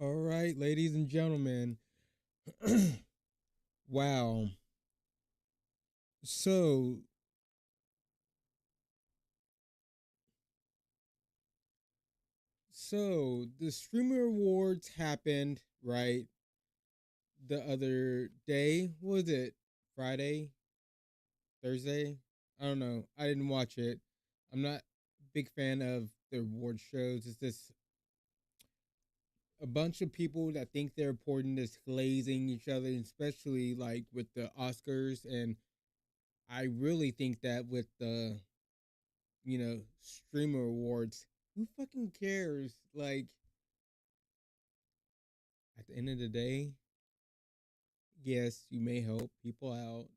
All right, ladies and gentlemen. Wow. So, so the streamer awards happened, right? The other day. What was it? Friday? Thursday? I don't know. I didn't watch it. I'm not a big fan of the award shows. It's just a bunch of people that think they're important is glazing each other, especially like with the Oscars. And I really think that with the streamer awards. Who fucking cares? Like at the end of the day, yes, you may help people out.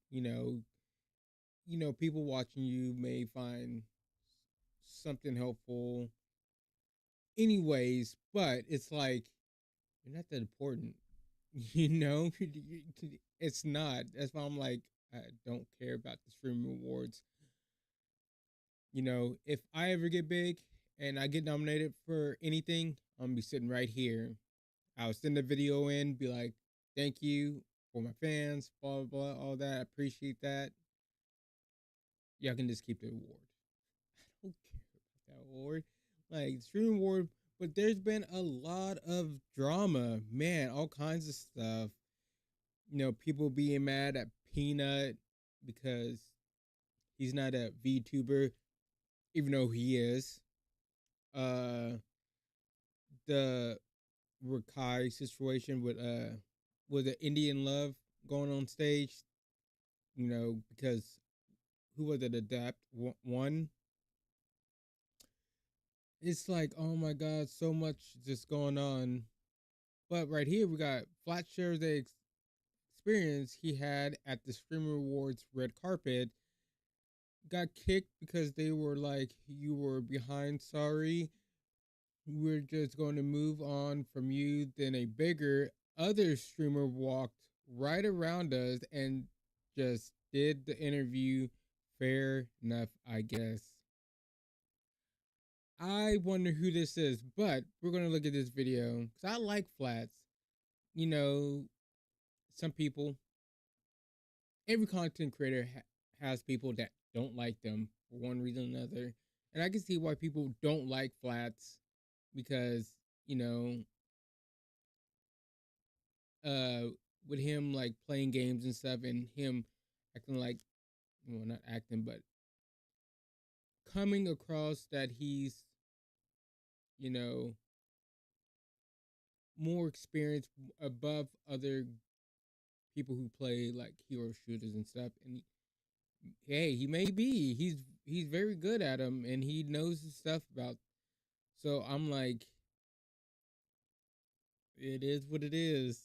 People watching you may find something helpful. Anyways, but it's like you're not that important. You know, it's not. That's why I'm like, I don't care about the streamer awards. If I ever get big and I get nominated for anything, I'm gonna be sitting right here. I'll send a video in, be like, thank you for my fans, blah, blah, blah, all that. I appreciate that. Y'all can just keep the award. I don't care about that award. Like, stream award, but there's been a lot of drama, man, all kinds of stuff. People being mad at Peanut because he's not a VTuber, even though he is. Uh, the Rakai situation with the Indian love going on stage, because who was it? Adapt one. It's like, oh my god, so much just going on. But right here, we got Flat shares the experience he had at the Streamer Awards red carpet. Got kicked because they were like, you were behind, sorry. We're just going to move on from you. Then a bigger other streamer walked right around us and just did the interview. Fair enough, I guess. I wonder who this is, but we're going to look at this video because I like flats. You know, some people, every content creator has people that don't like them for one reason or another. And I can see why people don't like flats because, you know, uh, with him like playing games and stuff and him acting like, well, not acting, but coming across that he's, you know, more experienced above other people who play like hero shooters and stuff. And hey, he may be. He's very good at them, and he knows his stuff about. So I'm like, it is what it is.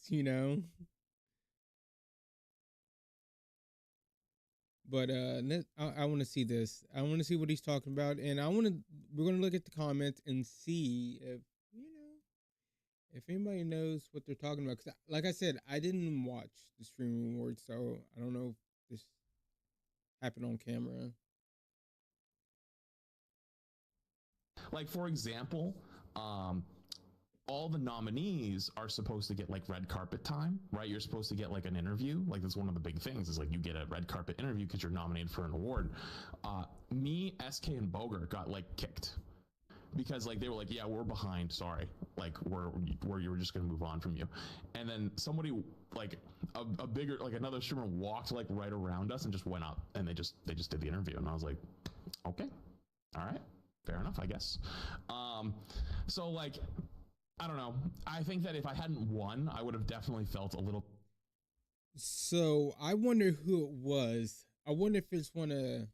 But I want to see this. I want to see what he's talking about, and we're gonna look at the comments and see if anybody knows what they're talking about. Because, like I said, I didn't watch the streaming awards, so I don't know if this happened on camera. Like, for example, all the nominees are supposed to get like red carpet time, right? You're supposed to get like an interview. Like, that's one of the big things is like you get a red carpet interview because you're nominated for an award. Me, SK, and Bogart got like kicked because like they were like, yeah, we're behind, sorry, like you were just gonna move on from you. And then somebody like a bigger, like another streamer walked like right around us and just went up and they just did the interview. And I was like, okay, all right, fair enough, I guess. So like, I don't know. I think that if I hadn't won, I would have definitely felt a little. So I wonder who it was. I wonder if it's one of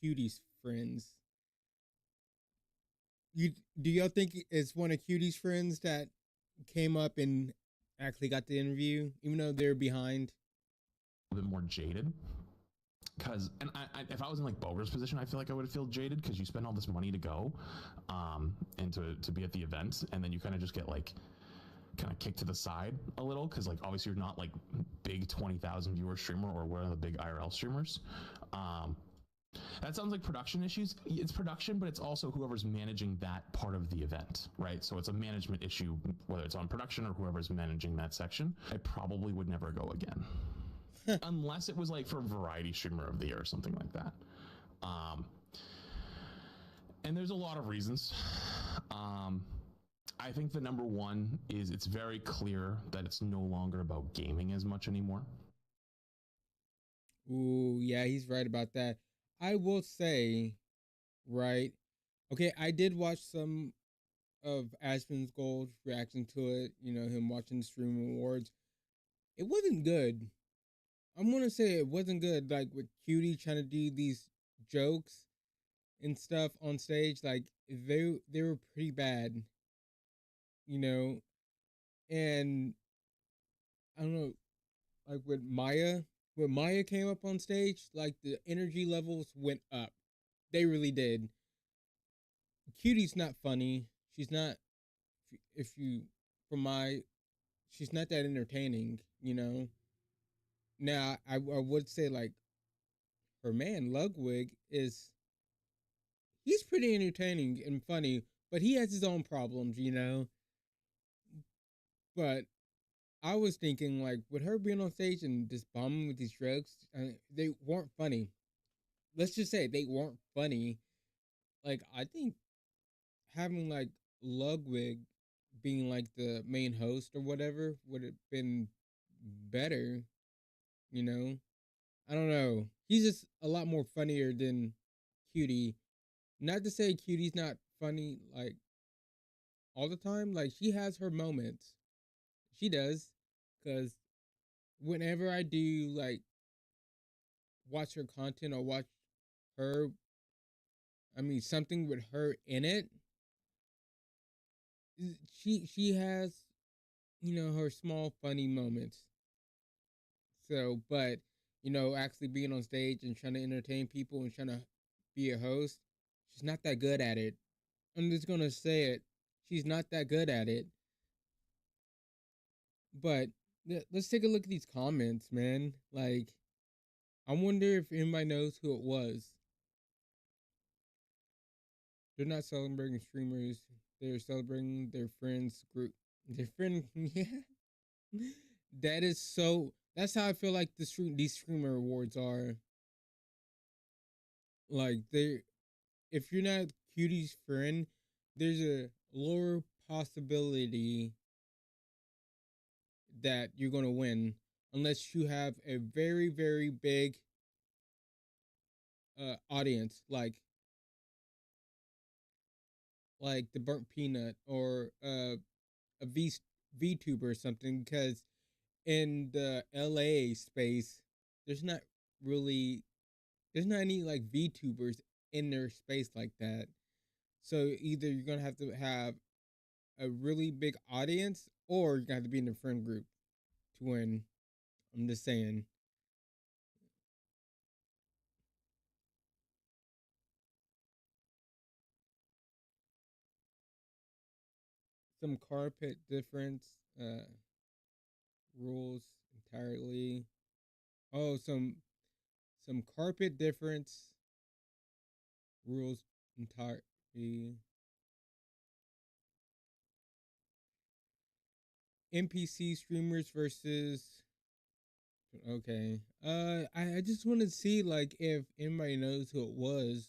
Cutie's friends. Do y'all think it's one of Cutie's friends that came up and actually got the interview, even though they're behind? A bit more jaded because if I was in like Boger's position, I feel like I would feel jaded because you spend all this money to go and to be at the event, and then you kind of just get like kind of kicked to the side a little because like obviously you're not like big 20,000 viewer streamer or one of the big IRL streamers. That sounds like production issues. It's production, but it's also whoever's managing that part of the event, right? So it's a management issue, whether it's on production or whoever's managing that section. I probably would never go again. Unless it was like for variety streamer of the year or something like that. And there's a lot of reasons. I think the number one is it's very clear that it's no longer about gaming as much anymore. Ooh, yeah, he's right about that. I will say, right? Okay, I did watch some of Aspen's Gold reaction to it. You know, him watching the Stream Awards. It wasn't good. I'm gonna say it wasn't good. Like with Cutie trying to do these jokes and stuff on stage, like they were pretty bad. You know, and I don't know, like when Maya came up on stage, like the energy levels went up. They really did. Cutie's not funny. She's not. If you, from my, she's not that entertaining. You know. Now I would say like her man Ludwig is. He's pretty entertaining and funny, but he has his own problems. You know. But I was thinking like with her being on stage and just bombing with these drugs, they weren't funny. Let's just say they weren't funny. Like I think having like Ludwig being like the main host or whatever would have been better, you know? I don't know. He's just a lot more funnier than Cutie. Not to say Cutie's not funny like all the time. Like she has her moments. She does. Cause whenever I do like watch her content or watch her, I mean something with her in it, she has, you know, her small funny moments. So, but you know, actually being on stage and trying to entertain people and trying to be a host, she's not that good at it. I'm just gonna say it. She's not that good at it. But let's take a look at these comments, man. Like, I wonder if anybody knows who it was. They're not celebrating streamers. They're celebrating their friends group. Their friend, yeah. That is so. That's how I feel like these streamer awards are. Like they, if you're not Cutie's friend, there's a lower possibility that you're gonna win unless you have a very very big audience, like the burnt peanut or a VTuber or something. Because in the LA space, there's not really there's not any like VTubers in their space like that. So either you're gonna have to have a really big audience, or you're gonna have to be in the friend group to win. I'm just saying. Some carpet difference rules entirely. Oh, some carpet difference rules entirely. NPC streamers versus okay. I just want to see like if anybody knows who it was.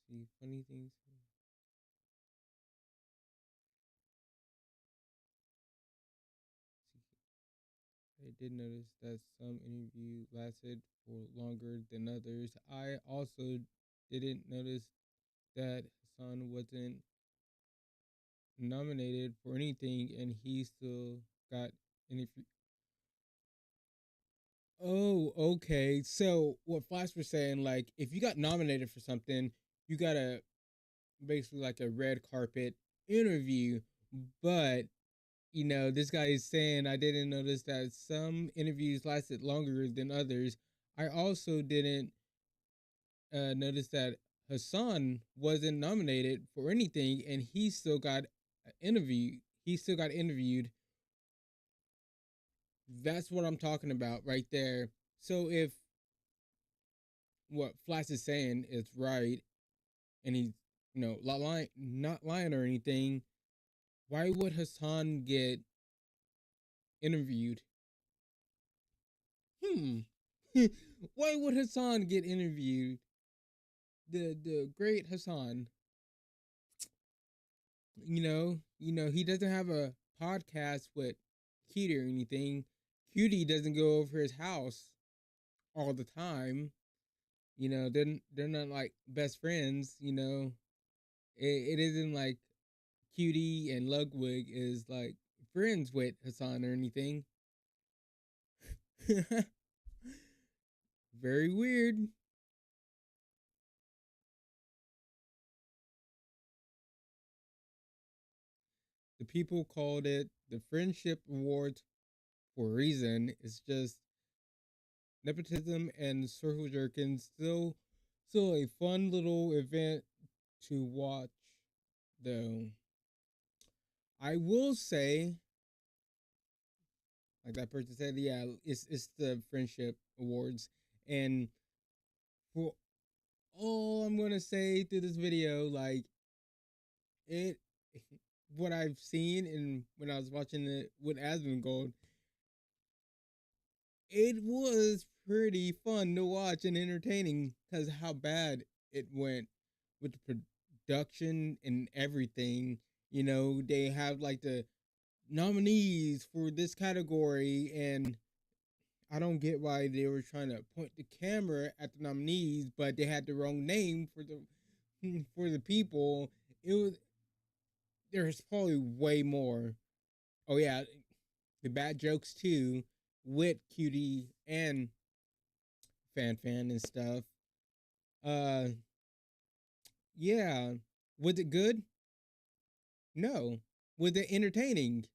See funny things. I did notice that some interview lasted for longer than others. I also didn't notice that Hassan wasn't nominated for anything and he still got interview. Oh, okay. So what Flash was saying, like, if you got nominated for something, you got a basically like a red carpet interview. But you know, this guy is saying I didn't notice that some interviews lasted longer than others. I also didn't notice that Hassan wasn't nominated for anything, and he still got interviewed. He still got interviewed. That's what I'm talking about right there. So if what Flats is saying is right, and he's not lying or anything. Why would Hassan get interviewed? Hmm. Why would Hassan get interviewed? The great Hassan. He doesn't have a podcast with Cutie or anything. Cutie doesn't go over his house all the time. They're not like best friends. It isn't like Cutie and Ludwig is like friends with Hassan or anything. Very weird. The people called it the Friendship Awards for a reason. It's just nepotism and circle jerking. Still a fun little event to watch, though. I will say, like that person said, yeah, it's the Friendship Awards, and for all I'm gonna say through this video, like it, what I've seen and when I was watching it with Asmongold, it was pretty fun to watch and entertaining because how bad it went with the production and everything. They have like the nominees for this category, and I don't get why they were trying to point the camera at the nominees, but they had the wrong name for the people. It was There's probably way more. Oh yeah, the bad jokes too with Cutie and Fan and stuff. Uh, yeah, was it good? No. Was it entertaining?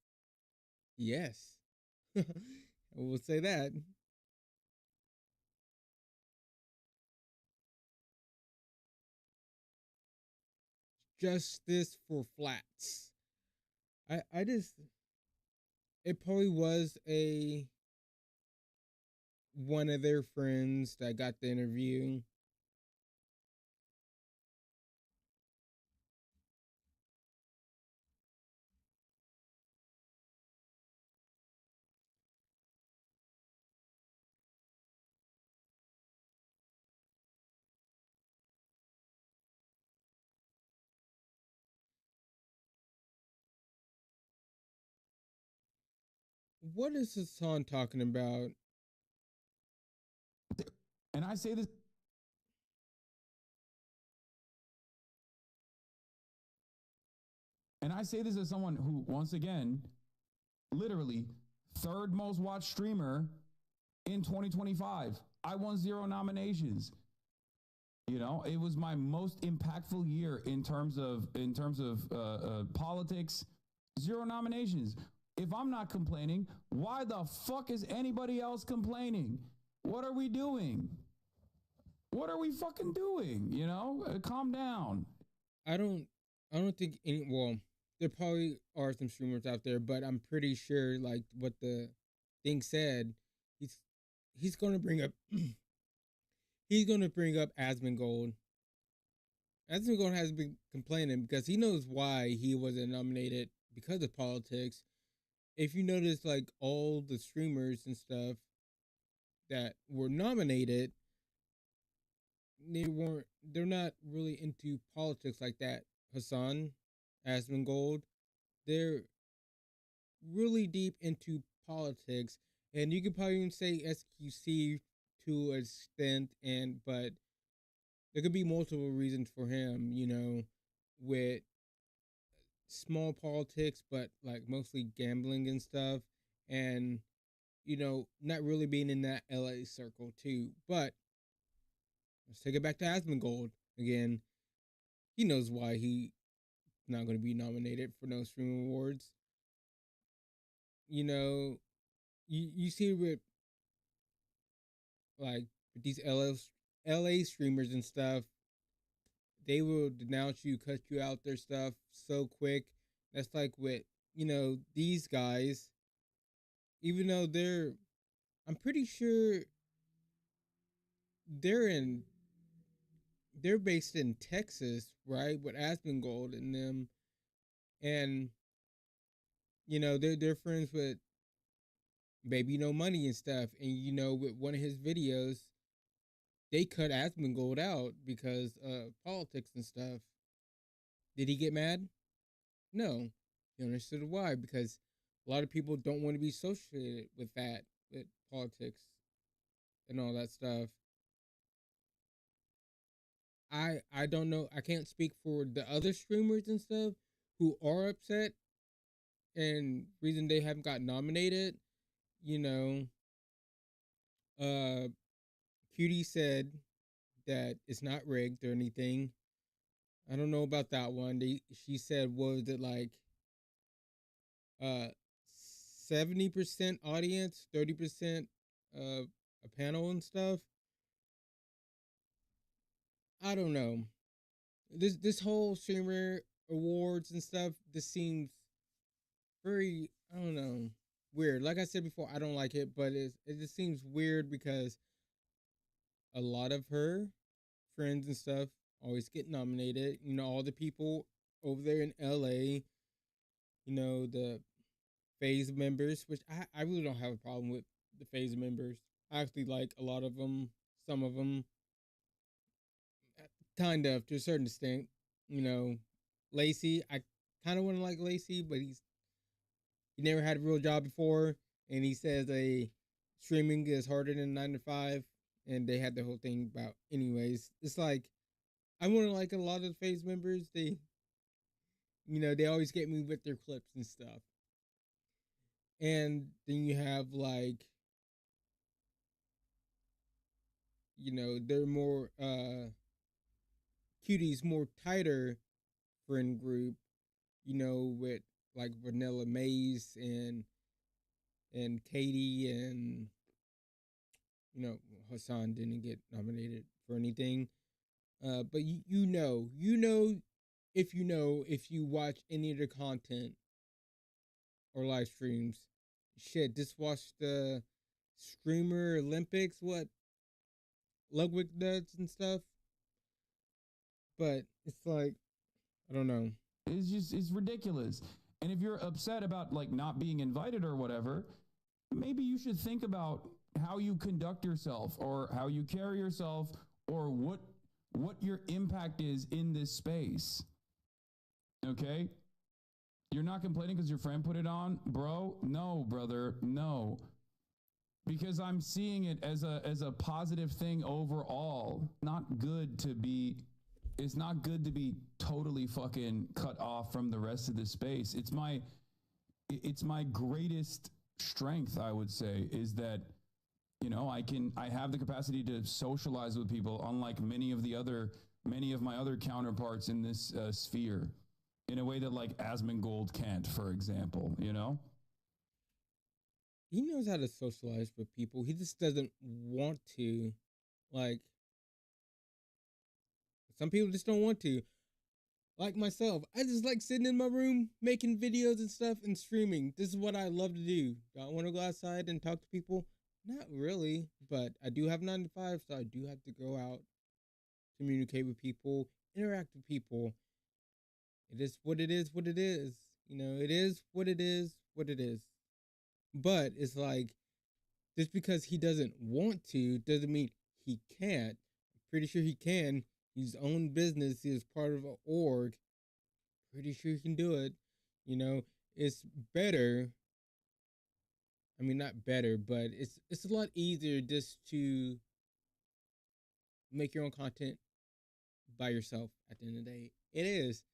Yes. I will say that. Justice for Flats. I just it probably was a one of their friends that got the interview. What is Hassan talking about? And I say this and I say this as someone who, once again, literally third most watched streamer in 2025. I won 0 nominations. It was my most impactful year in terms of politics. 0 nominations. If I'm not complaining, why the fuck is anybody else complaining? What are we doing? What are we fucking doing? Calm down. I don't I don't think any well, there probably are some streamers out there, but I'm pretty sure like what the thing said, he's he's gonna bring up he's gonna bring up Asmongold. Asmongold has been complaining because he knows why he wasn't nominated because of politics. If you notice like all the streamers and stuff that were nominated, they're not really into politics like that. Hassan, Asmongold, they're really deep into politics, and you could probably even say SQC to an extent, and but there could be multiple reasons for him, with small politics, but like mostly gambling and stuff, and not really being in that LA circle too. But let's take it back to Asmongold again. He knows why he's not going to be nominated for no streaming awards. You see with like these LA streamers and stuff, they will denounce you, cut you out their stuff so quick. That's like with these guys. Even though I'm pretty sure they're in they're based in Texas, right? With Asmongold and them, and they're friends with Baby No Money and stuff. And with one of his videos, they cut Asmongold out because of politics and stuff. Did he get mad? No. He understood why, because a lot of people don't want to be associated with that, with politics and all that stuff. I don't know. I can't speak for the other streamers and stuff who are upset and reason they haven't got nominated. You know, uh, Cutie said that it's not rigged or anything. I don't know about that one. She said, what was it like? 70% audience, 30% a panel and stuff. I don't know. This whole streamer awards and stuff. This seems very, I don't know, weird. Like I said before, I don't like it, but it just seems weird because a lot of her friends and stuff always get nominated. All the people over there in LA, the phase members, which I really don't have a problem with the phase members. I actually like a lot of them, some of them, kind of to a certain extent. You know, Lacey, I kind of want to like Lacey, but he never had a real job before, and he says a streaming is harder than 9 to 5, and they had the whole thing about. Anyways, it's like I want to like a lot of the phase members. They always get me with their clips and stuff, and then you have like they're more cuties, more tighter friend group. With like Vanilla Maze and Katie and Hassan didn't get nominated for anything. But if you watch any of the content or live streams, shit, just watch the Screamer Olympics, what Ludwig does and stuff. But it's like I don't know. It's ridiculous. And if you're upset about like not being invited or whatever, maybe you should think about how you conduct yourself or how you carry yourself or what your impact is in this space. Okay? You're not complaining because your friend put it on, bro? No, brother, no. Because I'm seeing it as a positive thing overall. Not good to be It's not good to be totally fucking cut off from the rest of the space. It's my greatest strength, I would say, is that I have the capacity to socialize with people, unlike many of my other counterparts in this sphere, in a way that like Asmongold can't, for example. He knows how to socialize with people. He just doesn't want to. Like some people just don't want to. Like myself, I just like sitting in my room making videos and stuff and streaming. This is what I love to do. Do I want to go outside and talk to people? Not really, but I do have 9 to 5, so I do have to go out, communicate with people, interact with people. It is what it is, what it is. It is what it is, what it is. But it's like just because he doesn't want to doesn't mean he can't. I'm pretty sure he can. He's own business. He is part of an org. Pretty sure he can do it. It's better. I mean, not better, but it's a lot easier just to make your own content by yourself. At the end of the day, it is.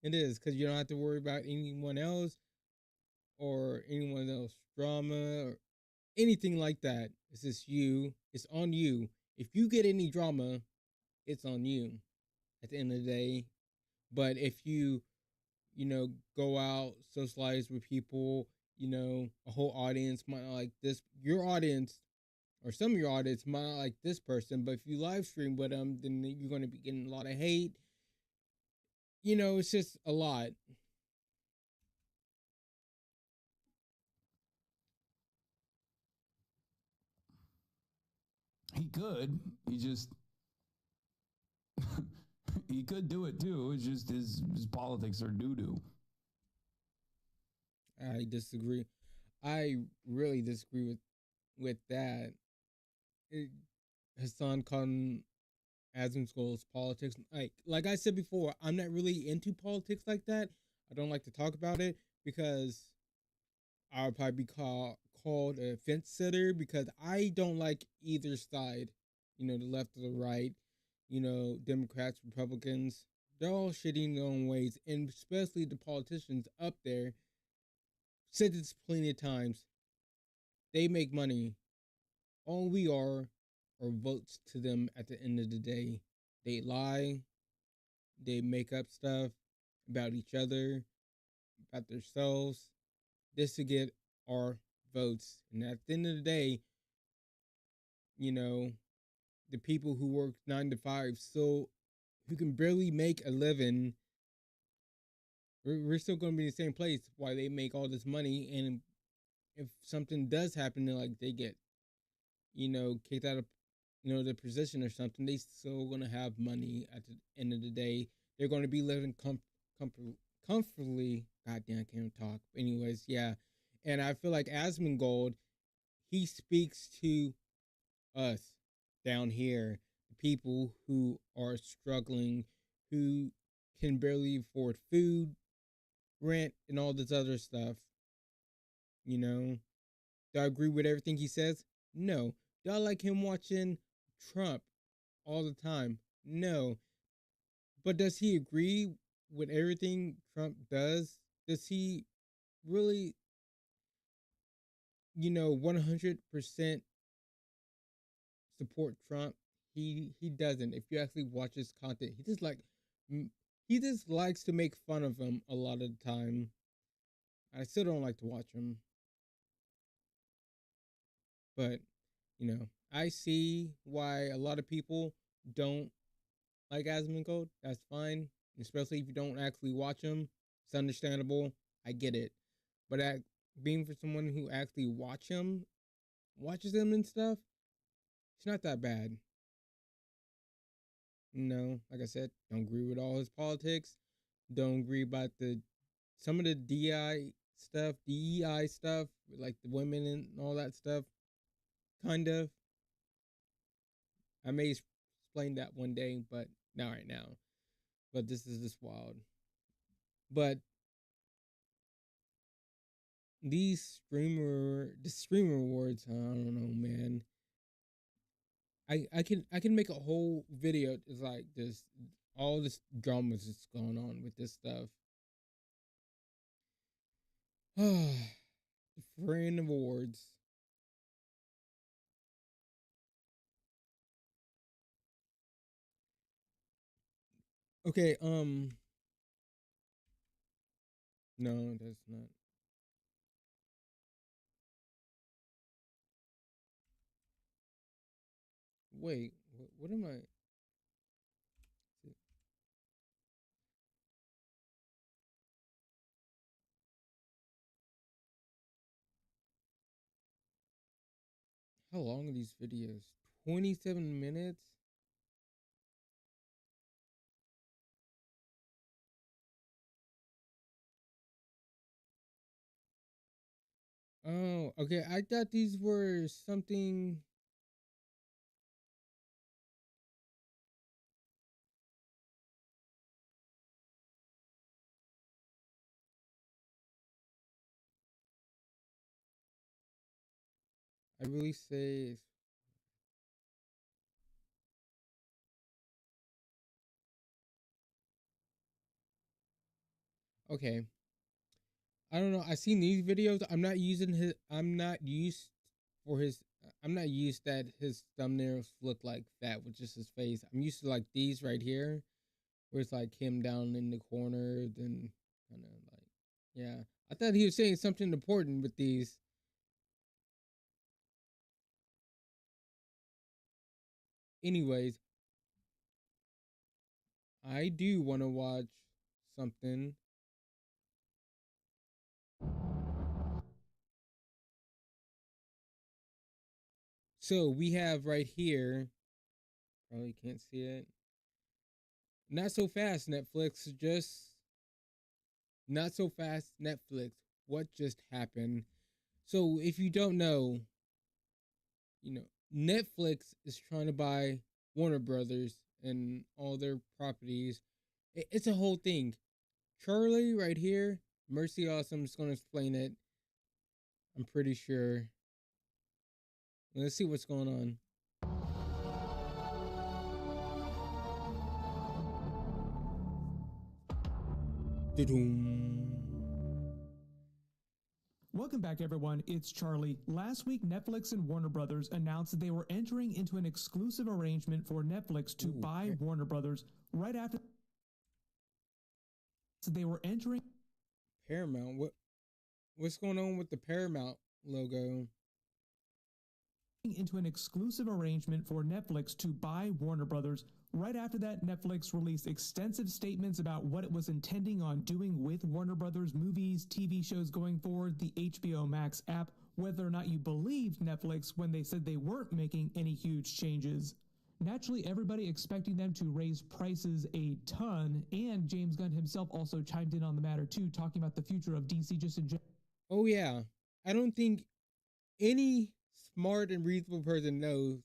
It is because you don't have to worry about anyone else or anyone else drama or anything like that. It's just you. It's on you. If you get any drama, it's on you at the end of the day. But if go out, socialize with people, a whole audience might not like this. Your audience or some of your audience might not like this person, but if you live stream with them, then you're going to be getting a lot of hate. It's just a lot. He could. He just He could do it too. It's just his politics are doo doo. I disagree. I really disagree with that. It, Hassan calling Asmongold's politics. Like I said before, I'm not really into politics like that. I don't like to talk about it because I'll probably be called a fence sitter because I don't like either side. You know, the left or the right. You know, Democrats, Republicans. They're all shitty in their own ways, and especially the politicians up there. Said this plenty of times. They make money. All we are votes to them at the end of the day. They lie. They make up stuff about each other, about themselves, just to get our votes. And at the end of the day, you know, the people who work 9 to 5, so who can barely make a living, we're still going to be in the same place while they make all this money. And if something does happen, like they get, kicked out of, their position or something, they still going to have money at the end of the day. They're going to be living comfortably. Goddamn, I can't talk. Anyways, yeah. And I feel like Asmongold, he speaks to us down here, the people who are struggling, who can barely afford food, rent, and all this other stuff. You know, do I agree with everything he says? No. Do I like him watching Trump all the time? No. But does he agree with everything Trump does? Does he really, 100% support Trump? He doesn't. If you actually watch his content, he just likes to make fun of him a lot of the time. I still don't like to watch him, but I see why a lot of people don't like Asmongold. That's fine, especially if you don't actually watch him. It's understandable. I get it, but being for someone who actually watches him and stuff, it's not that bad. Like I said, don't agree with all his politics. Don't agree about some of the DEI stuff, like the women and all that stuff. Kind of. I may explain that one day, but not right now. But this is just wild. But the streamer awards, I don't know, man. I can make a whole video. It's like this, all this drama that's going on with this stuff. The Friend Awards. Okay, no, that's not. Wait, what am I? How long are these videos? 27 minutes? Oh, okay. I thought these were something. I really say. Okay. I don't know. I seen these videos. I'm not using his. I'm not used for his. I'm not used that his thumbnails look like that with just his face. I'm used to like these right here, where it's like him down in the corner, then kind of like, yeah. I thought he was saying something important with these. Anyways, I do want to watch something. So we have right here. Probably can't see it. Not so fast, Netflix. Just not so fast, Netflix. What just happened? So, if you don't know, you know, Netflix is trying to buy Warner Brothers and all their properties. It's a whole thing. Charlie, right here, Mercy Awesome is going to explain it. I'm pretty sure. Let's see what's going on. Welcome back, everyone. It's Charlie. Last week, Netflix and Warner Brothers announced that they were entering into an exclusive arrangement for Netflix to buy Warner Brothers right after they were entering Paramount. What's going on with the Paramount logo? Into an exclusive arrangement for Netflix to buy Warner Brothers. Right after that, Netflix released extensive statements about what it was intending on doing with Warner Brothers movies, TV shows going forward, the HBO Max app, whether or not you believed Netflix when they said they weren't making any huge changes. Naturally, everybody expecting them to raise prices a ton, and James Gunn himself also chimed in on the matter too, talking about the future of DC just in general. Oh yeah, I don't think any smart and reasonable person knows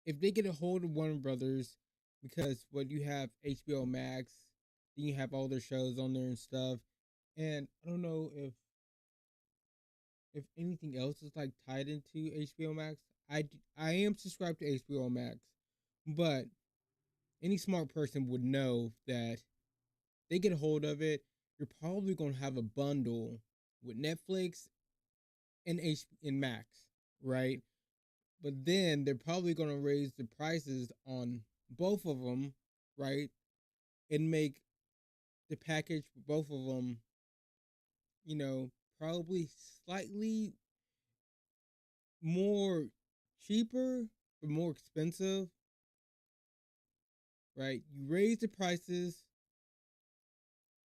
if they get a hold of Warner Brothers, because what you have HBO Max, then you have all their shows on there and stuff, and I don't know if anything else is like tied into HBO Max. I am subscribed to HBO Max, but any smart person would know that they get a hold of it. You're probably gonna have a bundle with Netflix and Max, right? But then they're probably gonna raise the prices on both of them, right? And make the package for both of them, probably slightly more cheaper but more expensive, right? You raise the prices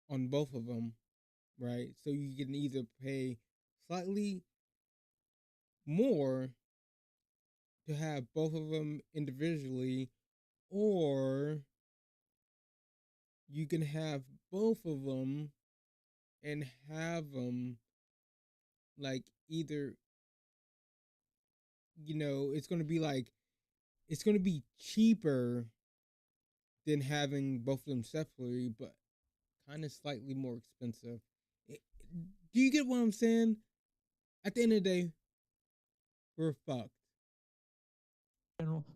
on both of them, right? So you can either pay slightly more to have both of them individually, or you can have both of them and have them like either, it's going to be like, it's going to be cheaper than having both of them separately, but kind of slightly more expensive. Do you get what I'm saying? At the end of the day, we're fucked.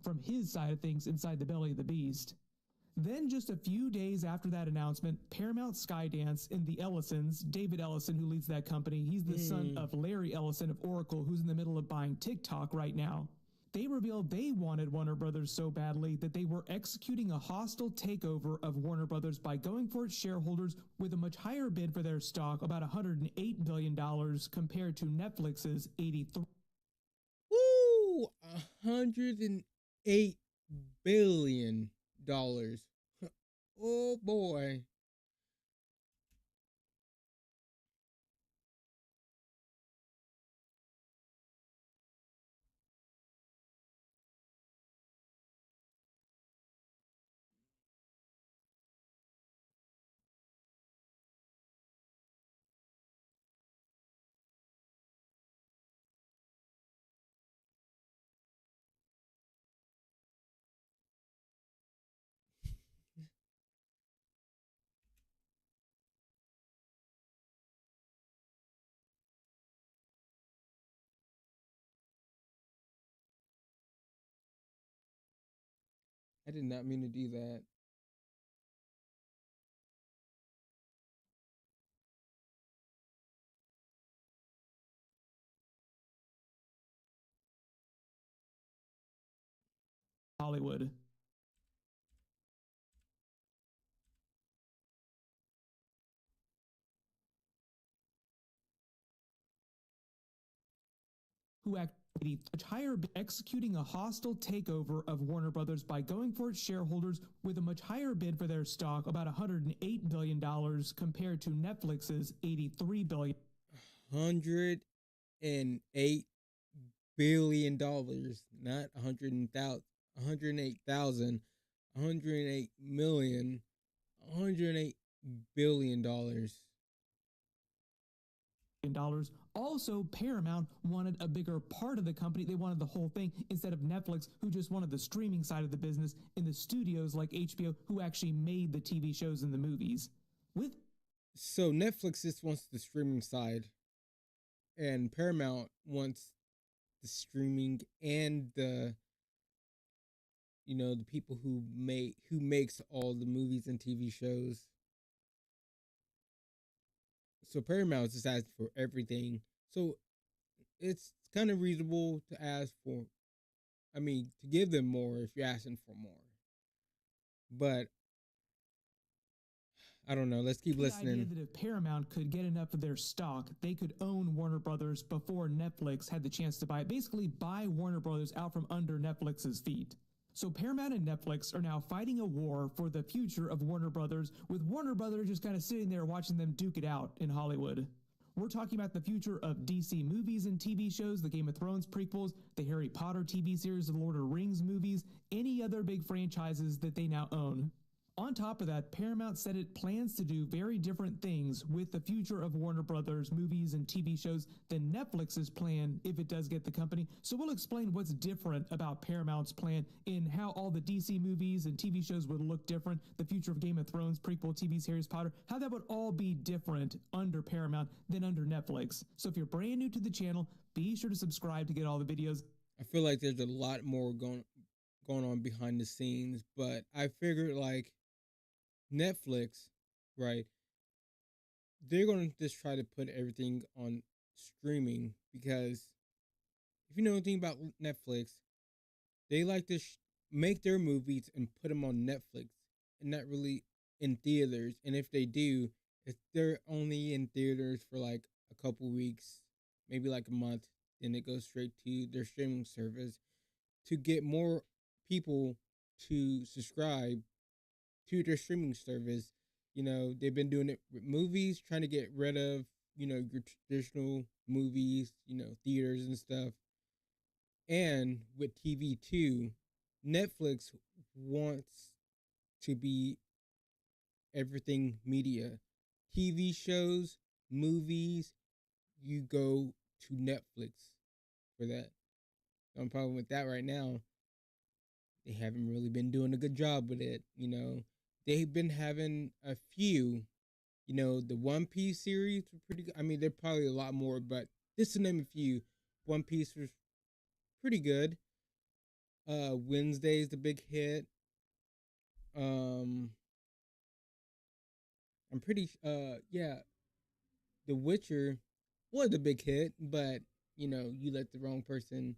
From his side of things inside the belly of the beast. Then, just a few days after that announcement, Paramount Skydance and the Ellisons, David Ellison, who leads that company, he's the son of Larry Ellison of Oracle, who's in the middle of buying TikTok right now. They revealed they wanted Warner Brothers so badly that they were executing a hostile takeover of Warner Brothers by going for its shareholders with a much higher bid for their stock, about $108 billion, compared to Netflix's $83. Woo! $108 billion. Oh boy. I did not mean to do that. Hollywood. Who acted much higher, executing a hostile takeover of Warner Brothers by going for its shareholders with a much higher bid for their stock, about $108 billion, compared to Netflix's $83 billion. $108 billion, not 108,000. 108 million, 108 billion dollars. Dollars. Also, Paramount wanted a bigger part of the company. They wanted the whole thing instead of Netflix, who just wanted the streaming side of the business, and the studios like HBO, who actually made the TV shows and the movies. So Netflix just wants the streaming side, and Paramount wants the streaming and the the people who makes all the movies and TV shows. So Paramount is just asking for everything. So it's kind of reasonable to ask for, to give them more if you're asking for more. But I don't know. Let's keep listening. The idea that if Paramount could get enough of their stock, they could own Warner Brothers before Netflix had the chance to buy it. Basically, buy Warner Brothers out from under Netflix's feet. So Paramount and Netflix are now fighting a war for the future of Warner Brothers, with Warner Brothers just kind of sitting there watching them duke it out in Hollywood. We're talking about the future of DC movies and TV shows, the Game of Thrones prequels, the Harry Potter TV series, the Lord of the Rings movies, any other big franchises that they now own. On top of that, Paramount said it plans to do very different things with the future of Warner Brothers movies and TV shows than Netflix's plan if it does get the company. So we'll explain what's different about Paramount's plan and how all the DC movies and TV shows would look different, the future of Game of Thrones, prequel TV series, Potter, how that would all be different under Paramount than under Netflix. So if you're brand new to the channel, be sure to subscribe to get all the videos. I feel like there's a lot more going on behind the scenes, but I figured like Netflix, right? They're going to just try to put everything on streaming because if you know anything about Netflix, they like to make their movies and put them on Netflix and not really in theaters. And if they do, if they're only in theaters for like a couple weeks, maybe like a month, then it goes straight to their streaming service to get more people to subscribe to their streaming service. They've been doing it with movies, trying to get rid of, your traditional movies, theaters and stuff. And with TV too, Netflix wants to be everything media. TV shows, movies, you go to Netflix for that. The only problem with that right now, they haven't really been doing a good job with it. They've been having a few, the One Piece series were pretty good. They're probably a lot more, but just to name a few, One Piece was pretty good. Wednesday's the big hit. I'm pretty yeah, The Witcher was a big hit, but you let the wrong person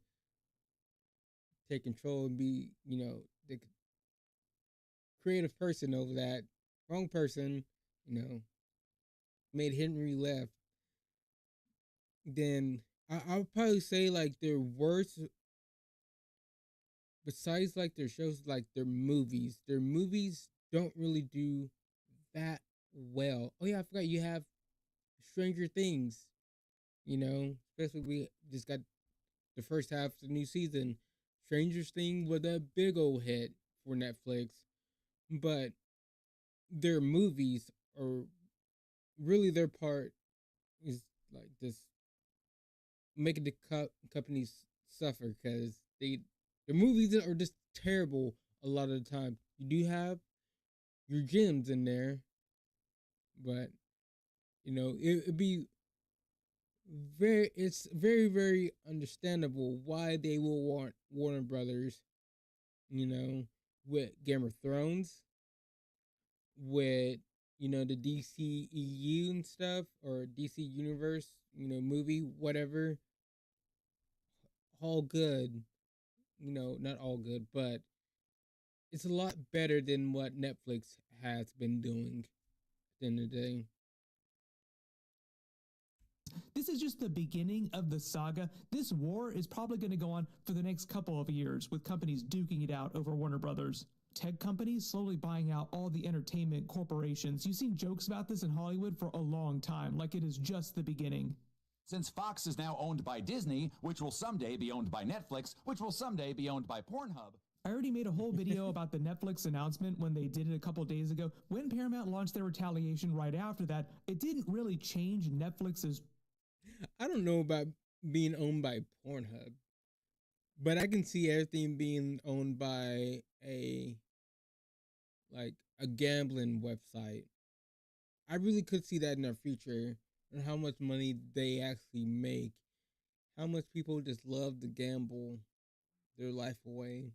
take control and be, the creative person over that. Wrong person, made Henry left. Then I would probably say like their worst, besides like their shows, like their movies. Their movies don't really do that well. Oh yeah, I forgot you have Stranger Things. Especially we just got the first half of the new season. Stranger Things was a big old hit for Netflix, but their movies are really their part is like this making the companies suffer because their movies are just terrible a lot of the time. You do have your gems in there, but it'd be it's very, very understandable why they will want Warner Brothers, with Game of Thrones, with the DCEU and stuff, or DC Universe, movie, whatever. All good, not all good, but it's a lot better than what Netflix has been doing at the end of the day. This is just the beginning of the saga. This war is probably going to go on for the next couple of years, with companies duking it out over Warner Brothers. Tech companies slowly buying out all the entertainment corporations. You've seen jokes about this in Hollywood for a long time, like it is just the beginning. Since Fox is now owned by Disney, which will someday be owned by Netflix, which will someday be owned by Pornhub, I already made a whole video about the Netflix announcement when they did it a couple days ago. When Paramount launched their retaliation right after that, it didn't really change Netflix's. I don't know about being owned by Pornhub, but I can see everything being owned by a gambling website. I really could see that in our future and how much money they actually make. How much people just love to gamble their life away.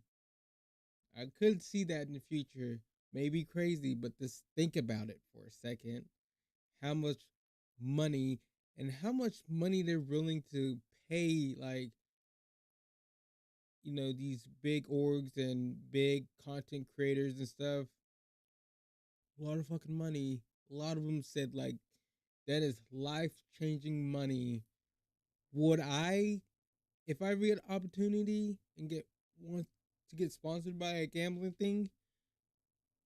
I could see that in the future. Maybe crazy, but just think about it for a second. How much money and how much money they're willing to pay, like, these big orgs and big content creators and stuff. A lot of fucking money. A lot of them said, like, that is life changing money. Would I, if I read opportunity and want to get sponsored by a gambling thing,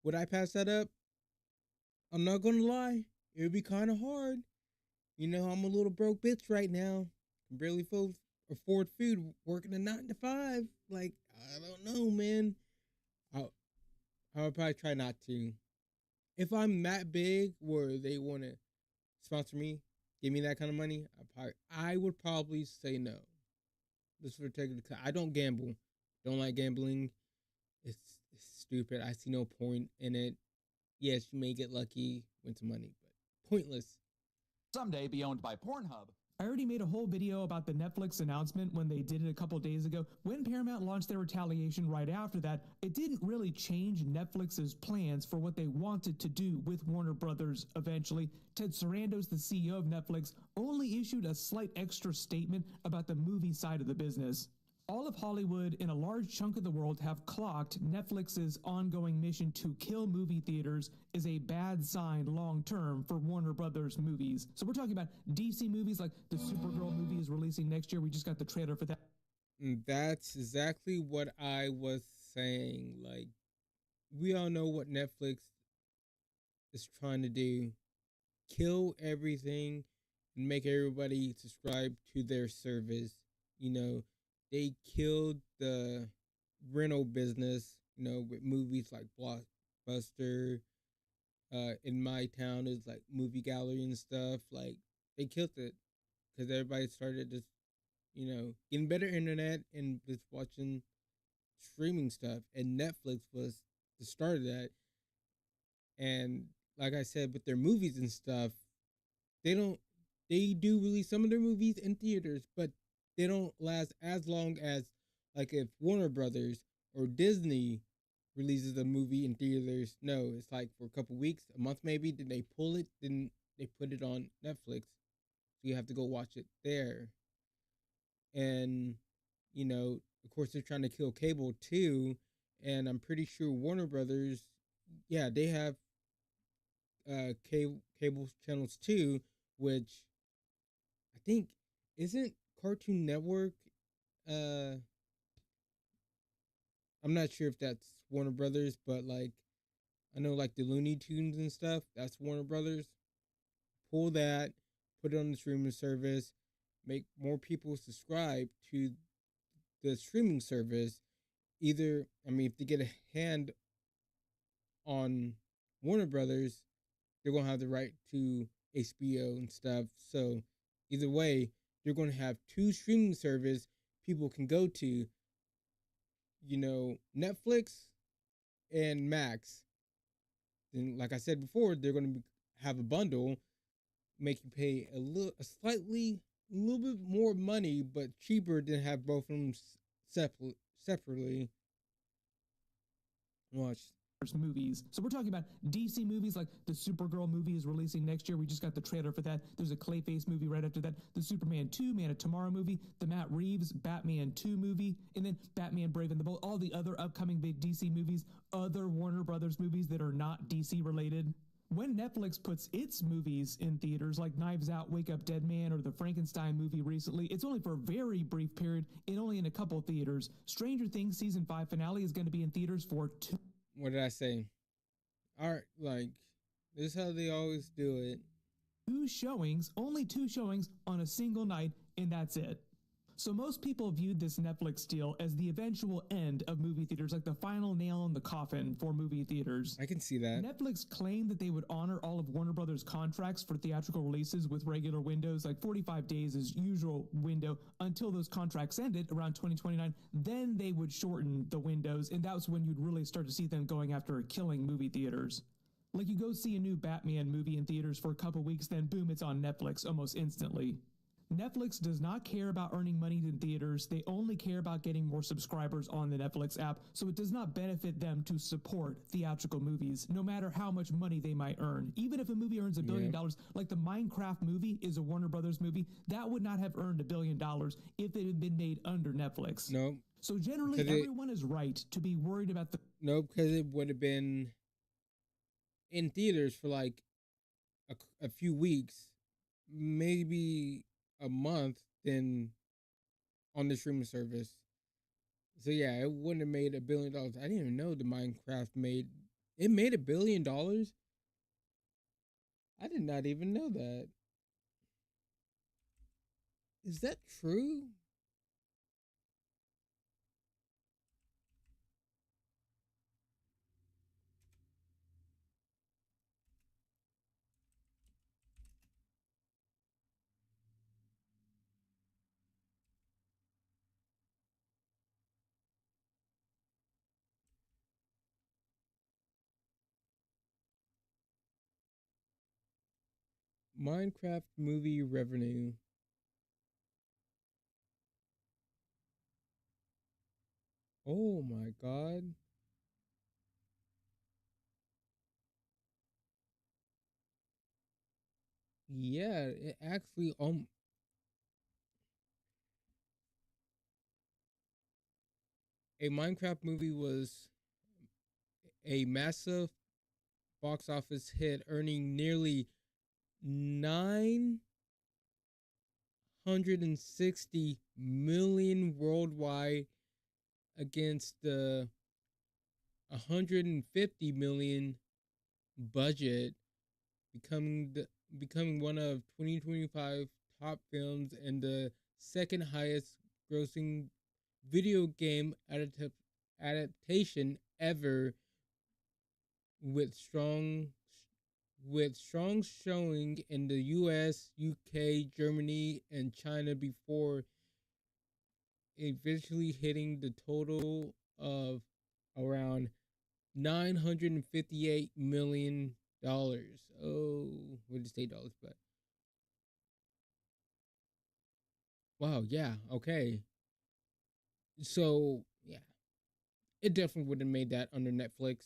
would I pass that up? I'm not gonna lie, it would be kind of hard. I'm a little broke bitch right now. Can barely afford food, working a 9 to 5. Like, I don't know, man. I I would probably try not to. If I'm that big where they want to sponsor me, give me that kind of money, I would probably say no. Just for taking I don't gamble. Don't like gambling. It's stupid. I see no point in it. Yes, you may get lucky, win some money, but pointless. Someday be owned by Pornhub. I already made a whole video about the Netflix announcement when they did it a couple days ago. When Paramount launched their retaliation right after that, it didn't really change Netflix's plans for what they wanted to do with Warner Brothers eventually. Ted Sarandos, the CEO of Netflix, only issued a slight extra statement about the movie side of the business. All of Hollywood and a large chunk of the world have clocked Netflix's ongoing mission to kill movie theaters is a bad sign long-term for Warner Brothers movies. So we're talking about DC movies like the Supergirl movie is releasing next year. We just got the trailer for that. That's exactly what I was saying. Like, we all know what Netflix is trying to do. Kill everything and make everybody subscribe to their service. They killed the rental business, with movies like Blockbuster. In my town is like movie gallery and stuff. Like, they killed it because everybody started just, getting better internet and just watching streaming stuff. And Netflix was the start of that. And like I said, with their movies and stuff, they do release some of their movies in theaters, but they don't last as long as, like, if Warner Brothers or Disney releases a movie in theaters. No, it's like for a couple weeks, a month maybe, then they pull it, then they put it on Netflix. So you have to go watch it there. And, of course, they're trying to kill cable too. And I'm pretty sure Warner Brothers, yeah, they have cable channels too, which I think isn't Cartoon Network. I'm not sure if that's Warner Brothers, but like I know like the Looney Tunes and stuff, that's Warner Brothers. Pull that, put it on the streaming service, make more people subscribe to the streaming service. Either, if they get a hand on Warner Brothers, they're going to have the right to HBO and stuff. So either way, you're going to have two streaming services people can go to, Netflix and Max. And like I said before, they're going to have a bundle, make you pay a little bit more money, but cheaper than have both of them separately. Watch. Movies. So we're talking about DC movies like the Supergirl movie is releasing next year. We just got the trailer for that. There's a Clayface movie right after that. The Superman 2, Man of Tomorrow movie, the Matt Reeves Batman 2 movie, and then Batman Brave and the Bold, all the other upcoming big DC movies, other Warner Brothers movies that are not DC related. When Netflix puts its movies in theaters like Knives Out, Wake Up Dead Man, or the Frankenstein movie recently, it's only for a very brief period and only in a couple theaters. Stranger Things season 5 finale is going to be in theaters for 2. What did I say? Like, this is how they always do it. Only two showings on a single night, and that's it. So most people viewed this Netflix deal as the eventual end of movie theaters, like the final nail in the coffin for movie theaters. I can see that. Netflix claimed that they would honor all of Warner Brothers' contracts for theatrical releases with regular windows, like 45 days is usual window until those contracts ended around 2029. Then they would shorten the windows, and that was when you'd really start to see them going after killing movie theaters. Like you go see a new Batman movie in theaters for a couple weeks, then boom, it's on Netflix almost instantly. Netflix does not care about earning money in theaters. They only care about getting more subscribers on the Netflix app, so it does not benefit them to support theatrical movies, no matter how much money they might earn. Even if a movie earns $1 billion, like the Minecraft movie is a Warner Brothers movie, that would not have earned $1 billion if it had been made under Netflix. No. So generally, everyone is right to be worried about the... No, because it would have been in theaters for like a few weeks, maybe a month, then on the streaming service. So yeah, it wouldn't have made $1 billion. I didn't even know the Minecraft made $1 billion. I did not even know that. Is that true? Minecraft movie revenue. Oh my god. Yeah, it actually a Minecraft movie was a massive box office hit, earning nearly 960 million worldwide against the 150 million budget, becoming one of 2025 top films and the second highest grossing video game adaptation ever, with strong showing in the US, UK, Germany, and China before eventually hitting the total of around $958 million. Oh, we just say dollars, but wow, yeah, okay. So yeah, it definitely would have made that under Netflix.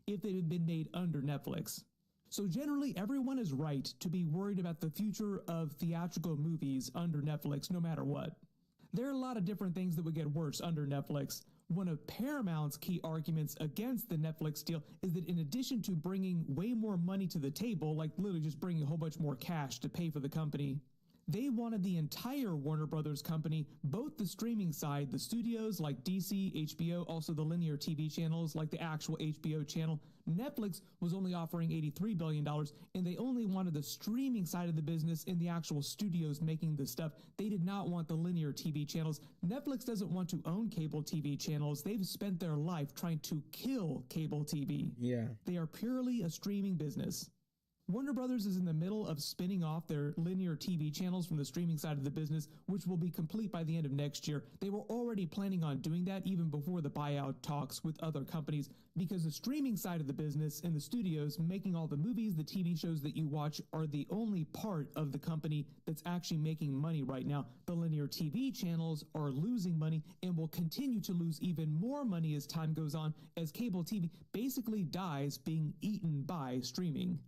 If it had been made under Netflix. So generally, everyone is right to be worried about the future of theatrical movies under Netflix, no matter what. There are a lot of different things that would get worse under Netflix. One of Paramount's key arguments against the Netflix deal is that in addition to bringing way more money to the table, like literally just bringing a whole bunch more cash to pay for the company, they wanted the entire Warner Brothers company, both the streaming side, the studios like DC, HBO, also the linear TV channels like the actual HBO channel. Netflix was only offering $83 billion, and they only wanted the streaming side of the business and the actual studios making the stuff. They did not want the linear TV channels. Netflix doesn't want to own cable TV channels. They've spent their life trying to kill cable TV. Yeah. They are purely a streaming business. Warner Brothers is in the middle of spinning off their linear TV channels from the streaming side of the business, which will be complete by the end of next year. They were already planning on doing that even before the buyout talks with other companies, because the streaming side of the business and the studios making all the movies, the TV shows that you watch are the only part of the company that's actually making money right now. The linear TV channels are losing money and will continue to lose even more money as time goes on, as cable TV basically dies being eaten by streaming.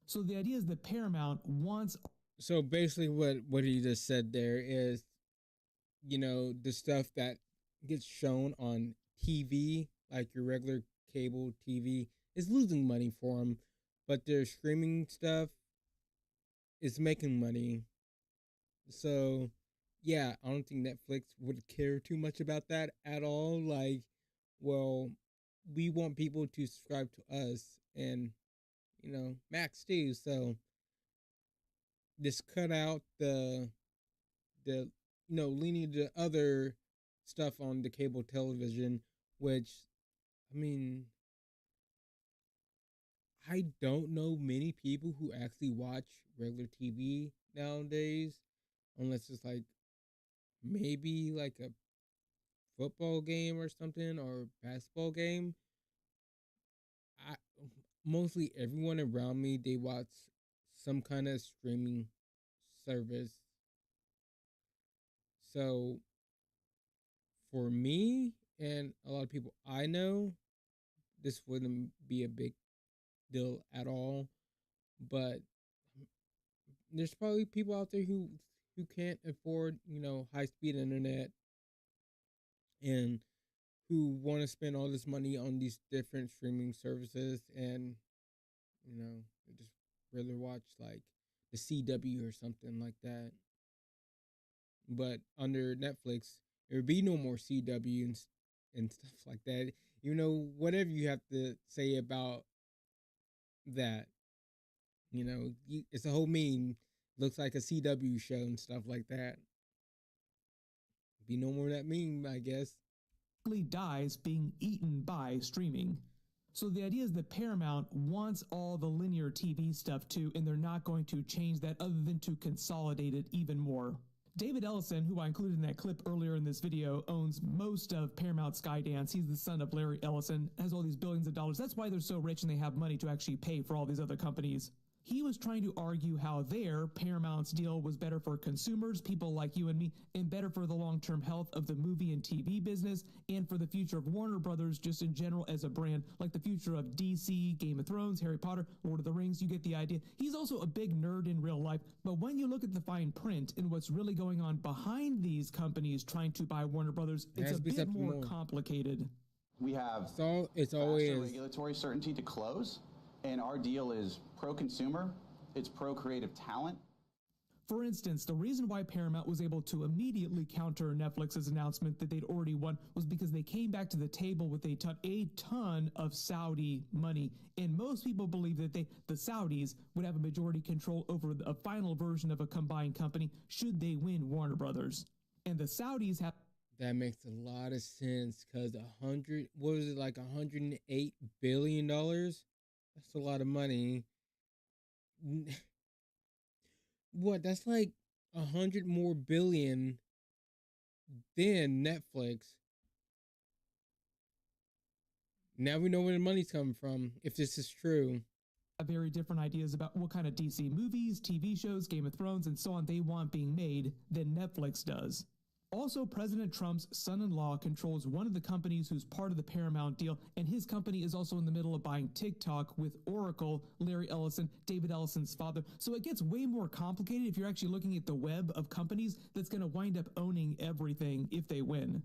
So the idea is that Paramount wants... So basically what he just said there is, you know, the stuff that gets shown on TV, like your regular cable TV, is losing money for them, but their streaming stuff is making money. So, yeah, I don't think Netflix would care too much about that at all. Like, well, we want people to subscribe to us, and you know, Max too. So just cut out the the leaning to other stuff on the cable television, which I mean, I don't know many people who actually watch regular TV nowadays, unless it's like maybe like a football game or something or basketball game. I Mostly everyone around me, they watch some kind of streaming service. So for me and a lot of people I know, this wouldn't be a big deal at all. But there's probably people out there who can't afford, high speed internet and who want to spend all this money on these different streaming services, and they just rather watch like the CW or something like that. But under Netflix, there would be no more CW and stuff like that. Whatever you have to say about that, it's a whole meme. Looks like a CW show and stuff like that. Be no more of that meme, I guess. Dies being eaten by streaming. So the idea is that Paramount wants all the linear TV stuff too, and they're not going to change that other than to consolidate it even more. David Ellison, who I included in that clip earlier in this video, owns most of Paramount Skydance. He's the son of Larry Ellison, has all these billions of dollars. That's why they're so rich and they have money to actually pay for all these other companies. He was trying to argue how Paramount's deal was better for consumers, people like you and me, and better for the long-term health of the movie and TV business, and for the future of Warner Brothers just in general as a brand, like the future of DC, Game of Thrones, Harry Potter, Lord of the Rings. You get the idea. He's also a big nerd in real life, but when you look at the fine print and what's really going on behind these companies trying to buy Warner Brothers, it's a bit more complicated. We have it's always regulatory certainty to close, and our deal is pro-consumer, it's pro-creative talent. For instance, the reason why Paramount was able to immediately counter Netflix's announcement that they'd already won was because they came back to the table with a ton of Saudi money. And most people believe that the Saudis would have a majority control over a final version of a combined company should they win Warner Brothers. And the Saudis have... That makes a lot of sense, because $108 billion? That's a lot of money. What? That's like 100 more billion than Netflix. Now we know where the money's coming from, if this is true. Very different ideas about what kind of DC movies, TV shows, Game of Thrones, and so on they want being made than Netflix does. Also, President Trump's son-in-law controls one of the companies who's part of the Paramount deal, and his company is also in the middle of buying TikTok with Oracle, Larry Ellison, David Ellison's father. So it gets way more complicated if you're actually looking at the web of companies that's going to wind up owning everything if they win.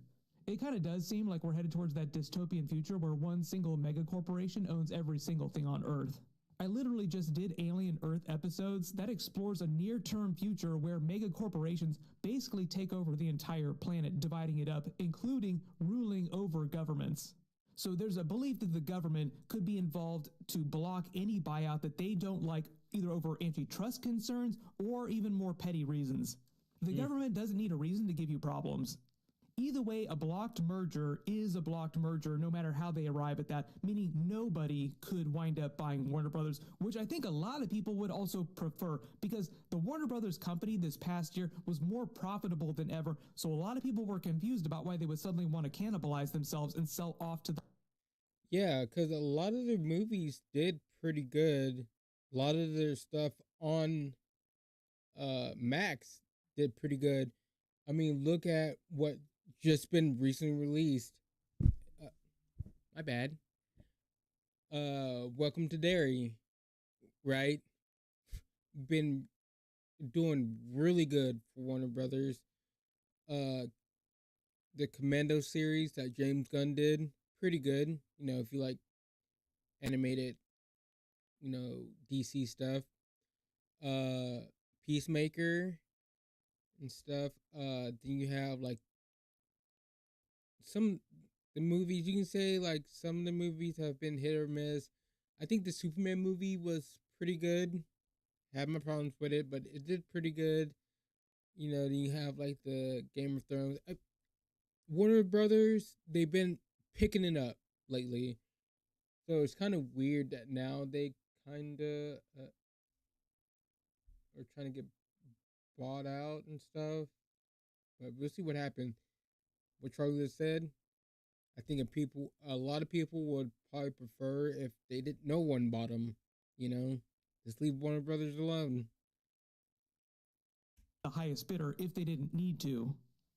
It kind of does seem like we're headed towards that dystopian future where one single mega corporation owns every single thing on Earth. I literally just did Alien Earth episodes that explores a near-term future where mega corporations basically take over the entire planet, dividing it up, including ruling over governments. So there's a belief that the government could be involved to block any buyout that they don't like, either over antitrust concerns or even more petty reasons. The government doesn't need a reason to give you problems. Either way, a blocked merger is a blocked merger, no matter how they arrive at that, meaning nobody could wind up buying Warner Brothers, which I think a lot of people would also prefer, because the Warner Brothers company this past year was more profitable than ever, so a lot of people were confused about why they would suddenly want to cannibalize themselves and sell off to the... Yeah, because a lot of their movies did pretty good. A lot of their stuff on Max did pretty good. I mean, look at what just been recently released. My bad. Welcome to Derry, right? Been doing really good for Warner Brothers. The Commando series that James Gunn did, pretty good. If you like animated, DC stuff. Peacemaker and stuff. Then you have like the movies, you can say like some of the movies have been hit or miss. I think the Superman movie was pretty good. Had my problems with it, but it did pretty good. Then you have like the Game of Thrones. Warner Brothers, they've been picking it up lately. So it's kind of weird that now they kind of are trying to get bought out and stuff. But we'll see what happens. What Charlie just said, I think a lot of people would probably prefer if they didn't, no one bought them. Just leave Warner Brothers alone. The highest bidder if they didn't need to.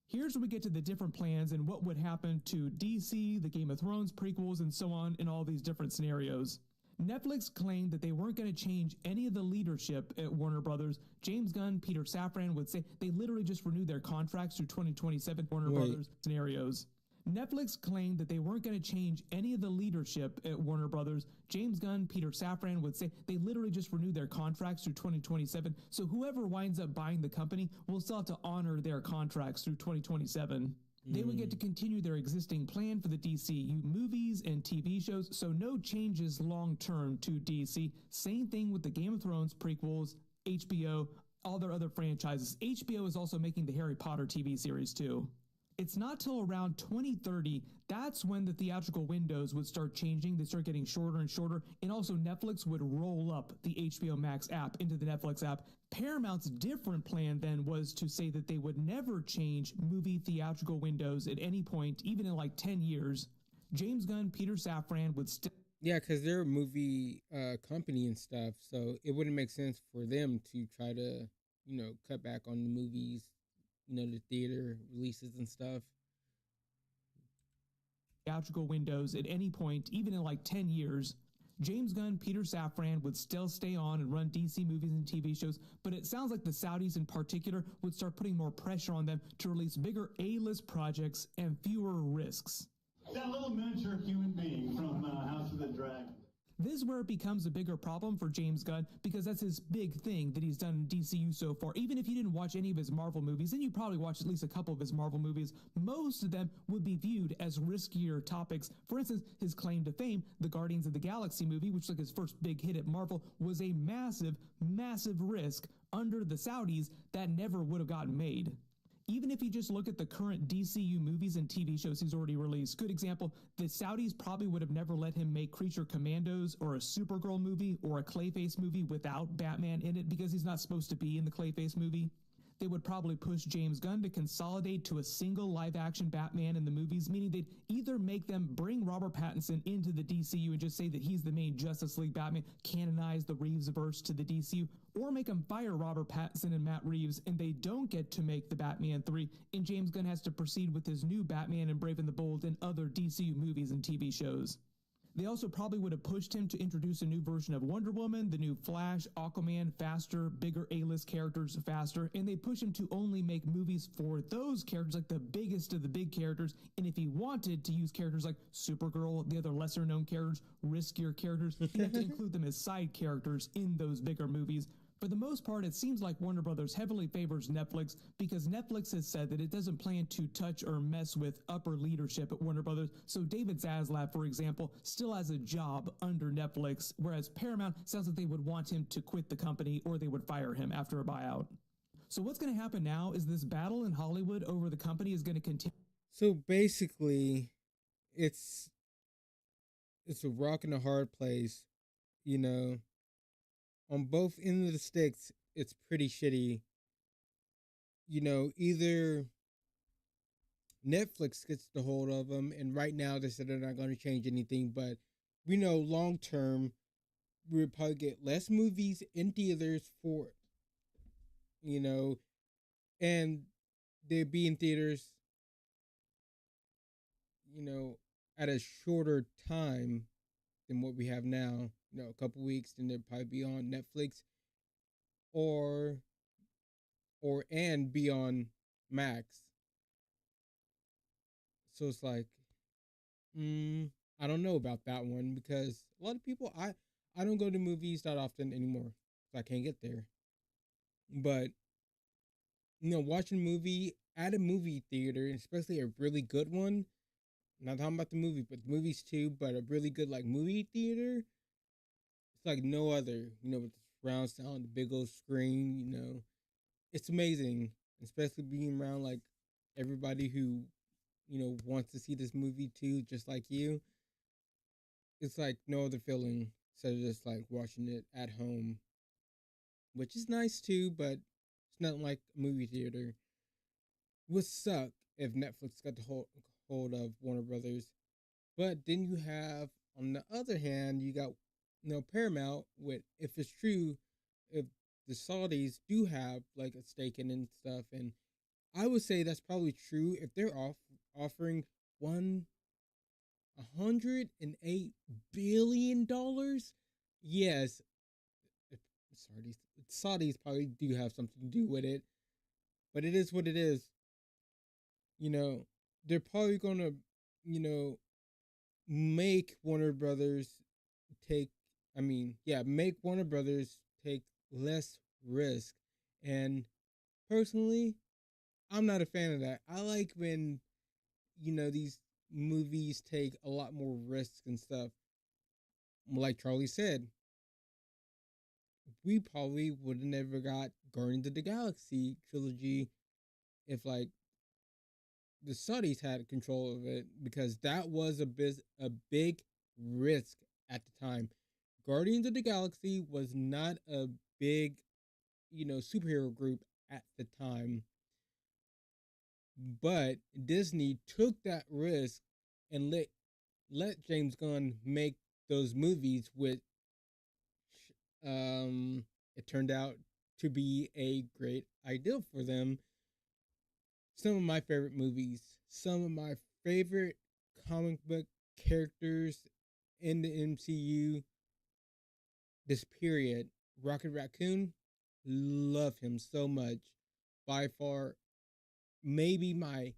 Here's where we get to the different plans and what would happen to DC, the Game of Thrones prequels, and so on in all these different scenarios. Netflix claimed that they weren't going to change any of the leadership at Warner Brothers. James Gunn, Peter Safran would say they literally just renewed their contracts through 2027 Warner Brothers scenarios. Netflix claimed that they weren't going to change any of the leadership at Warner Brothers. James Gunn, Peter Safran would say they literally just renewed their contracts through 2027. So whoever winds up buying the company will still have to honor their contracts through 2027. They would get to continue their existing plan for the DCU movies and TV shows, so no changes long term to DC. Same thing with the Game of Thrones prequels, HBO, all their other franchises. HBO is also making the Harry Potter TV series too. It's not till around 2030, that's when the theatrical windows would start changing. They start getting shorter and shorter. And also Netflix would roll up the HBO Max app into the Netflix app. Paramount's different plan then was to say that they would never change movie theatrical windows at any point, even in like 10 years. James Gunn, Peter Safran would still... Yeah, because they're a movie company and stuff, so it wouldn't make sense for them to try to, cut back on the movies, the theater releases and stuff. Theatrical windows at any point, even in like 10 years. James Gunn, Peter Safran would still stay on and run DC movies and TV shows, but it sounds like the Saudis in particular would start putting more pressure on them to release bigger A-list projects and fewer risks. That little miniature human being from House of the Dragon. This is where it becomes a bigger problem for James Gunn because that's his big thing that he's done in DCU so far. Even if you didn't watch any of his Marvel movies, and you probably watched at least a couple of his Marvel movies, most of them would be viewed as riskier topics. For instance, his claim to fame, the Guardians of the Galaxy movie, which was like his first big hit at Marvel, was a massive, massive risk under the Saudis that never would have gotten made. Even if you just look at the current DCU movies and TV shows he's already released, good example, the Saudis probably would have never let him make Creature Commandos or a Supergirl movie or a Clayface movie without Batman in it because he's not supposed to be in the Clayface movie. They would probably push James Gunn to consolidate to a single live-action Batman in the movies, meaning they'd either make them bring Robert Pattinson into the DCU and just say that he's the main Justice League Batman, canonize the Reeves-verse to the DCU, or make them fire Robert Pattinson and Matt Reeves, and they don't get to make the Batman 3, and James Gunn has to proceed with his new Batman and Brave and the Bold and other DCU movies and TV shows. They also probably would have pushed him to introduce a new version of Wonder Woman, the new Flash, Aquaman, faster, bigger A-list characters faster, and they push him to only make movies for those characters, like the biggest of the big characters, and if he wanted to use characters like Supergirl, the other lesser-known characters, riskier characters, he'd have to include them as side characters in those bigger movies. For the most part, it seems like Warner Brothers heavily favors Netflix because Netflix has said that it doesn't plan to touch or mess with upper leadership at Warner Brothers. So David Zaslav, for example, still has a job under Netflix, whereas Paramount sounds like they would want him to quit the company or they would fire him after a buyout. So what's going to happen now is this battle in Hollywood over the company is going to continue. So basically, it's a rock and a hard place, On both ends of the sticks, it's pretty shitty. Either Netflix gets the hold of them, and right now they said they're not going to change anything, but we know long term, we would probably get less movies in theaters for it, and they'd be in theaters, at a shorter time than what we have now. A couple weeks, then they'll probably be on Netflix and be on Max. So it's like, I don't know about that one because a lot of people, I don't go to movies that often anymore, so I can't get there. But watching a movie at a movie theater, especially a really good one, not talking about the movie, but the movies too, but a really good movie theater. It's like no other, with the surround sound, the big old screen, it's amazing. especially being around like everybody who wants to see this movie too, just like you. It's like no other feeling instead of just like watching it at home, which is nice too, but it's not like a movie theater. Would suck if Netflix got the hold of Warner Brothers. But then you have, on the other hand, you got Paramount. With if it's true, if the Saudis do have like a stake in and stuff, and I would say that's probably true if they're offering $108 billion. Yes, Saudis probably do have something to do with it, but it is what it is. They're probably gonna, you know, make Warner Brothers take. I mean, yeah, make Warner Brothers take less risk. And personally, I'm not a fan of that. I like when these movies take a lot more risks and stuff. Like Charlie said, we probably would have never got Guardians of the Galaxy trilogy if like the Saudis had control of it, because that was a big risk at the time. Guardians of the Galaxy was not a big, superhero group at the time, but Disney took that risk and let James Gunn make those movies, which it turned out to be a great idea for them. Some of my favorite movies, some of my favorite comic book characters in the MCU this period. Rocket Raccoon, love him so much. By far, maybe my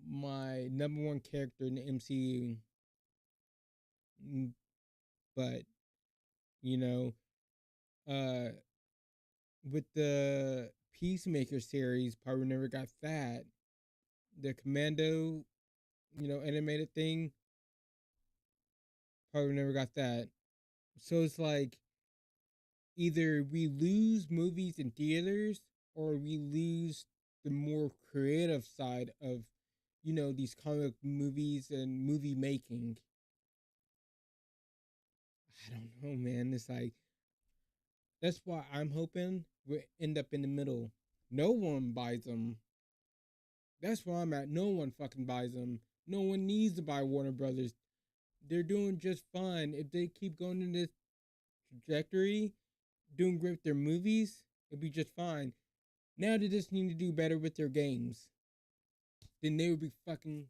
number one character in the MCU. But you know, uh, with the Peacemaker series, probably never got that. The Commando, animated thing, probably never got that. So it's like either we lose movies in theaters or we lose the more creative side of, these comic movies and movie making. I don't know, man. It's like, that's why I'm hoping we end up in the middle. No one buys them. That's where I'm at. No one fucking buys them. No one needs to buy Warner Brothers. They're doing just fine. If they keep going in this trajectory, doing great with their movies, it'll be just fine. Now they just need to do better with their games. Then they would be fucking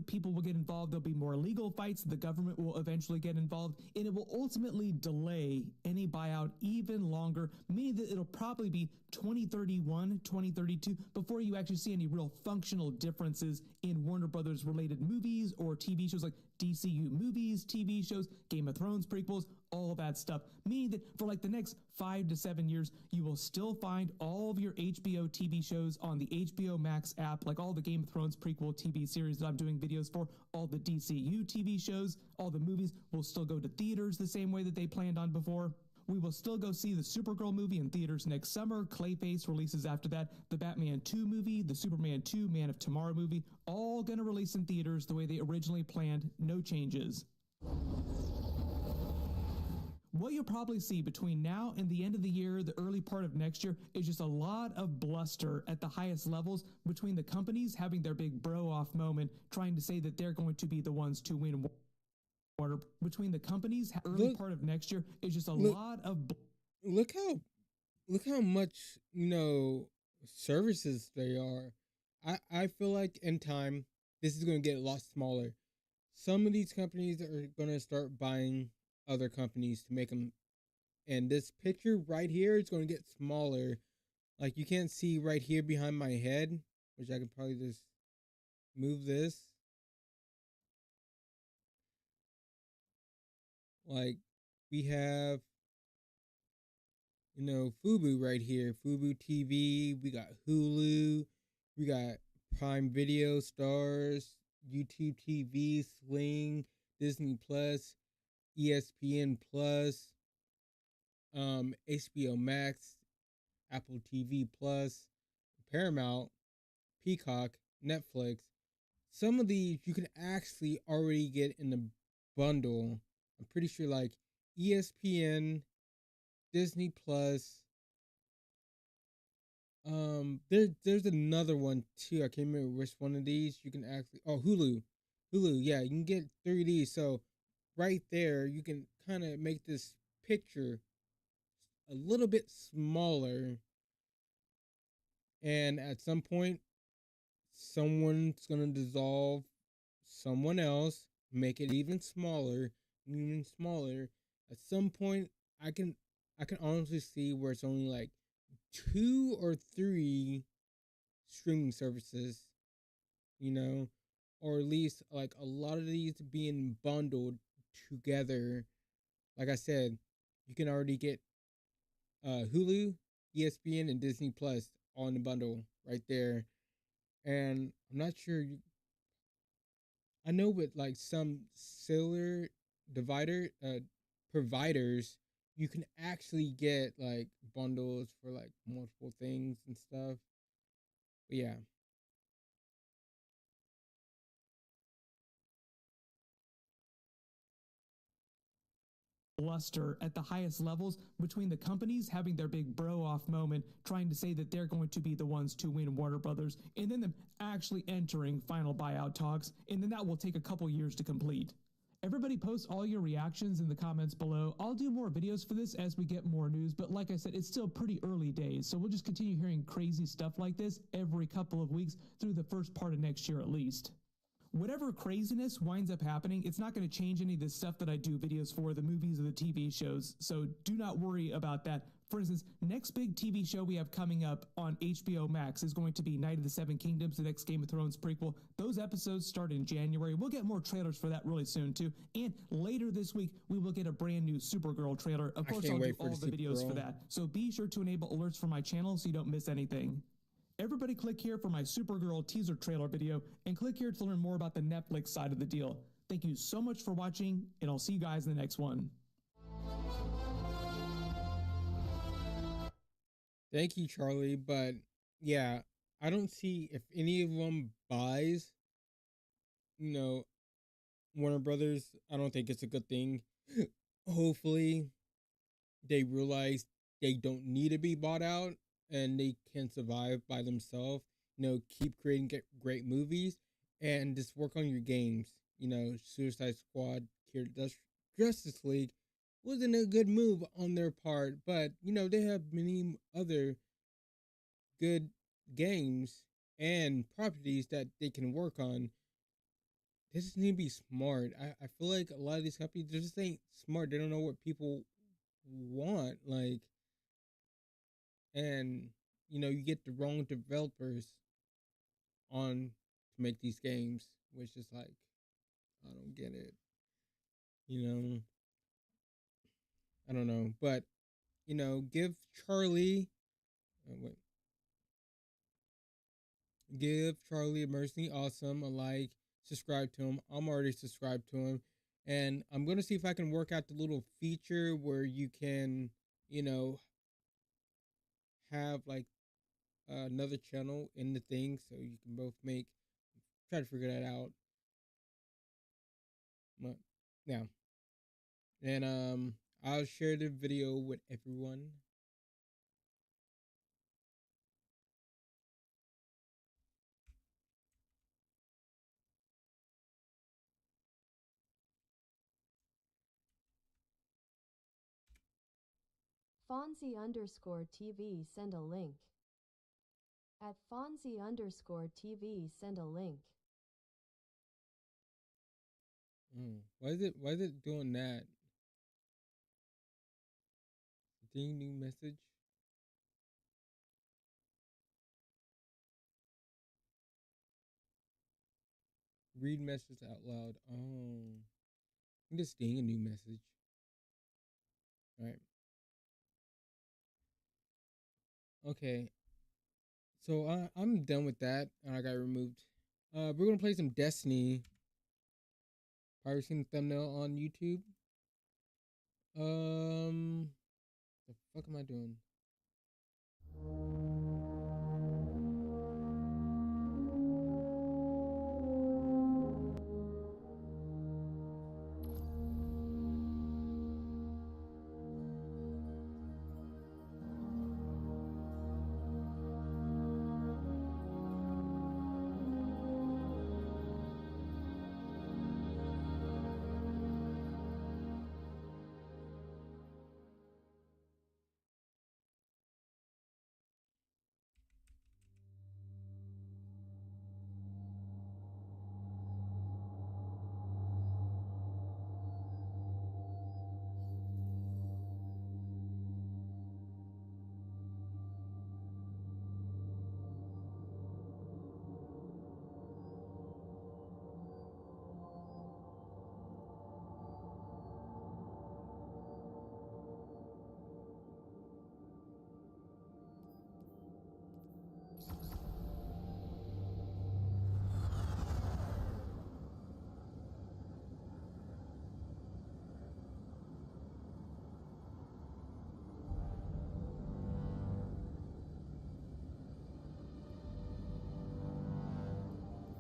People will get involved. There'll be more legal fights. The government will eventually get involved, and it will ultimately delay any buyout even longer, meaning that it'll probably be 2031, 2032 before you actually see any real functional differences in Warner Brothers related movies or TV shows, like DCU movies, TV shows, Game of Thrones prequels, all of that stuff. Meaning that for like the next 5 to 7 years, you will still find all of your HBO TV shows on the HBO Max app, like all the Game of Thrones prequel TV series that I'm doing videos for, all the DCU TV shows, all the movies will still go to theaters the same way that they planned on before. We will still go see the Supergirl movie in theaters next summer. Clayface releases after that. The Batman 2 movie, the Superman 2 Man of Tomorrow movie, all going to release in theaters the way they originally planned. No changes. What you'll probably see between now and the end of the year, the early part of next year, is just a lot of bluster at the highest levels between the companies having their big bro-off moment, trying to say that they're going to be the ones to win. Between the companies, early part of next year is just a lot of. Look how much services they are. I feel like in time this is going to get a lot smaller. Some of these companies are going to start buying other companies to make them. And this picture right here is going to get smaller. Like you can't see right here behind my head, which I could probably just move this. Like we have, Fubu right here, Fubu TV. We got Hulu, we got Prime Video, Stars, YouTube TV, Sling, Disney Plus, ESPN Plus, HBO Max, Apple TV Plus, Paramount, Peacock, Netflix. Some of these you can actually already get in the bundle. I'm pretty sure like ESPN, Disney Plus. There's another one too. I can't remember which one of these you can actually. Oh, Hulu. Yeah, you can get 3D. So right there, you can kind of make this picture a little bit smaller, and at some point, someone's gonna dissolve someone else, make it even smaller, even smaller. At some point, I can I can honestly see where it's only like 2 or 3 streaming services, you know, or at least like a lot of these being bundled together. Like I said, you can already get Hulu, ESPN, and Disney Plus on the bundle right there. And I'm not sure. I know with like some cellular divider providers, you can actually get like bundles for like multiple things and stuff. But yeah, Bluster at the highest levels between the companies having their big bro off moment, trying to say that they're going to be the ones to win Warner Brothers, and then them actually entering final buyout talks, and then that will take a couple years to complete. Everybody post all your reactions in the comments below. I'll do more videos for this as we get more news, but like I said, it's still pretty early days, so we'll just continue hearing crazy stuff like this every couple of weeks through the first part of next year at least. Whatever craziness winds up happening, it's not going to change any of the stuff that I do videos for, the movies or the TV shows, so do not worry about that. For instance, next big TV show we have coming up on HBO Max is going to be Night of the Seven Kingdoms, the next Game of Thrones prequel. Those episodes start in January. We'll get more trailers for that really soon too. And later this week, we will get a brand new Supergirl trailer. Of course, I'll do all the videos for that. So be sure to enable alerts for my channel so you don't miss anything. Everybody click here for my Supergirl teaser trailer video, and click here to learn more about the Netflix side of the deal. Thank you so much for watching, and I'll see you guys in the next one. thank you, Charlie. But yeah, I don't see if any of them buys, you know, Warner Brothers. I don't think it's a good thing. Hopefully, they realize they don't need to be bought out and they can survive by themselves. Keep creating great movies and just work on your games. Suicide Squad, Justice League wasn't a good move on their part, but they have many other good games and properties that they can work on. They just need to be smart. I feel like a lot of these companies just ain't smart. They don't know what people want. And you get the wrong developers on to make these games, which is like, I don't get it. You know, I don't know, but give Charlie, wait, give Charlie a Mercy Awesome a like, subscribe to him. I'm already subscribed to him, and I'm gonna see if I can work out the little feature where you can, have like another channel in the thing, so you can both make. Try to figure that out. But yeah, and I'll share the video with everyone. Fonzie_TV send a link. At Fonzie_TV send a link. Why is it doing that? Ding new message. Read message out loud. Oh, I'm just seeing a new message. All right. Okay. So I'm done with that. I got removed. We're gonna play some Destiny. Probably seen the thumbnail on YouTube. The fuck am I doing?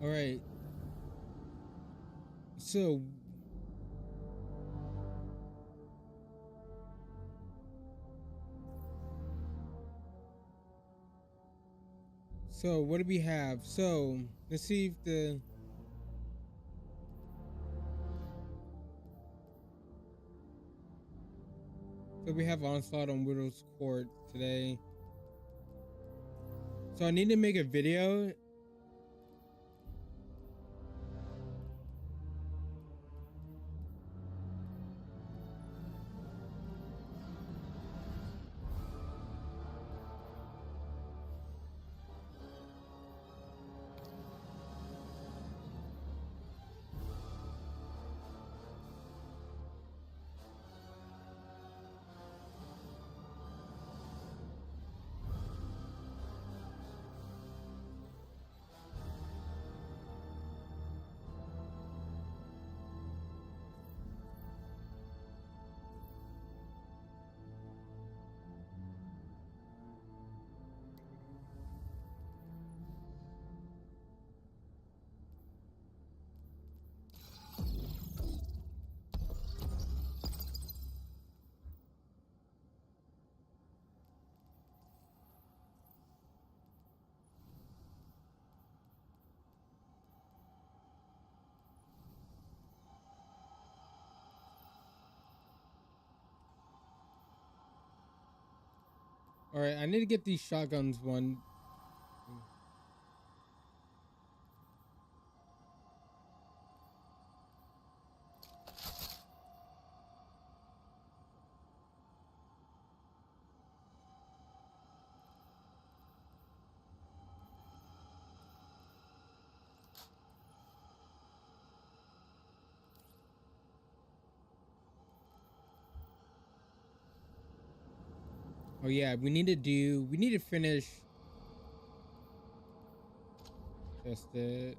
All right. So what do we have? So let's see if the so we have Onslaught on Widow's Court today. So I need to make a video. All right, I need to get these shotguns one. Oh yeah, we need to finish test it.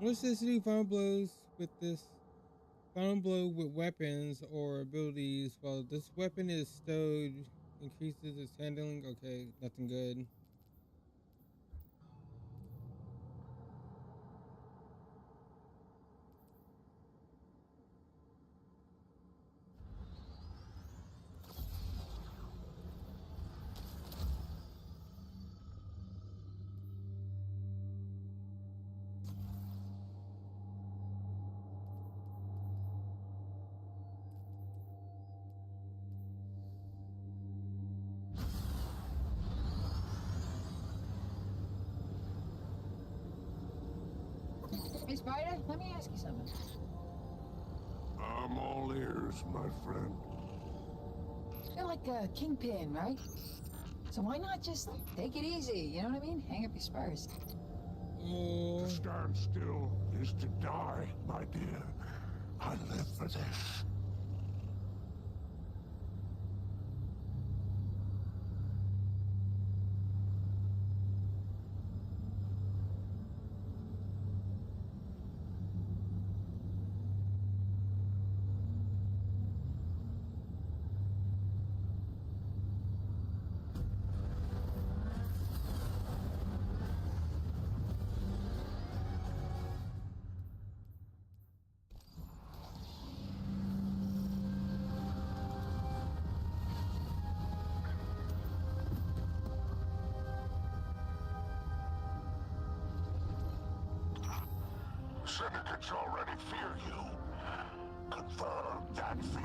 What's this do? Final blows with this final blow with weapons or abilities. While this weapon is stowed, increases its handling. Okay, nothing good. Hey, Spider, let me ask you something. I'm all ears, my friend. You're like a kingpin, right? So why not just take it easy, you know what I mean? Hang up your spurs. To stand still is to die, my dear. I live for this. Syndicates already fear you. Confirm that fear.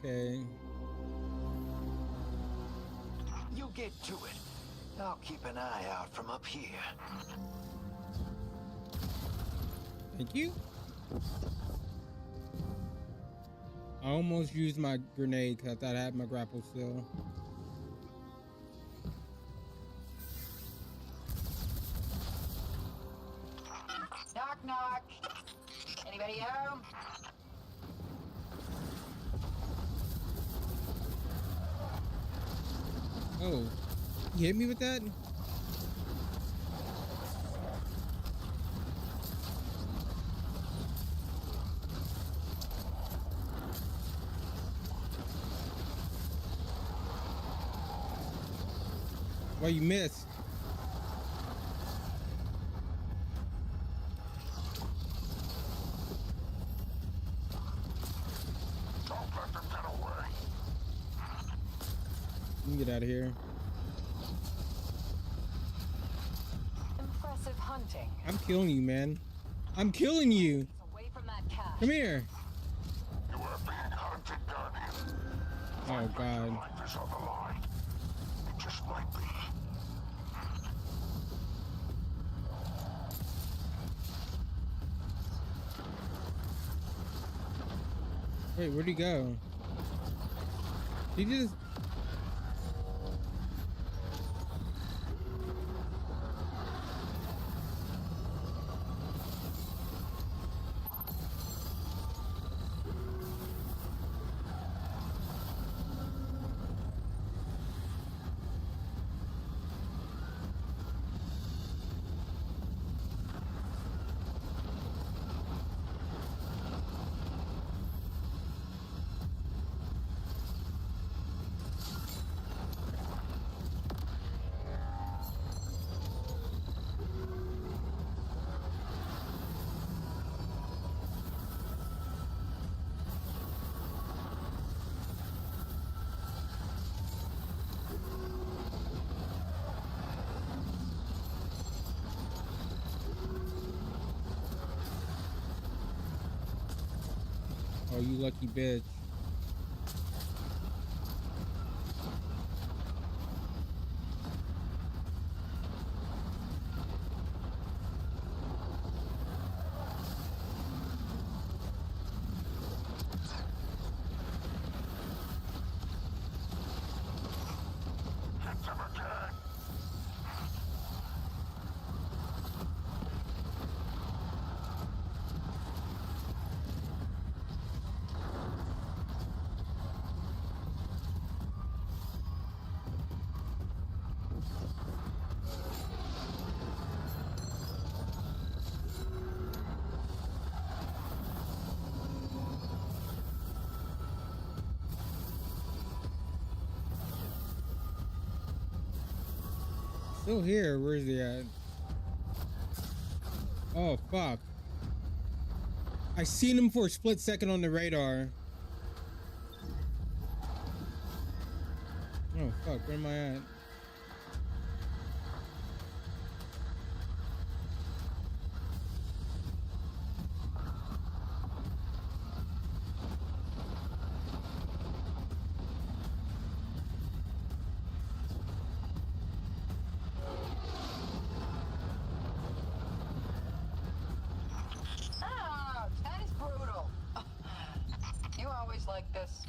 Okay. You get to it. I'll keep an eye out from up here. Thank you. I almost used my grenade because I thought I had my grapple still. Knock, knock. Anybody home? Oh, you hit me with that? Why you missed? Don't let them get away. You can get out of here. Impressive hunting. I'm killing you, man. I'm killing you. Away from that cache. Come here. You are being hunted, Guardian. Oh, God. Life is on the line. It just might be. Wait, where'd he go? He just... Oh, you lucky bitch. Hit them again. Still here. Where's he at? Oh, fuck. I seen him for a split second on the radar. Oh, fuck. Where am I at? Oh, that is brutal. You always like this.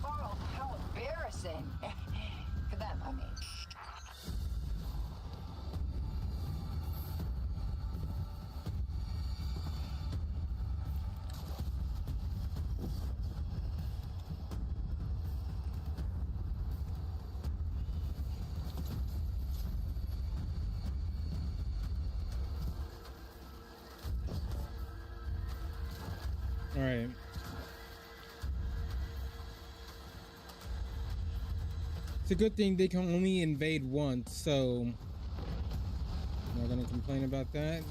Oh, how embarrassing. For them, I mean. All right. It's a good thing they can only invade once, so I'm not gonna complain about that.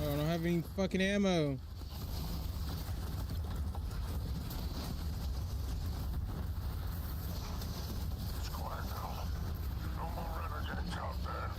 Oh, I don't have any fucking ammo. It's quiet now. No more renegades out there.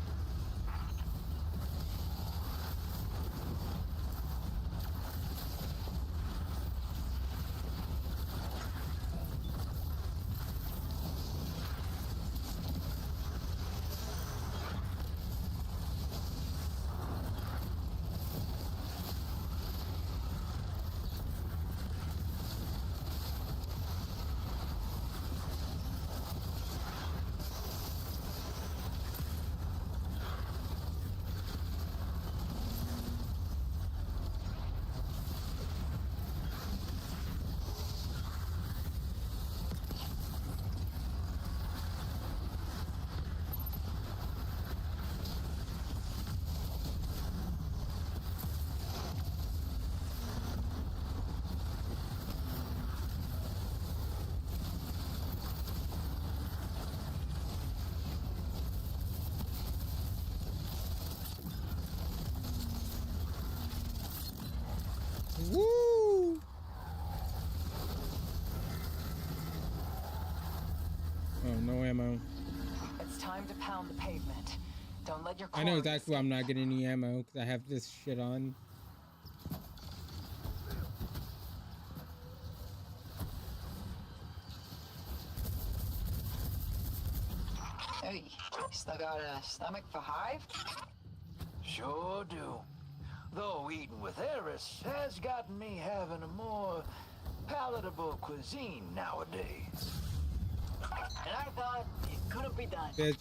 Woo! Oh, no ammo. It's time to pound the pavement. Don't let your I know core exactly why I'm not getting any ammo, because I have this shit on. Hey, still got a stomach for Hive? Sure do. Though eating with Eris has gotten me having a more palatable cuisine nowadays. And I thought it couldn't be done. Bitch.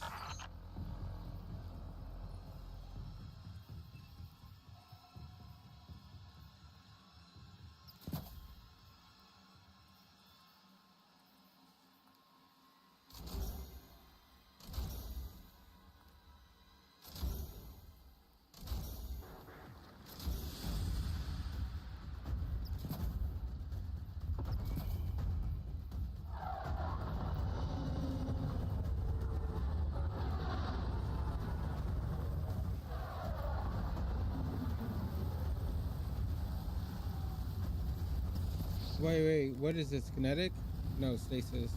Wait, what is this? Kinetic? No, stasis.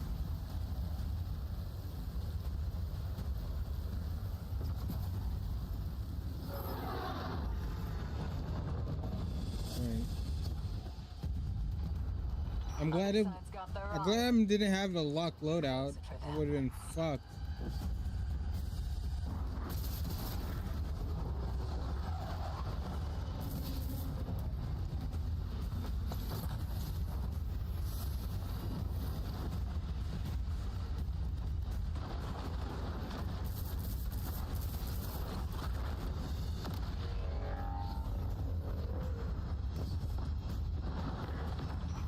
Right. I'm glad I didn't have a locked loadout. I would have been fucked.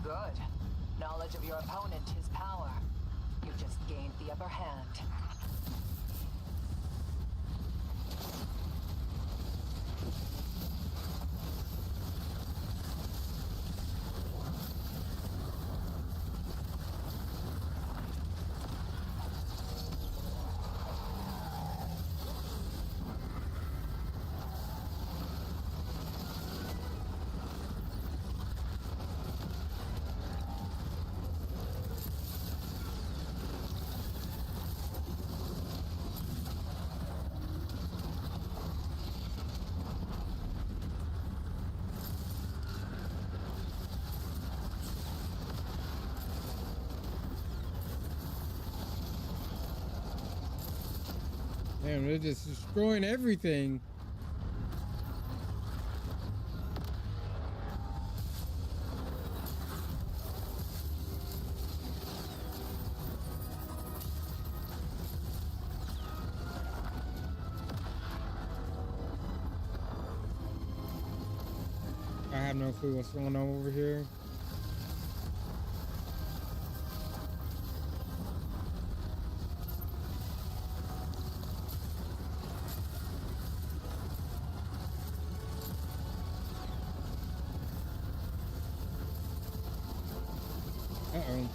Good. Knowledge of your opponent is power. You just gained the upper hand. Damn, they're just destroying everything. have no clue what's going on over here. Uh-oh.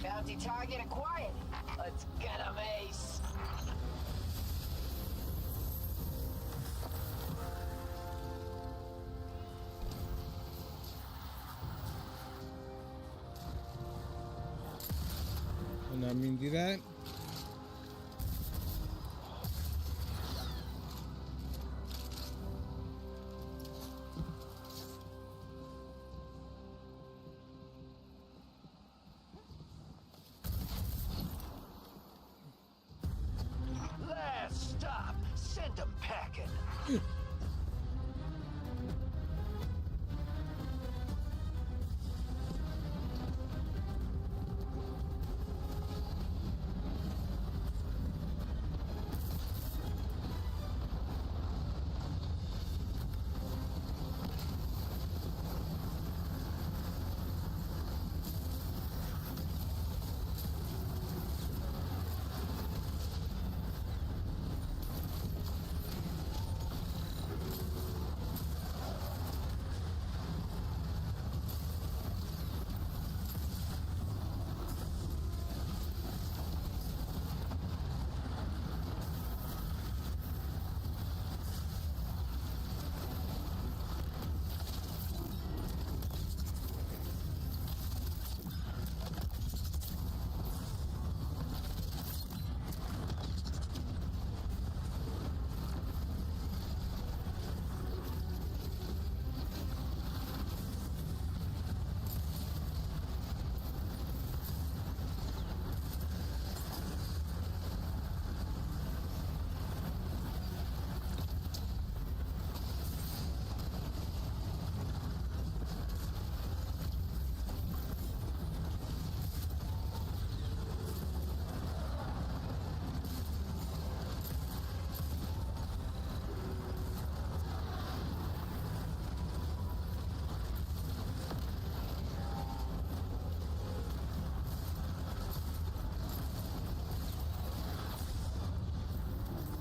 Bounty target acquired. Let's get him, Ace. And I mean, do that. Last stop. Send them packing.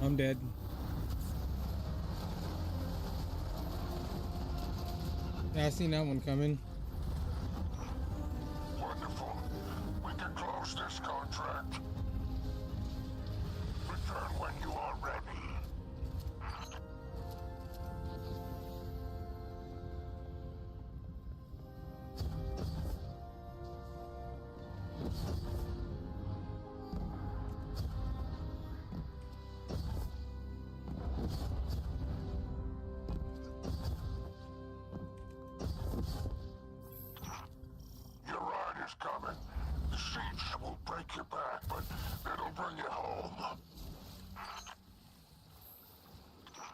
I'm dead. Yeah, I seen that one coming. Wonderful. We can close this contract. Return when you are ready. Your ride is coming. The siege will break your back, but it'll bring you home.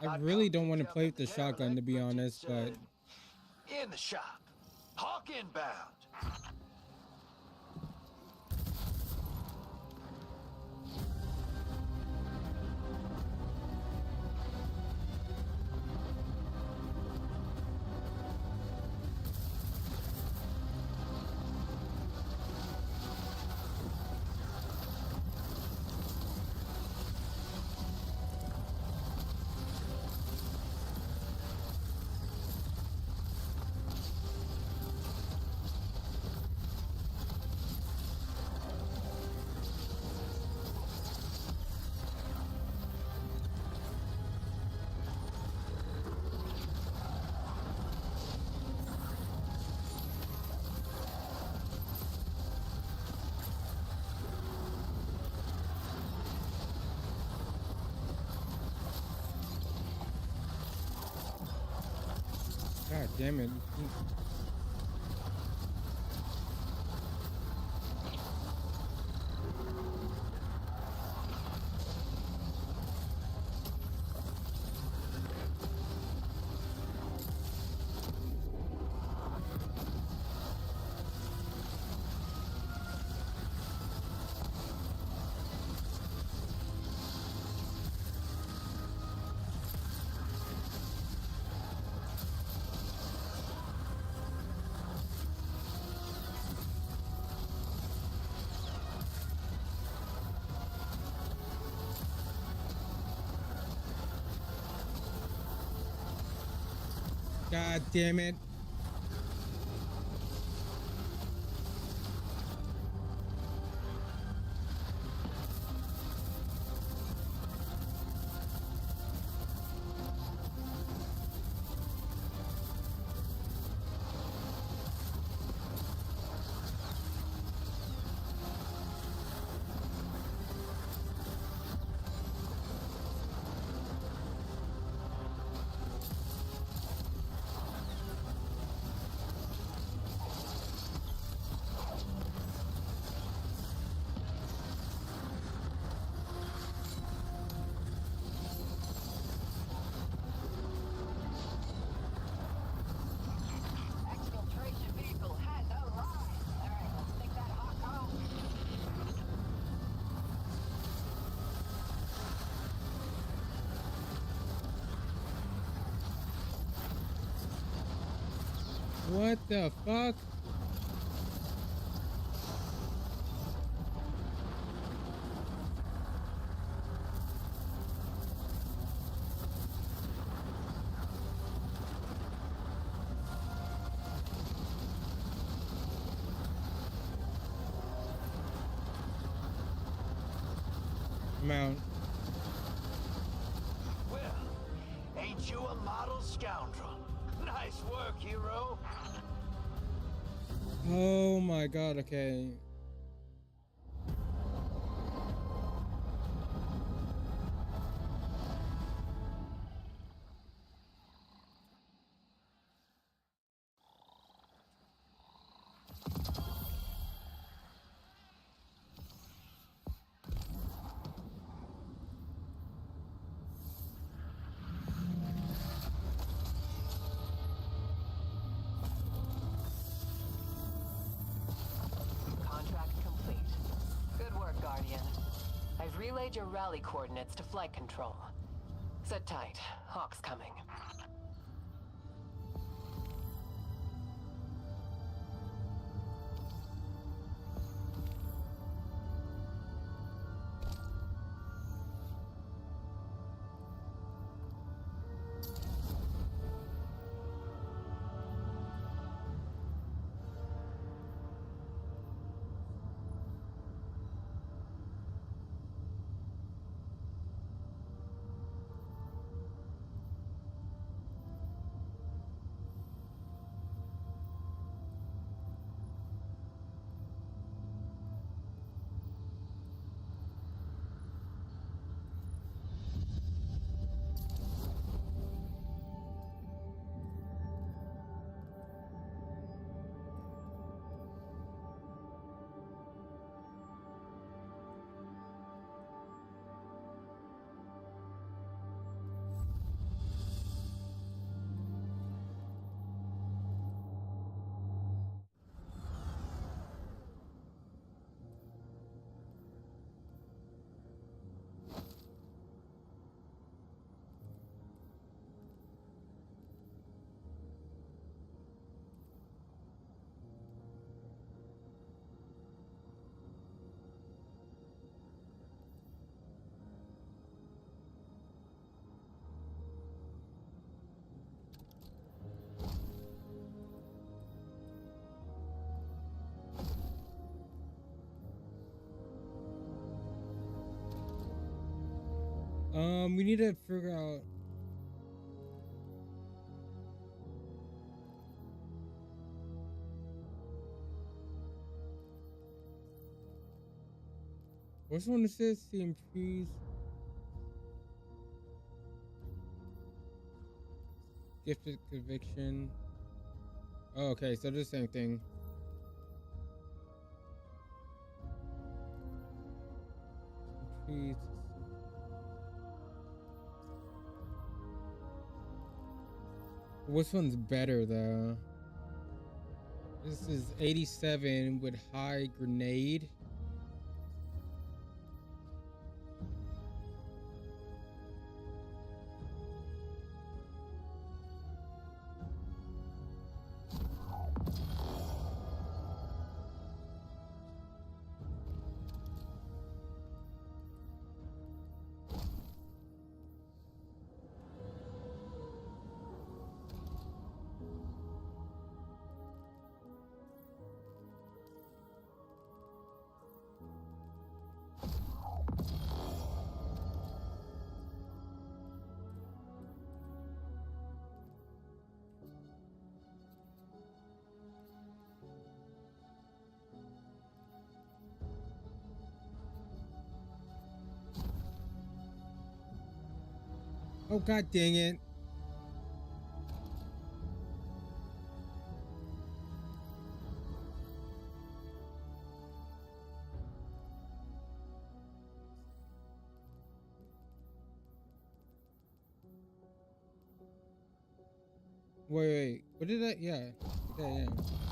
I really don't want to play with the shotgun, to be honest, but In the shop. Hawk inbound. God damn it. God damn it. Exfiltration vehicle has arrived. All right, let's take that hawk home. What the fuck? I'm out. Well, ain't you a model scoundrel? Nice work, hero. Oh my god, okay. Contract complete. Good work, Guardian. I've relayed your rally coordinates to flight control. Sit tight. Hawk's coming. We need to figure out. Which one is this? The increase. Gifted conviction. Oh, okay, so the same thing. Increase. Which one's better though? This is 87 with high grenade. Oh, god dang it. Wait. What did I? Yeah. Okay, yeah.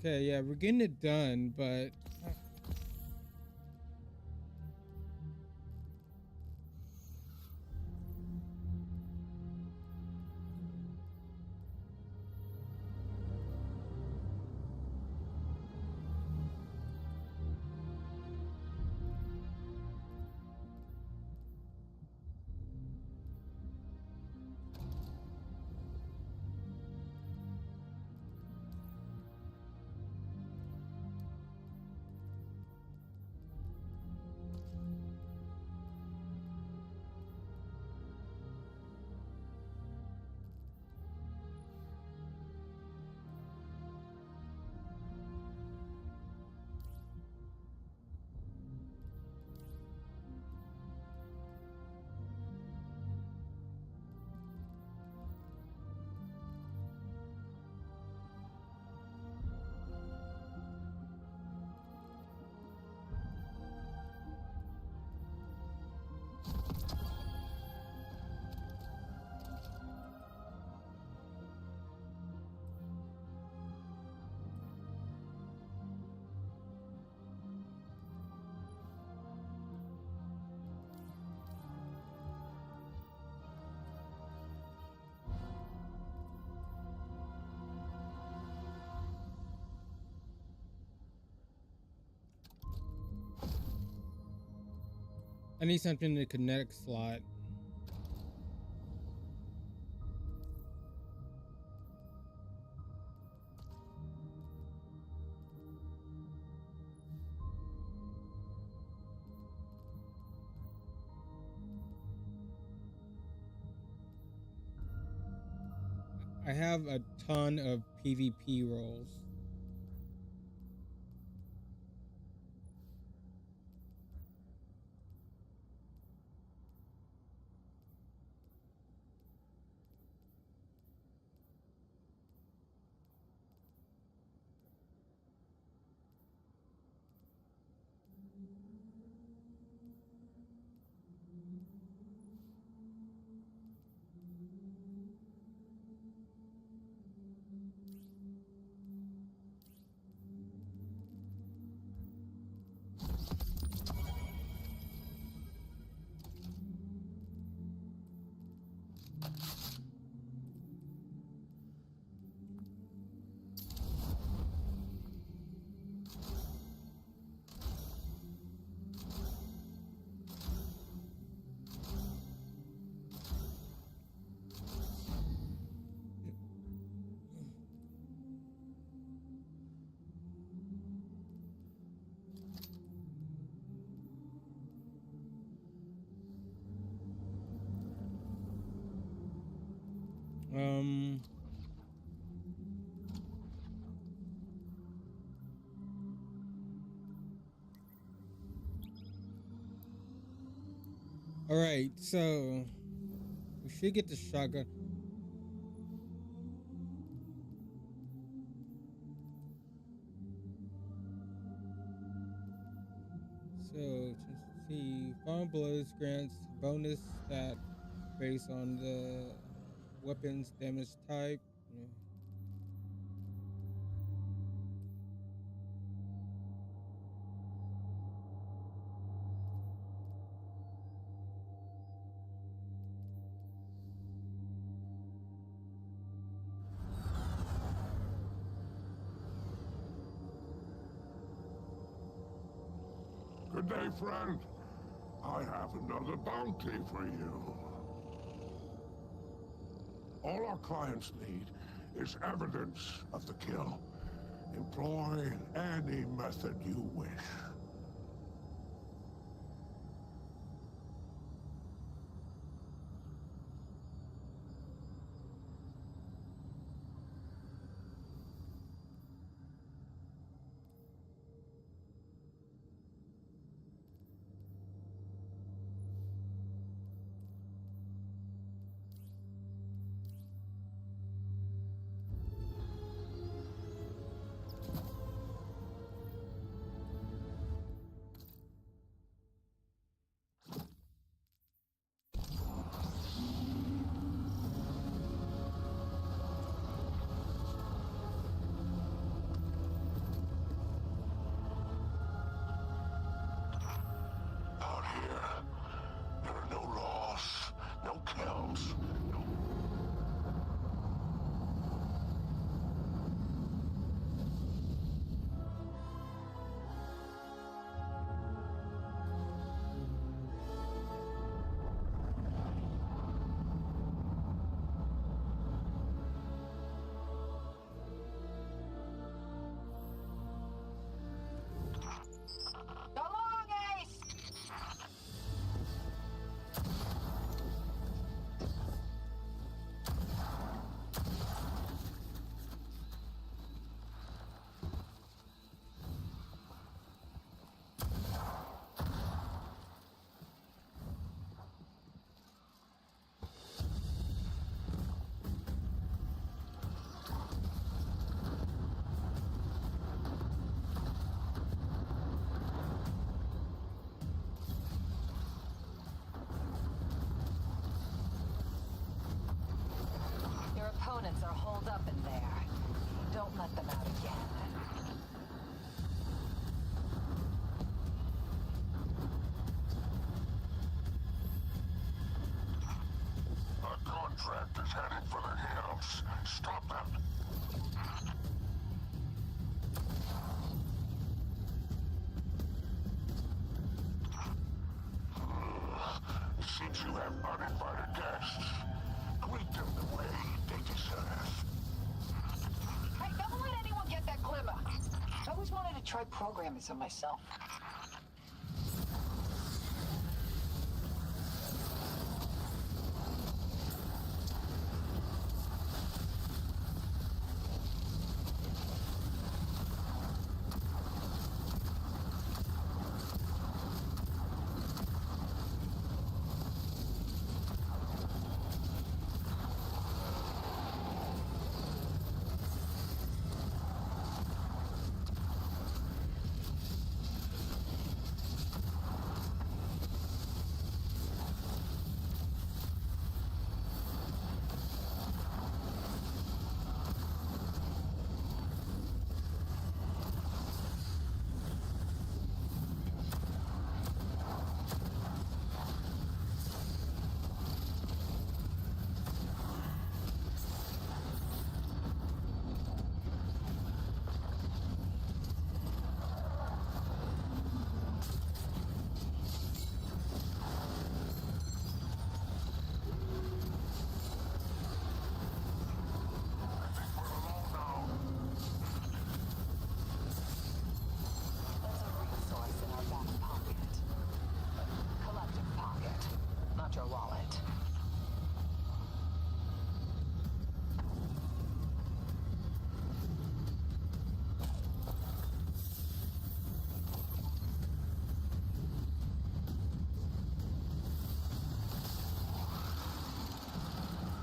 Okay, yeah, we're getting it done, but I need something to connect slot. I have a ton of PvP roles. Um, All right, so we should get the shotgun. So to see, Farm Blows grants bonus stat based on the weapon's damage type. Good day, friend. I have another bounty for you. All our clients need is evidence of the kill. Employ any method you wish. Out here, there are no laws, no kills, no... So long, Ace! Your opponents are holed up in there. Don't let them out again. Our contract is heading for the hills. Stop them. It seems you have uninvited guests. Greet them the way they deserve. Hey, don't let anyone get that glimmer. I always wanted to try programming some myself.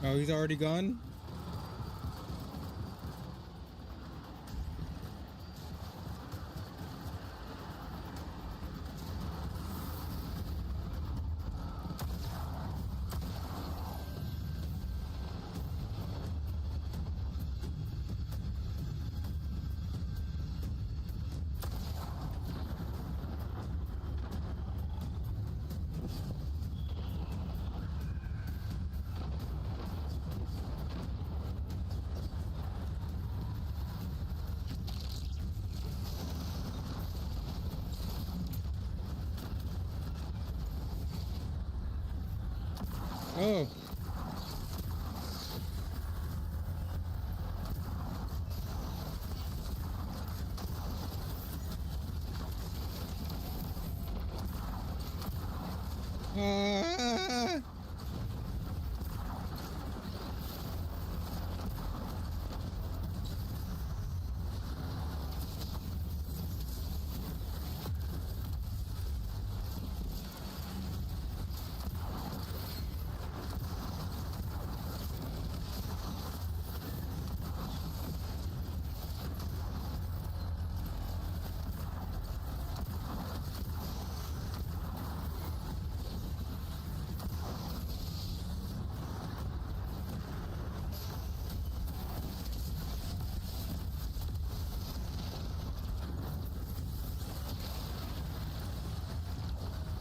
Oh, he's already gone? Oh. Ah.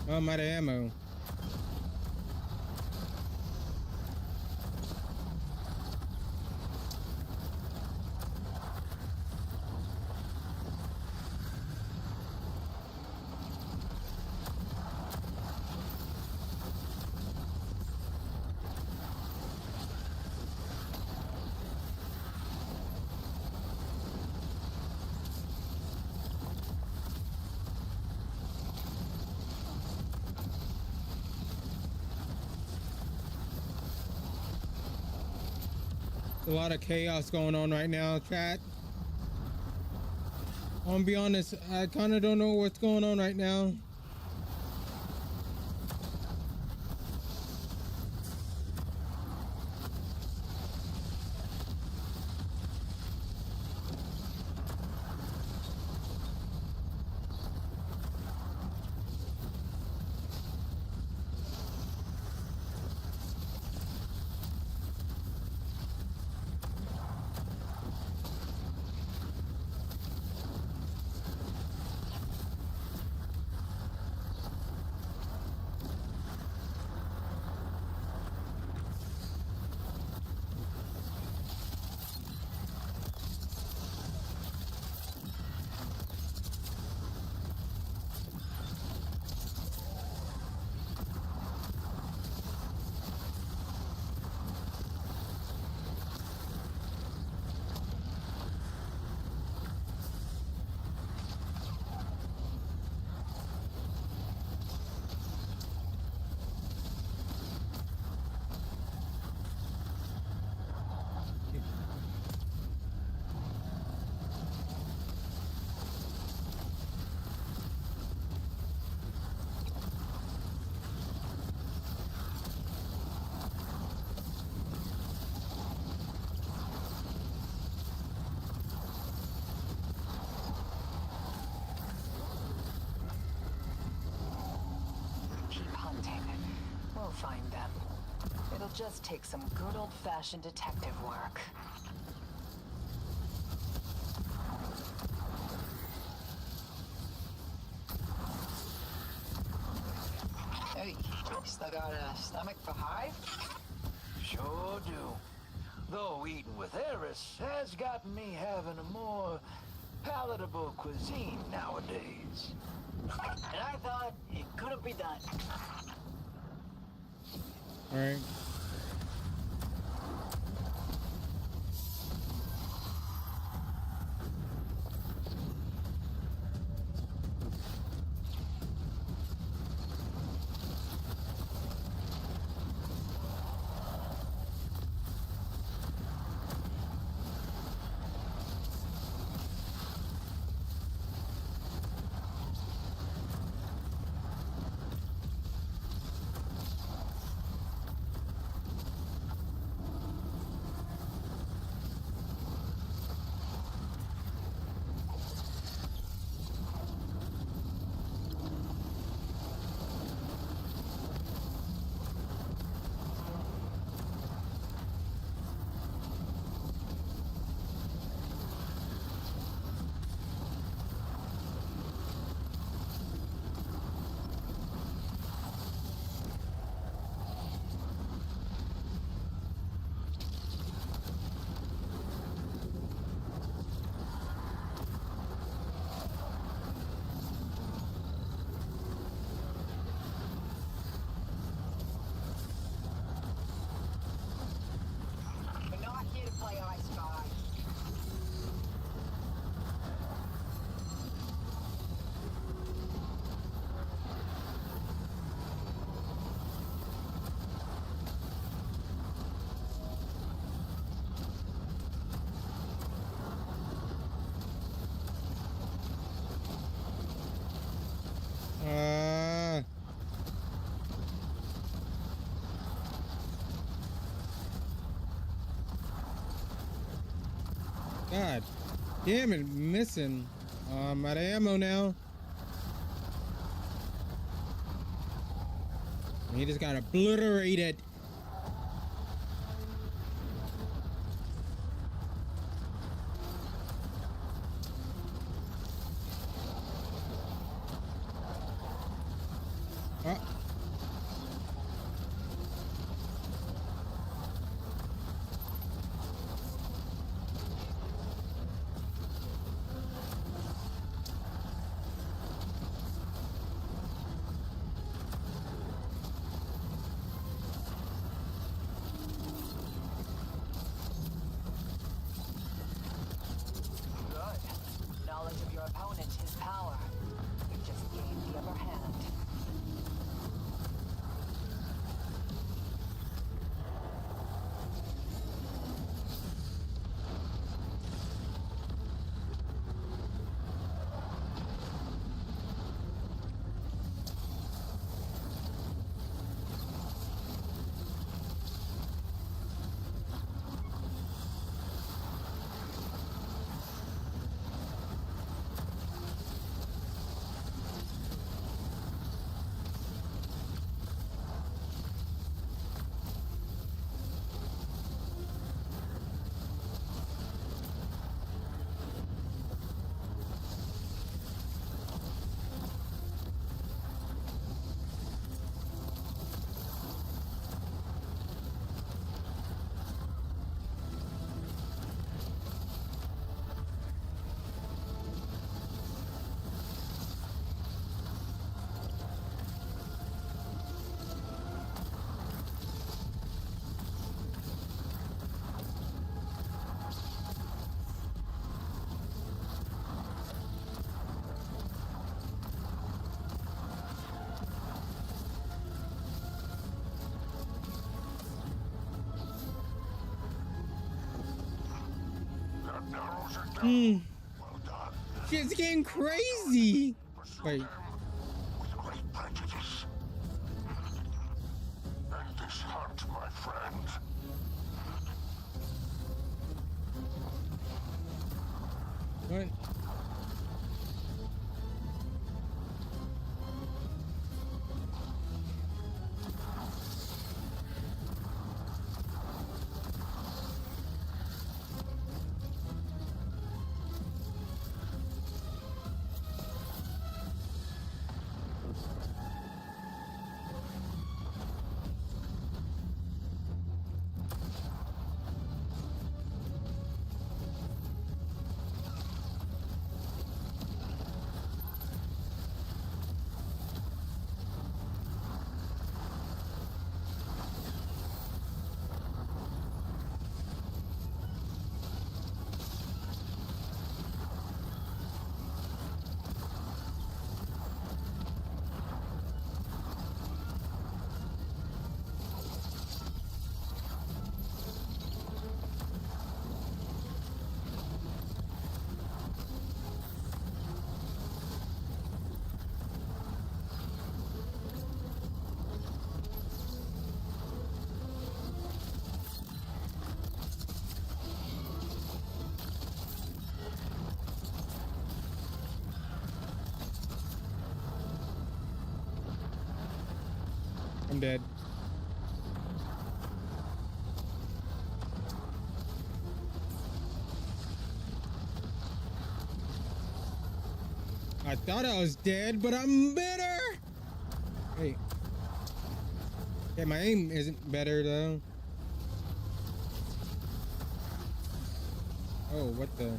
Oh, I'm out of ammo. A lot of chaos going on right now, chat. I'm gonna be honest, I kind of don't know what's going on right now. Keep hunting. We'll find them. It'll just take some good old-fashioned detective work. Hey, still got a stomach for Hive? Sure do. Though eating with Eris has gotten me having a more palatable cuisine nowadays. And I thought it couldn't be done. All right. God damn it, missing. I'm out of ammo now. He just got obliterated. Oh. Good. Knowledge of your opponent, his power. You just gained the upper hand. That narrows it down. Well done. Shit's getting crazy. Wait. With great prejudice. And this hunt, my friend. What? I'm dead. I thought I was dead, but I'm better. Hey. Yeah, my aim isn't better though. Oh, what the?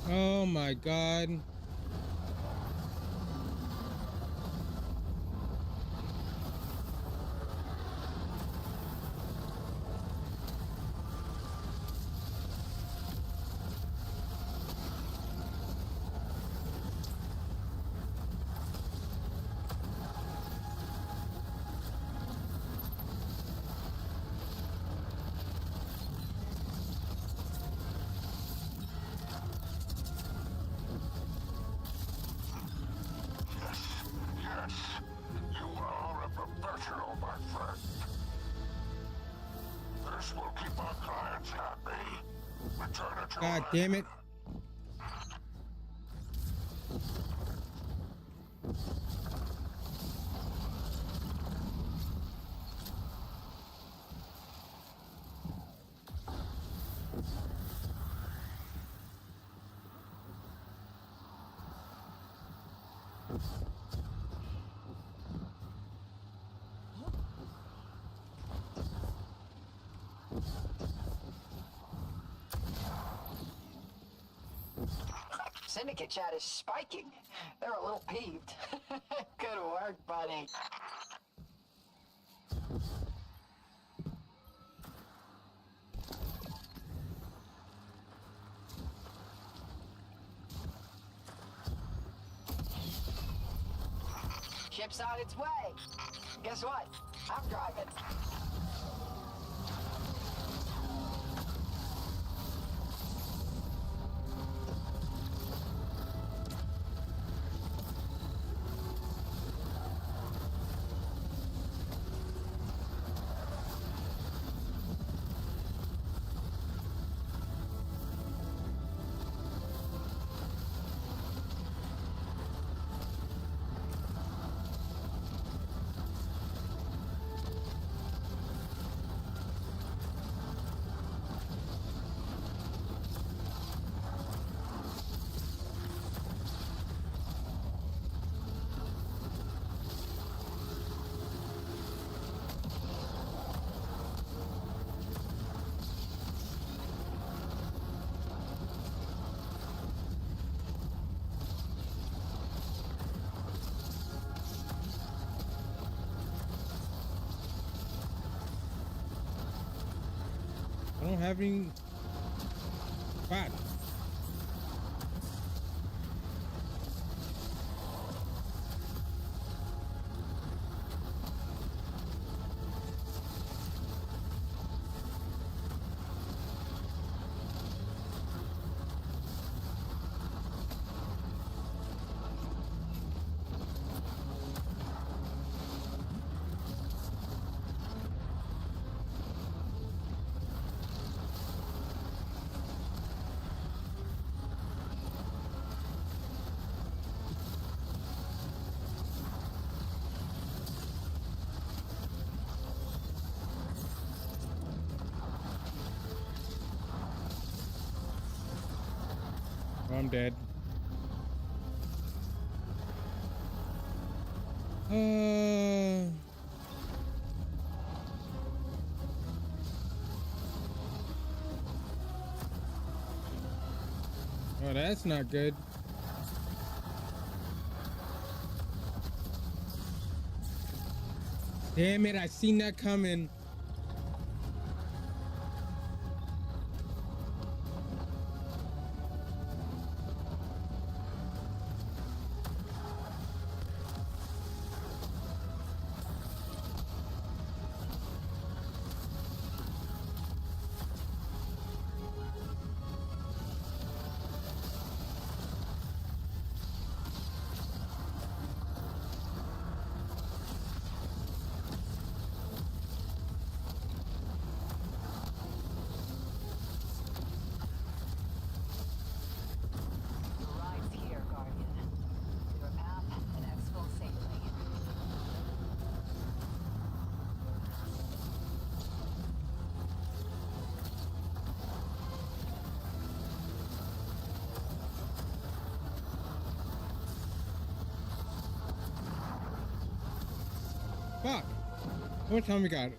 Oh my god. Yes, you are a professional, my friend. This will keep our clients happy. Return at your God damn it. Syndicate chat is spiking. They're a little peeved. Good work, buddy. Ship's on its way. Guess what? I'm driving. I don't have any spot. Oh, I'm dead. Oh, that's not good. Damn it, I seen that coming. Fuck. How much time we got?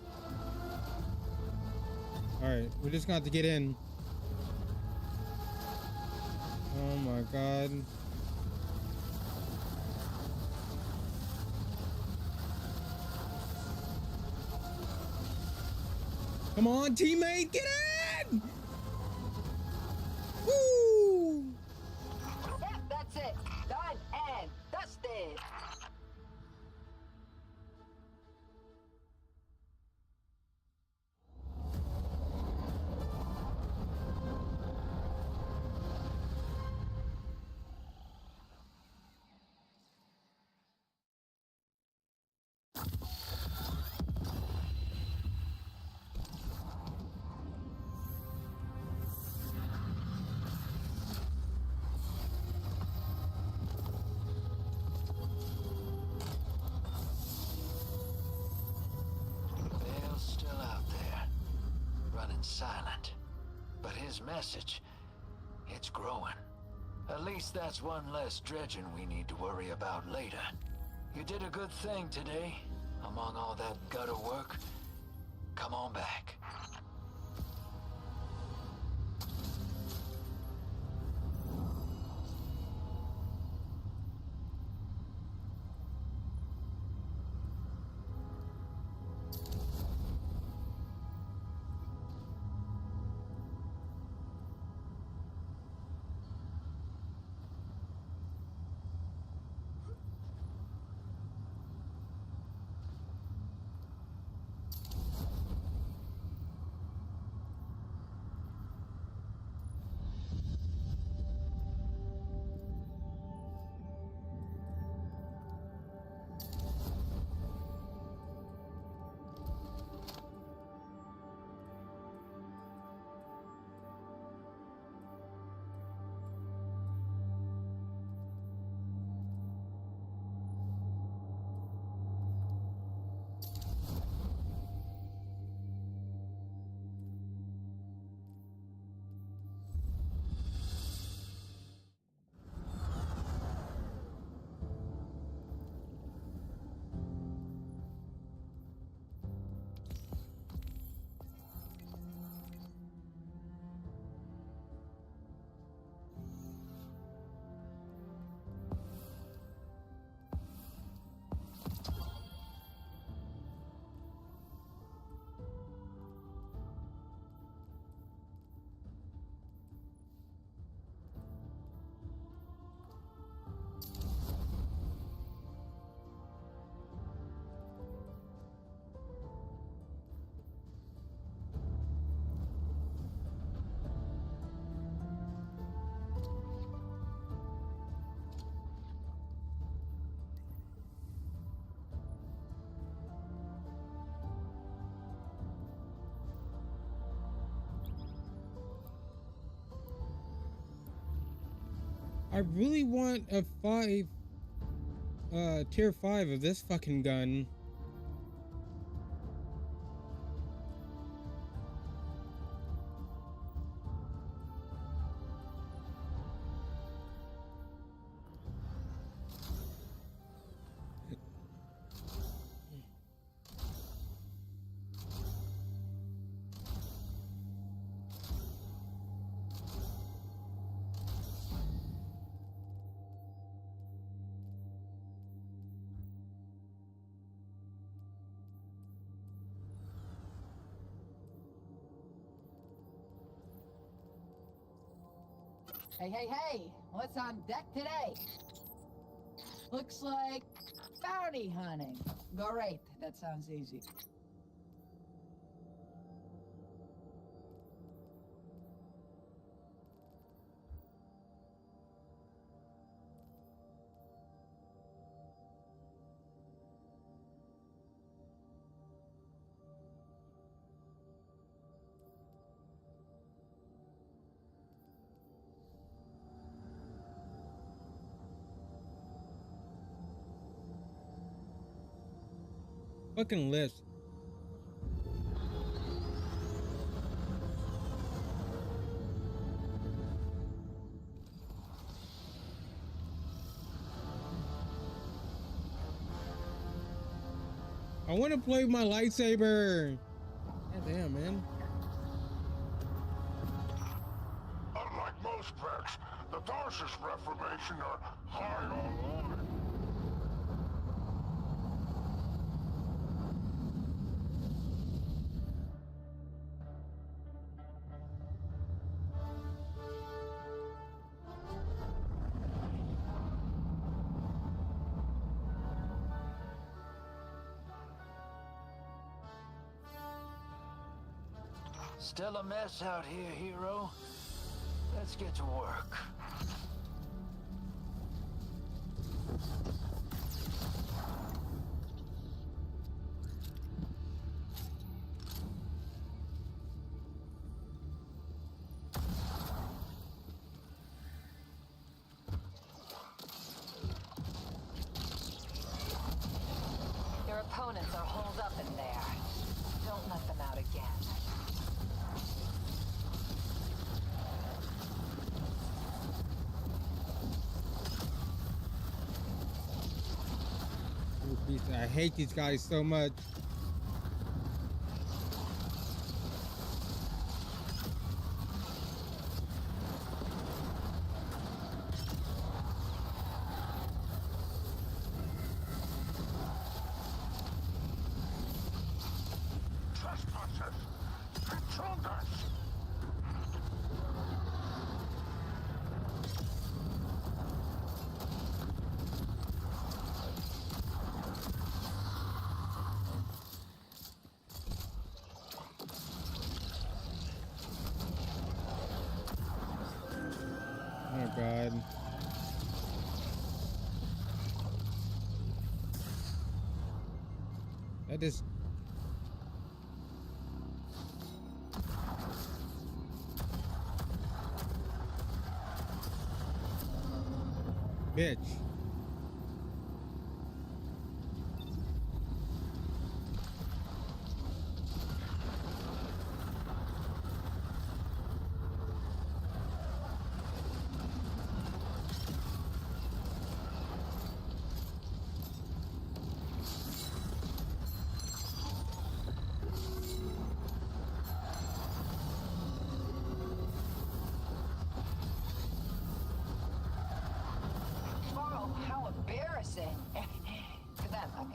Alright, we're just gonna have to get in. Oh my god. Come on, teammate, get in! Woo! Yep, that's it. Done and dusted. Bale's still out there, running silent. But his message, it's growing. At least that's one less dredging we need to worry about later. You did a good thing today. Among all that gutter work, come on back. I really want a tier 5 of this fucking gun. Hey, hey, hey! What's on deck today? Looks like bounty hunting. Great, that sounds easy. Fucking list. I want to play my lightsaber. God damn, man. Unlike most pets, the Catharsis Reformation are high online. Still a mess out here, hero. Let's get to work. Your opponents are holed up in there. Don't let them out again. I hate these guys so much. Trespassers! Intruders! Oh God. That is. Bitch. Carl, how embarrassing. For them, I mean.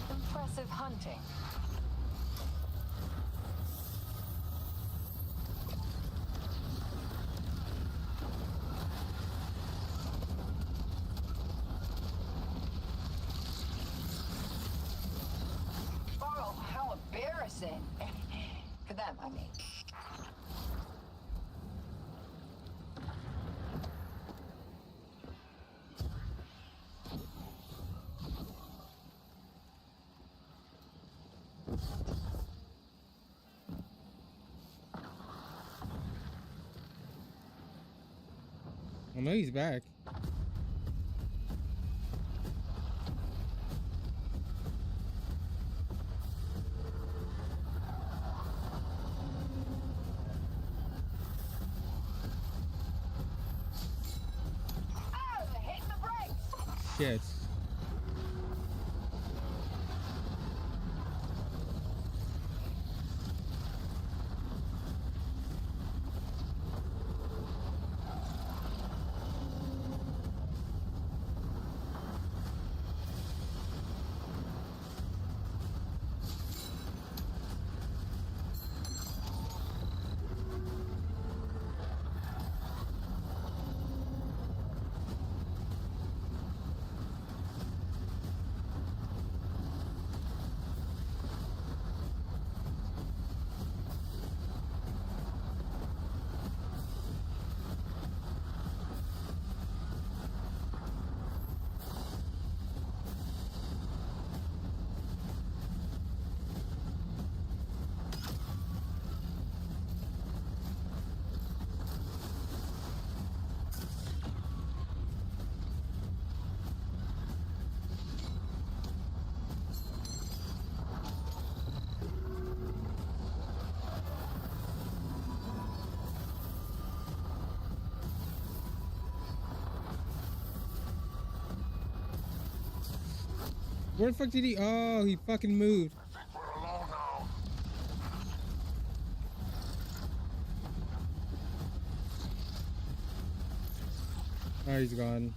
Impressive hunting. Carl, how embarrassing. For them, I mean. I know he's back. Oh, hitting the brakes. Shit. Where the fuck did he? Oh, he fucking moved. I think we're alone now. Oh, he's gone.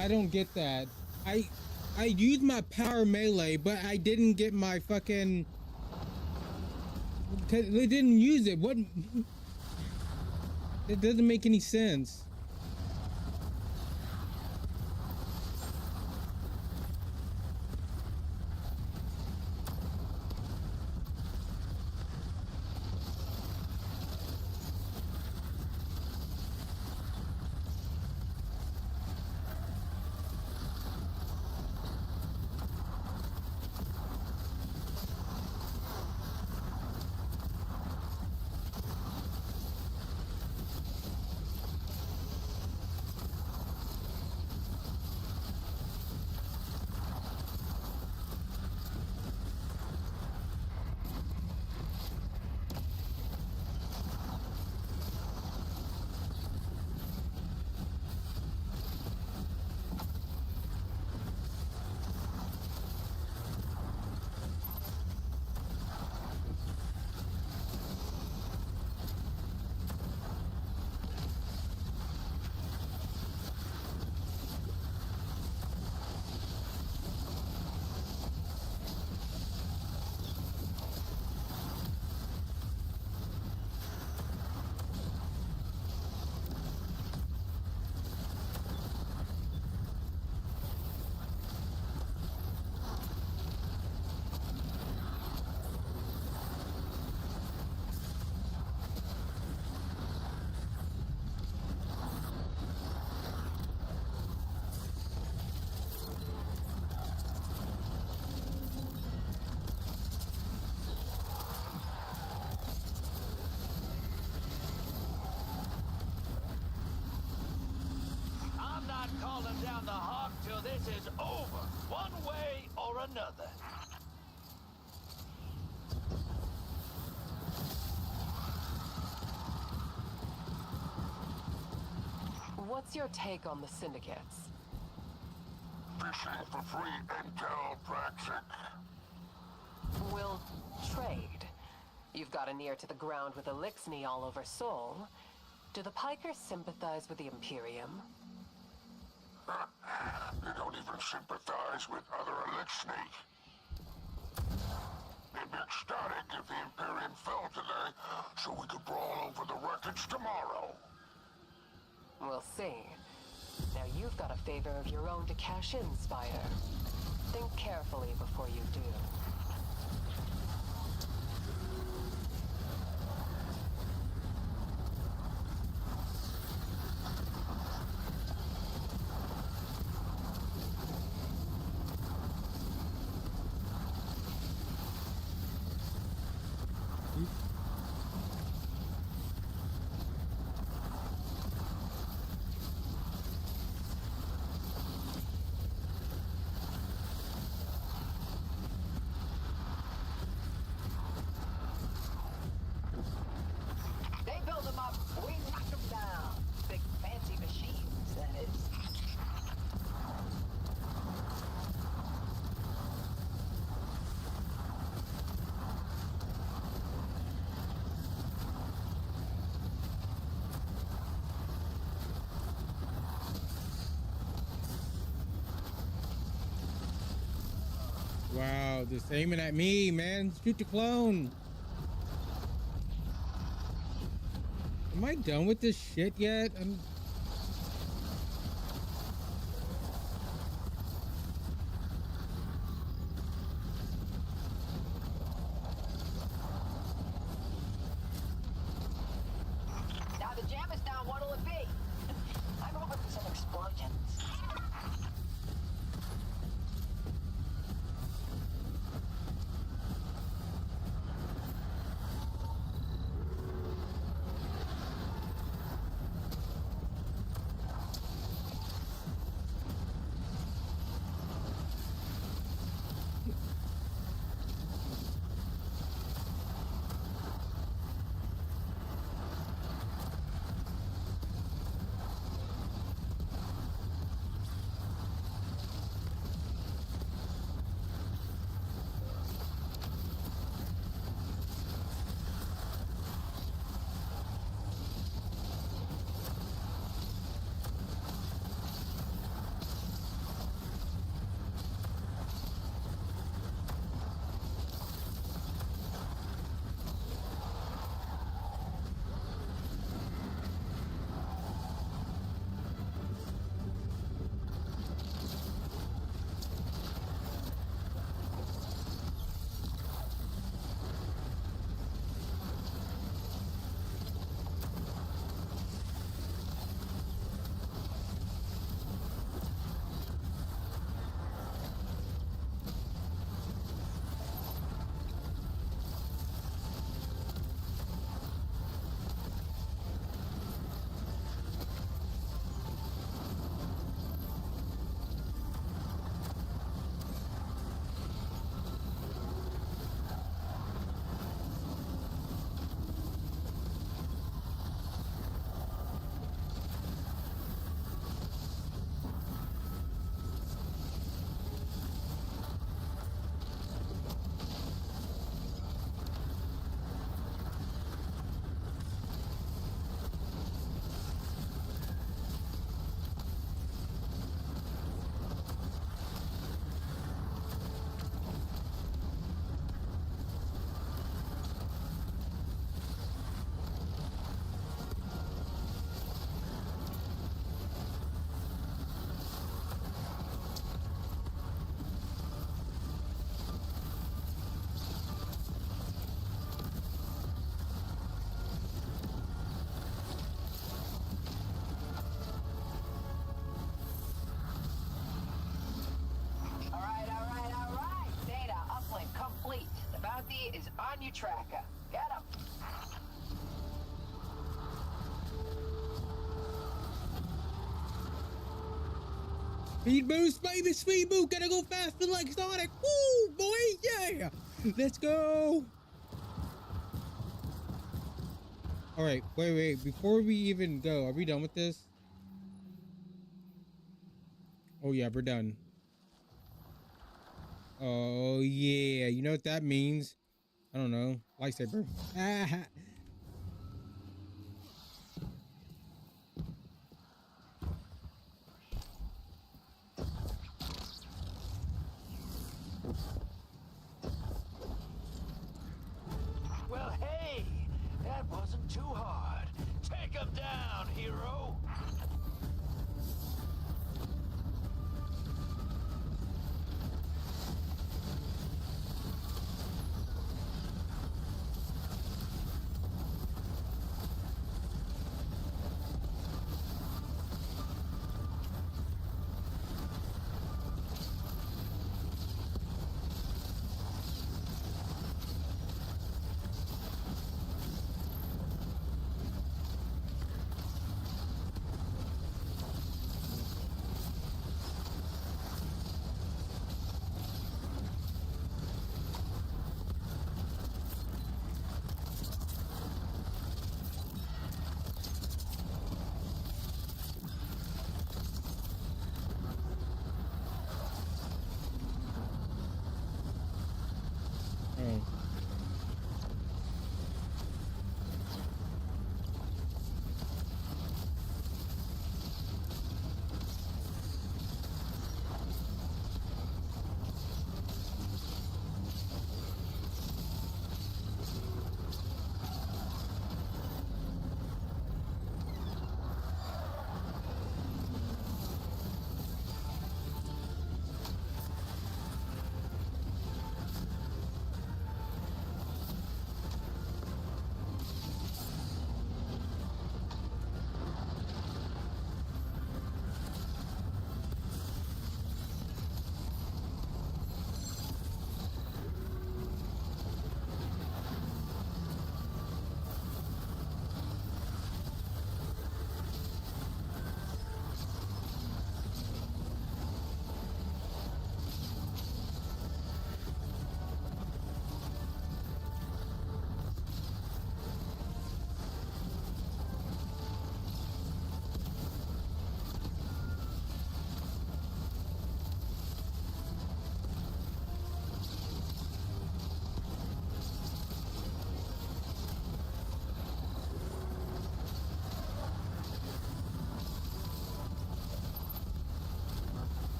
I don't get that. I used my power melee, but I didn't get my fucking. They didn't use it. What? It doesn't make any sense. I'm not calling down the hawk till this is over, one way or another. What's your take on the syndicates? Fishing for free intel, Brexit. We'll trade. You've got an ear to the ground with Elixni all over Seoul. Do the Pikers sympathize with the Imperium? They don't even sympathize with other Elixni. They'd be ecstatic if the Imperium fell today, so we could brawl over the wreckage tomorrow. We'll see. Now you've got a favor of your own to cash in, Spider. Think carefully before you do. They build them up, we knock them down. Big fancy machines, that is. Wow, just aiming at me, man. Shoot the clone. Am I done with this shit yet? you tracker. Get him. Speed boost, baby, speed boost. Gotta go faster like Sonic. Woo, boy, yeah. Let's go. All right, wait. Before we even go, are we done with this? Oh, yeah, we're done. Oh, yeah. You know what that means? I don't know. Lightsaber. Ah. Well, hey, that wasn't too hard. Take him down, hero. Oh.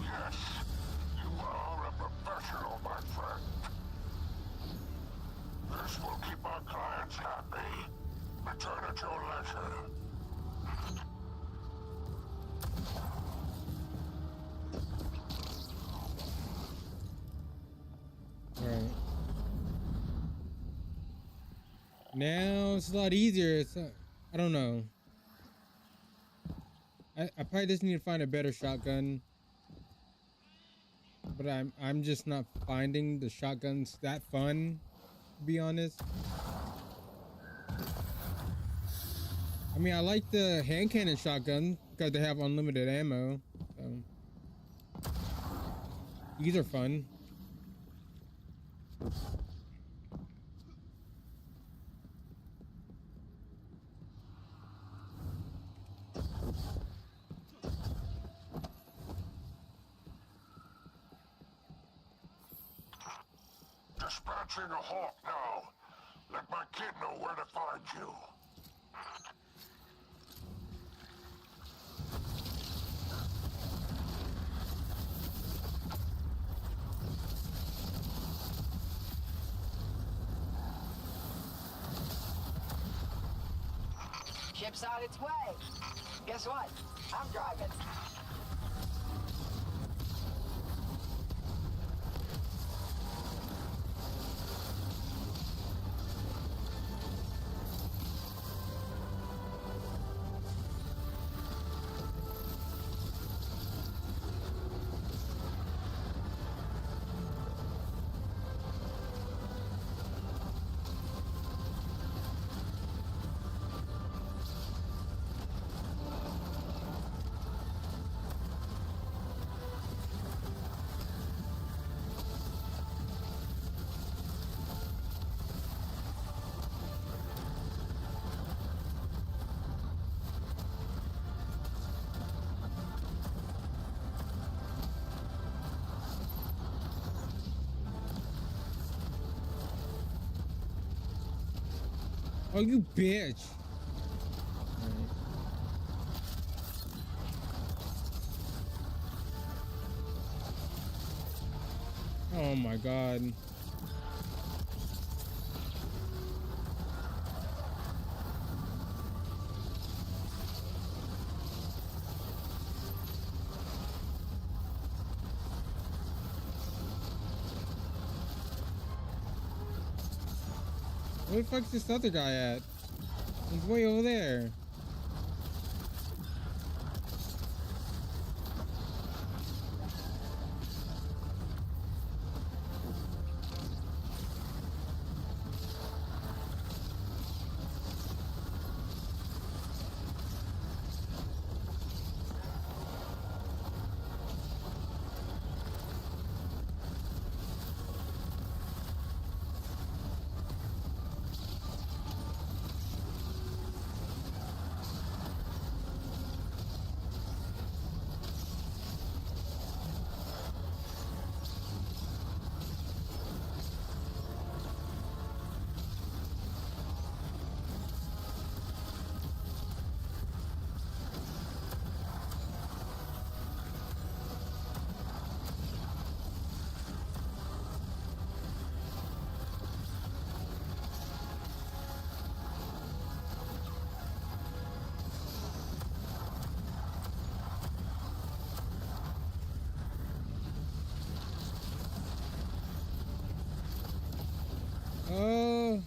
Yes, you are a professional, my friend. This will keep our clients happy. Return at your leisure. All right. Now it's a lot easier. It's I don't know. I probably just need to find a better shotgun. But I'm just not finding the shotguns that fun, to be honest. I mean, I like the hand cannon shotgun because they have unlimited ammo. So these are fun. Dispatching a hawk now. Let my kid know where to find you. ship's on its way. Guess what? I'm driving. Oh, you bitch. Oh my god. Where the fuck's this other guy at? He's way over there. Oh.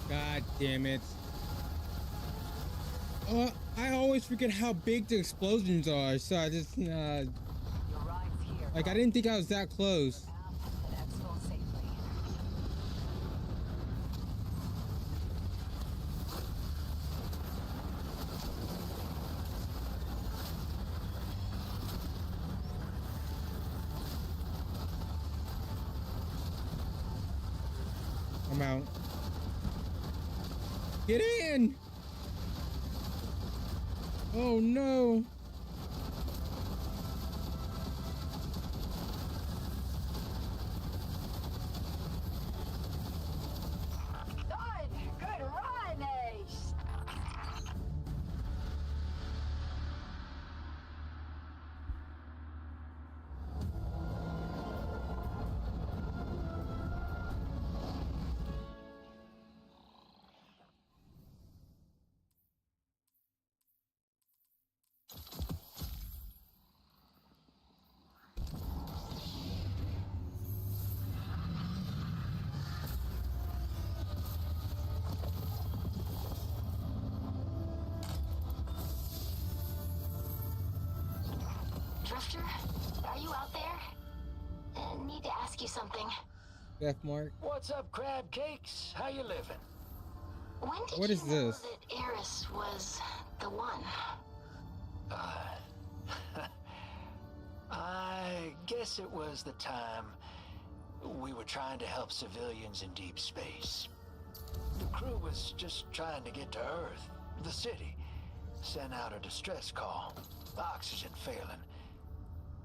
God damn it. I always forget how big the explosions are, so I just, like, I didn't think I was that close. I'm out. Get in! Oh no! Good run, Ace. Drifter, are you out there? Need to ask you something. Death Mark. What's up, crab cakes? How you living? When did What you is know this? that Eris was the one? I guess it was the time we were trying to help civilians in deep space. The crew was just trying to get to Earth, the city. Sent out a distress call. Oxygen failing.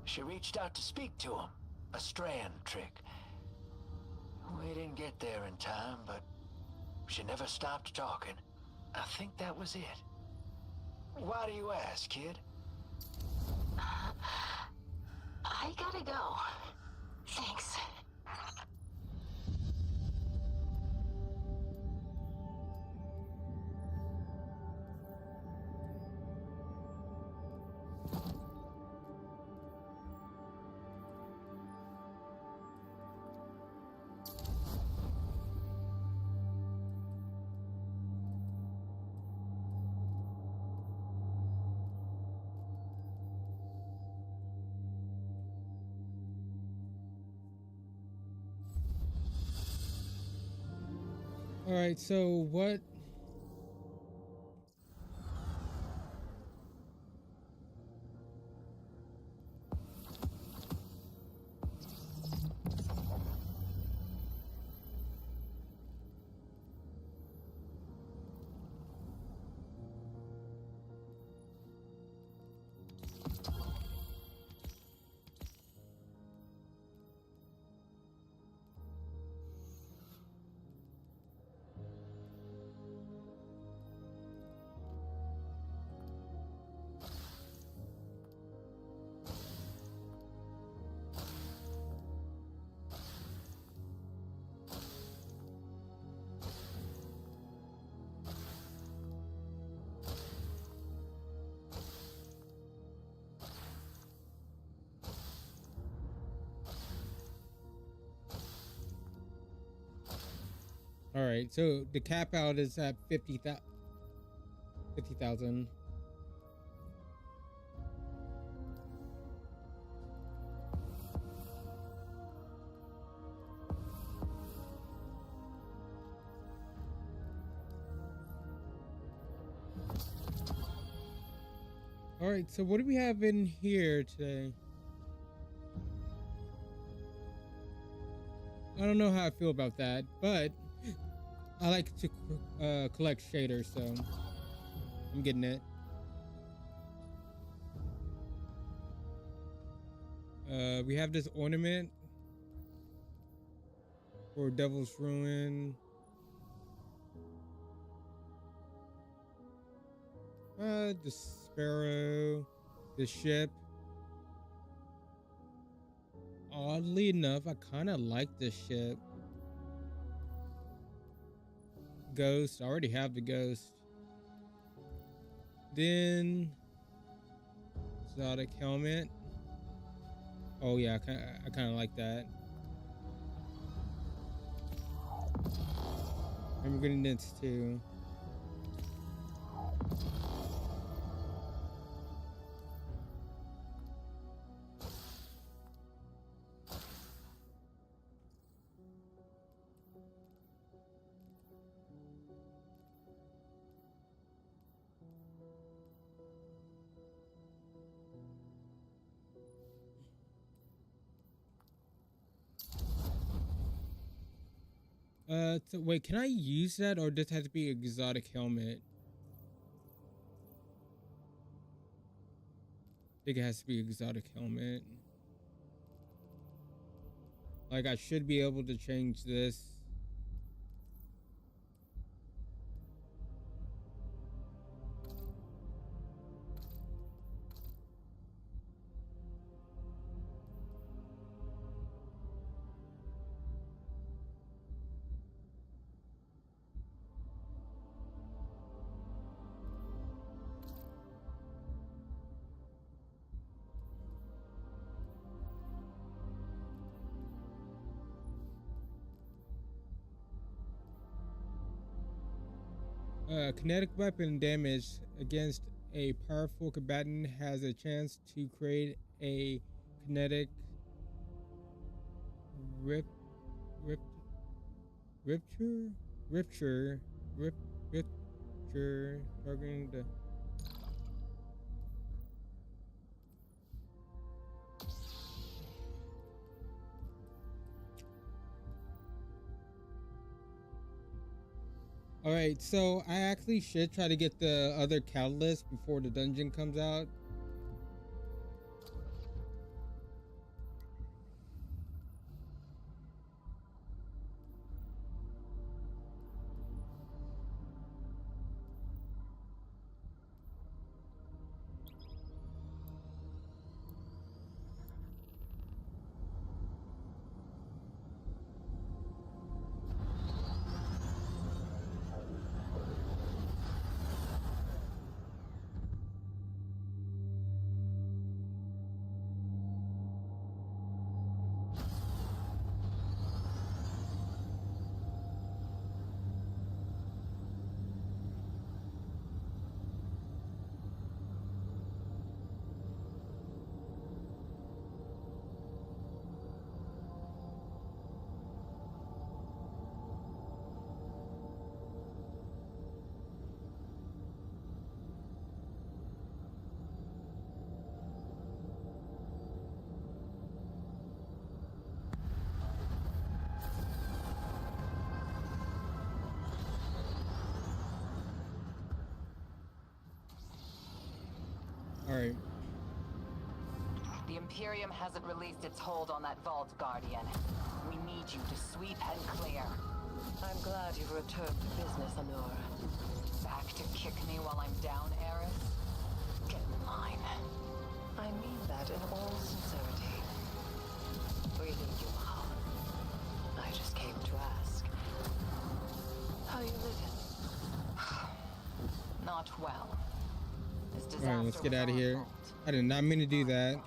She reached out to speak to him. A strand trick. We didn't get there in time, but she never stopped talking. I think that was it. Why do you ask, kid? I gotta go. Thanks. All right, so what? All right, so the cap out is at 50,000. All right, so what do we have in here today? I don't know how I feel about that, but I like to collect shaders, so I'm getting it. We have this ornament for Devil's Ruin. The sparrow, the ship. Oddly enough, I kind of like this ship. Ghost, I already have the ghost. Then exotic helmet. Oh yeah, I kind of like that. I'm getting this too. So wait, can I use that, or does it have to be exotic helmet? I think it has to be exotic helmet. Like, I should be able to change this. Kinetic weapon damage against a powerful combatant has a chance to create a kinetic rip, rip, rupture, targeting the. All right, so I actually should try to get the other catalyst before the dungeon comes out. All right. The Imperium hasn't released its hold on that vault, Guardian. We need you to sweep and clear. I'm glad you've returned to business, Honora. Back to kick me while I'm down, Eris? Get in line. I mean that in all sincerity. Really, you are. I just came to ask. How you living? Not well. This disaster. All right, let's get out of here. I did not mean to do that.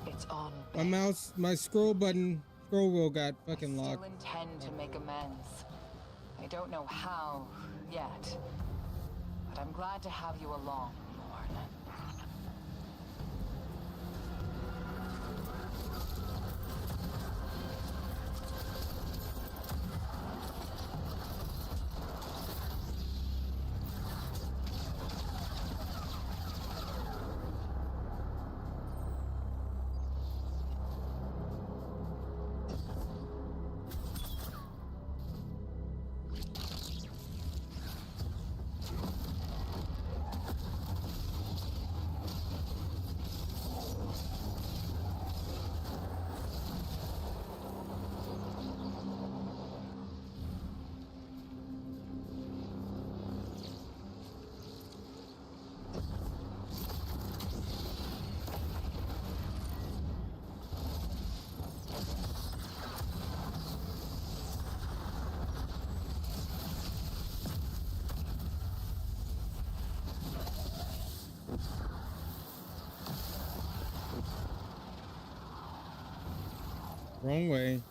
It's on. My mouse, my scroll wheel got fucking locked. I still intend to make amends. I don't know how yet, but I'm glad to have you along, Lorne. Wrong way.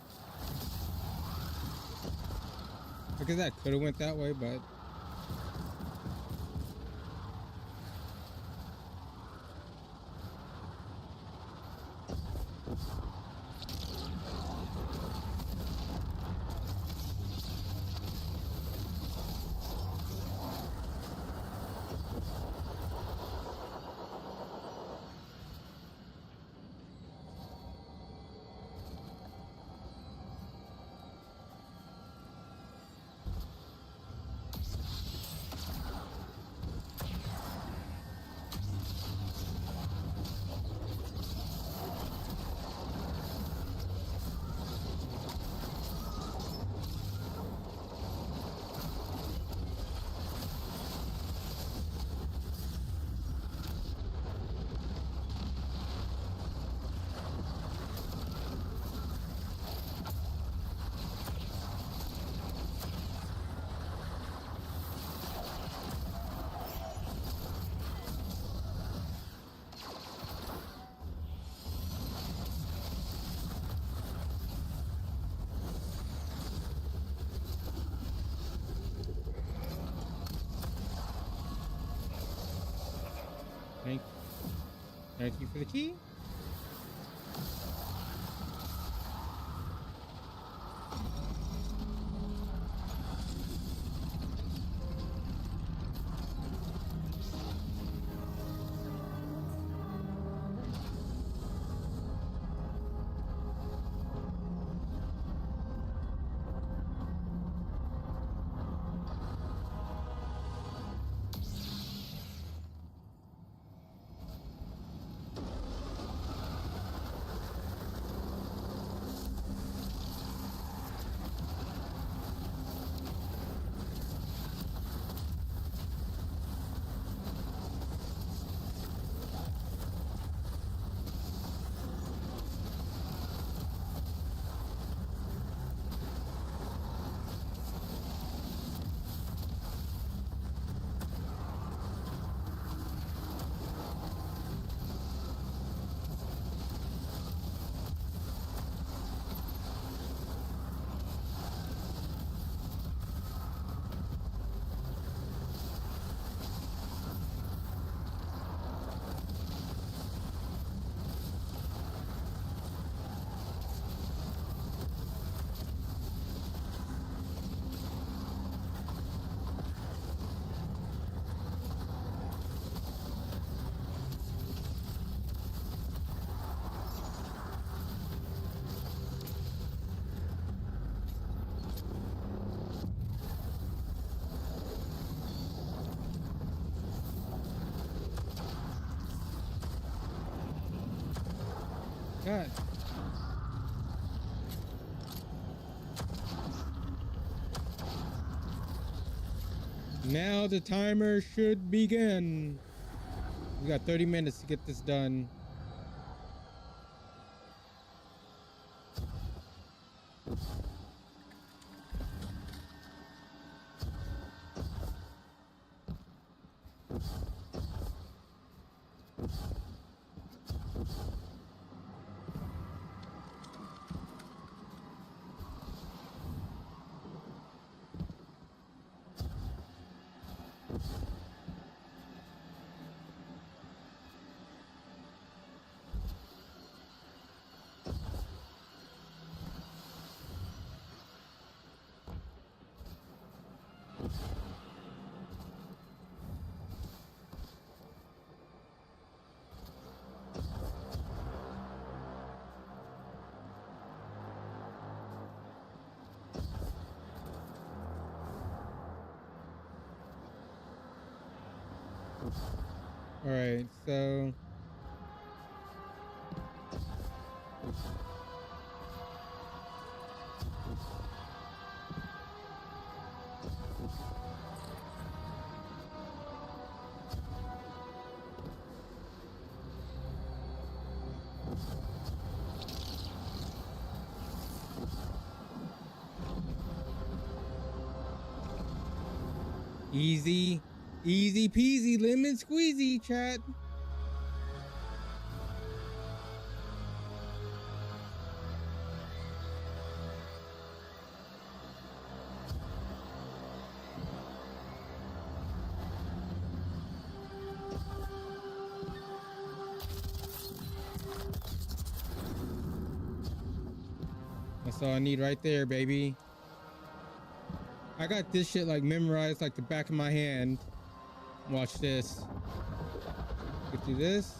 I guess I could have went that way, but thank you for the key. God. Now the timer should begin. We got 30 minutes to get this done. All right, so easy peasy lemon squeezy, chat. That's all I need right there, baby. I got this shit like memorized like the back of my hand. Watch this. Get through this.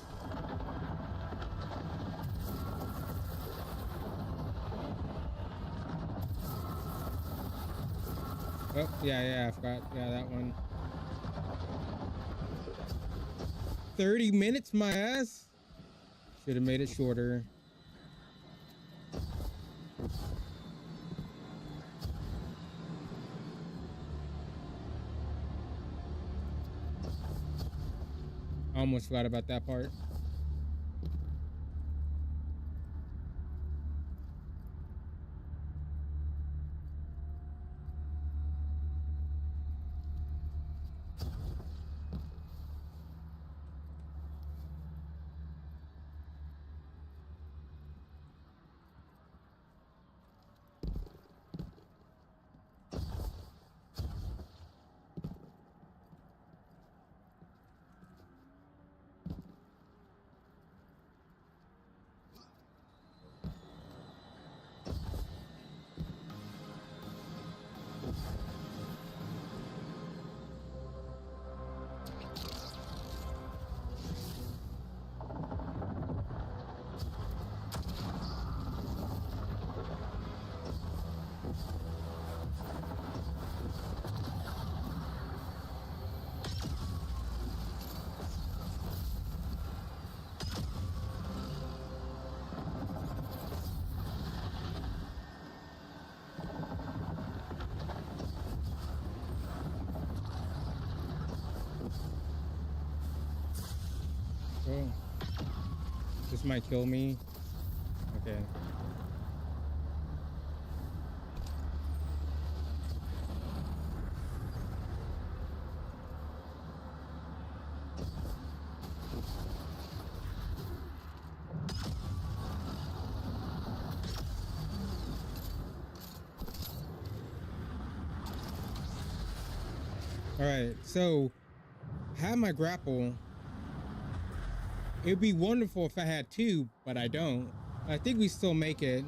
Oh, yeah, I forgot. Yeah, that one. 30 minutes, my ass. Should have made it shorter. I almost forgot about that part. Oh. This might kill me. Okay. All right, so I have my grapple. It'd be wonderful if I had two, but I don't. I think we still make it.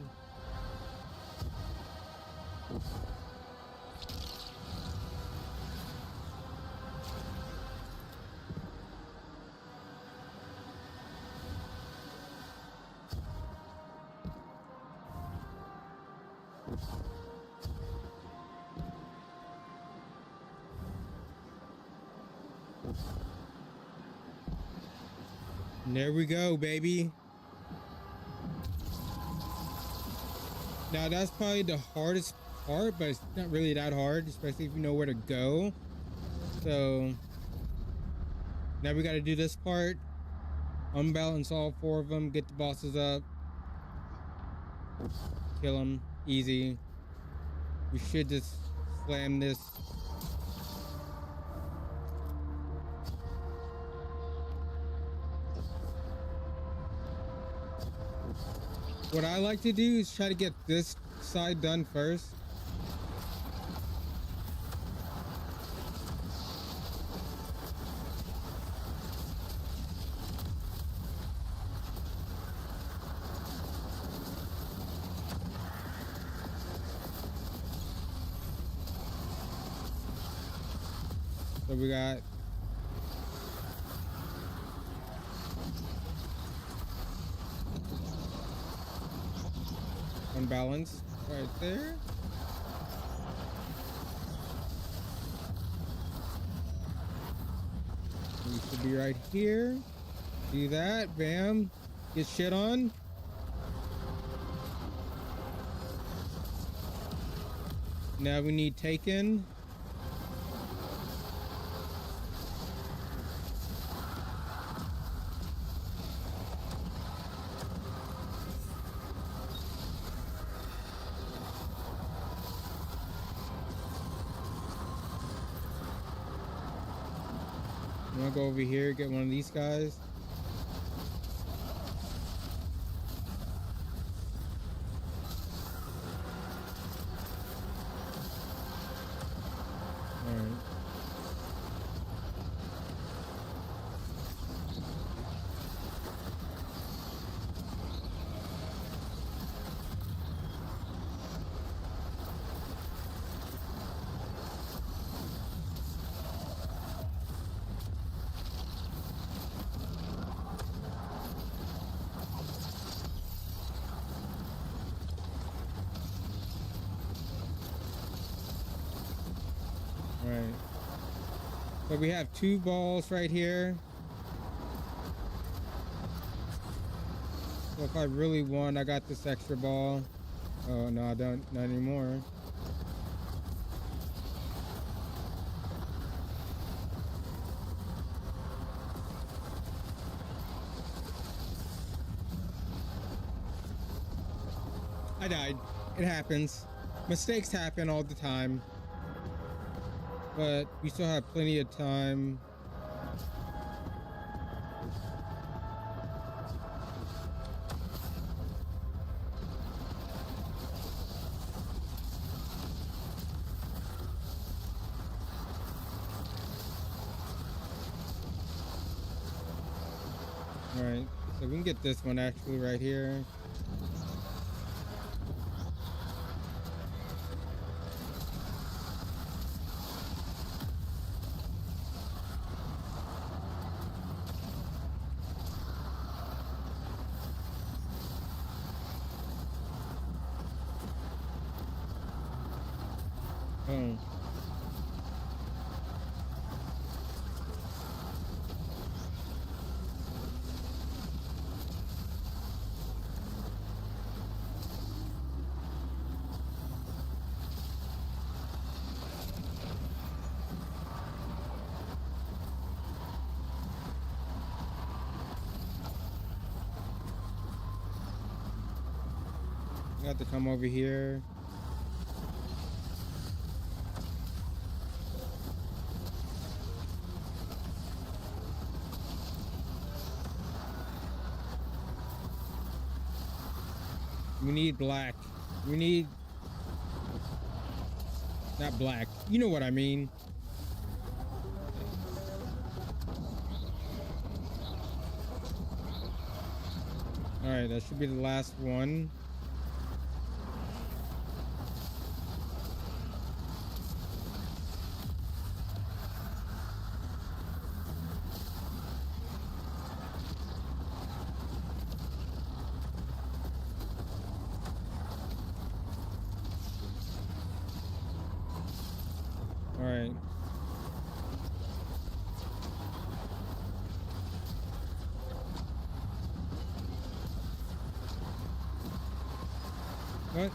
And there we go, baby. Now that's probably the hardest part, but it's not really that hard, especially if you know where to go. So now we got to do this part. Unbalance all 4 of them, get the bosses up, kill them, easy. We should just slam this. What I like to do is try to get this side done first. So we got unbalance right there. We should be right here. Do that, bam. Get shit on. Now we need taken. I'm gonna go over here, get one of these guys. Alright. Right. So we have 2 balls right here. So if I really want, I got this extra ball. Oh no, I don't, not anymore. I died. It happens. Mistakes happen all the time. But we still have plenty of time. All right, so we can get this one actually right here. Oh. You have to come over here. We need black. We need... Not black. You know what I mean. Alright, that should be the last one. All right. What?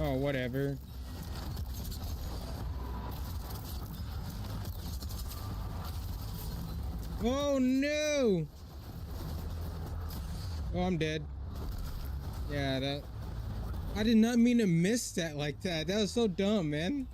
Oh, whatever. Oh no! Oh, I'm dead. Yeah, that. I did not mean to miss that like that. That was so dumb, man.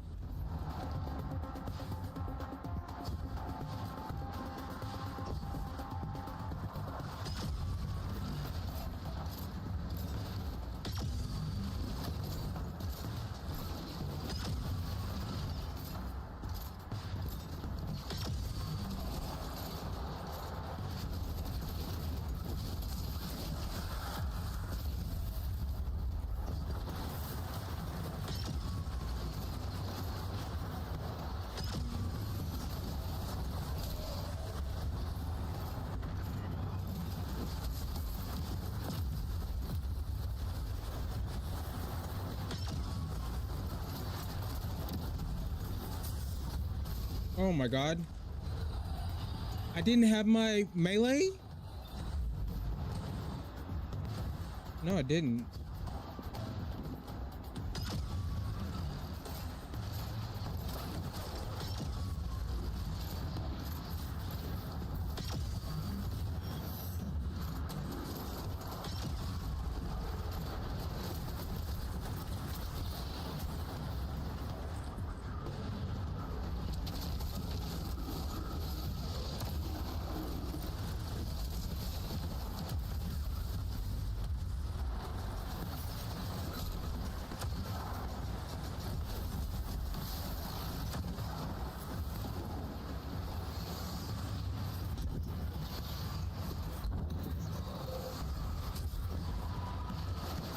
Oh my god. I didn't have my melee? No, I didn't.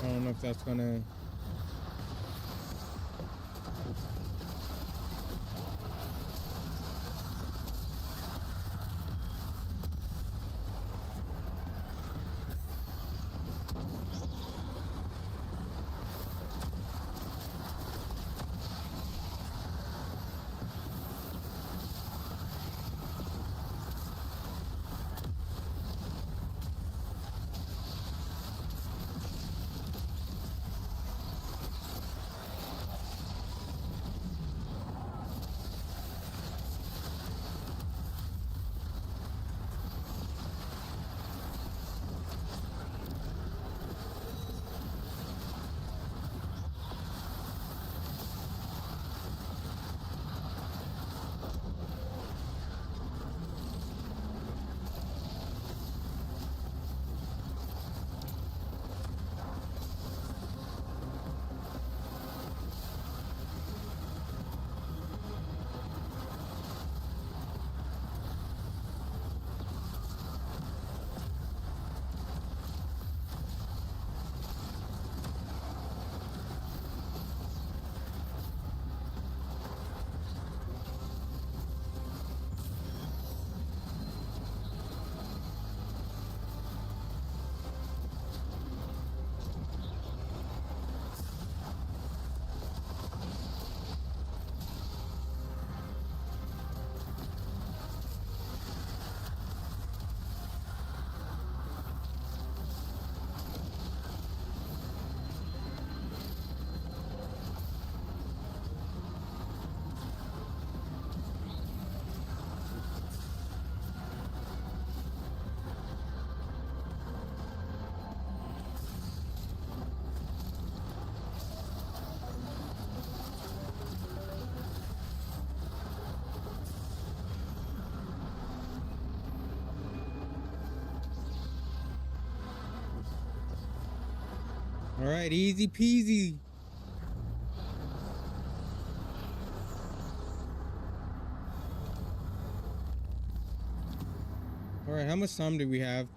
I don't know if that's gonna... All right, easy peasy. All right, how much time do we have?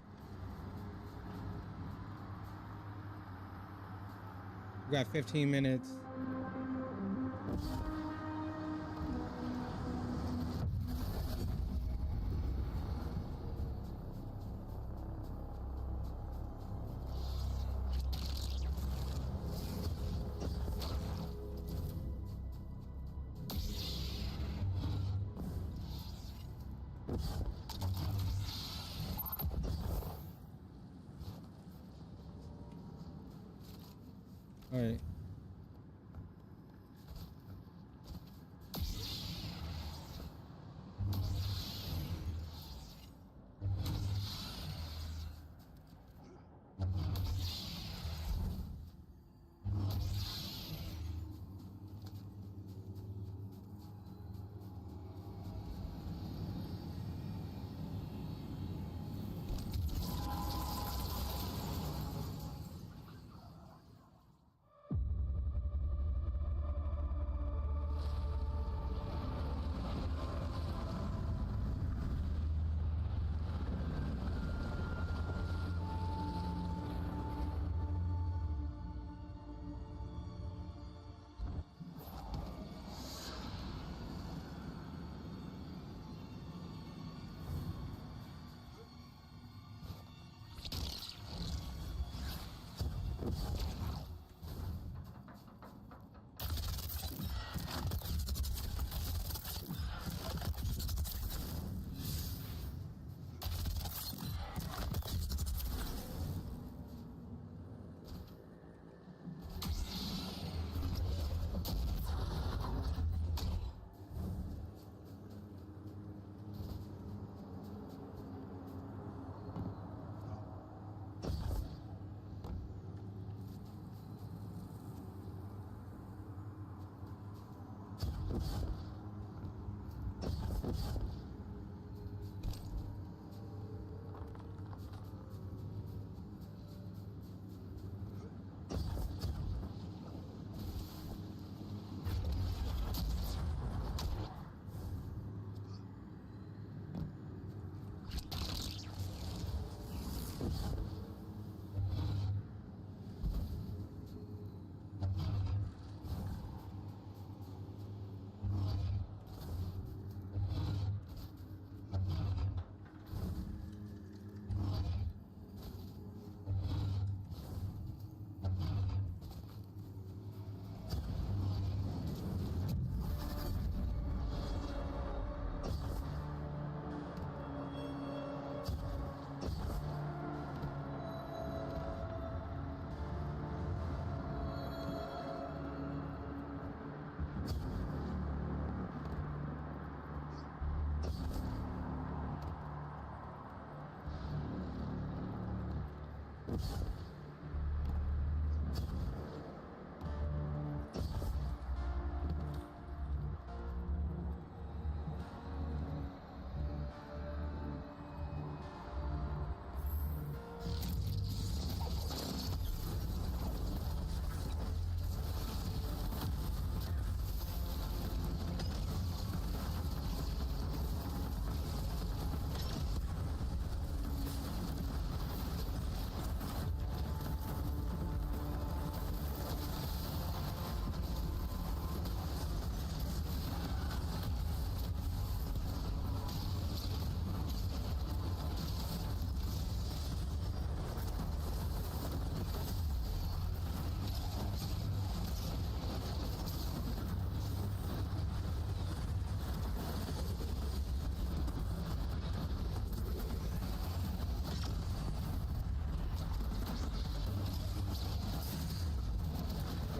We got 15 minutes. All right.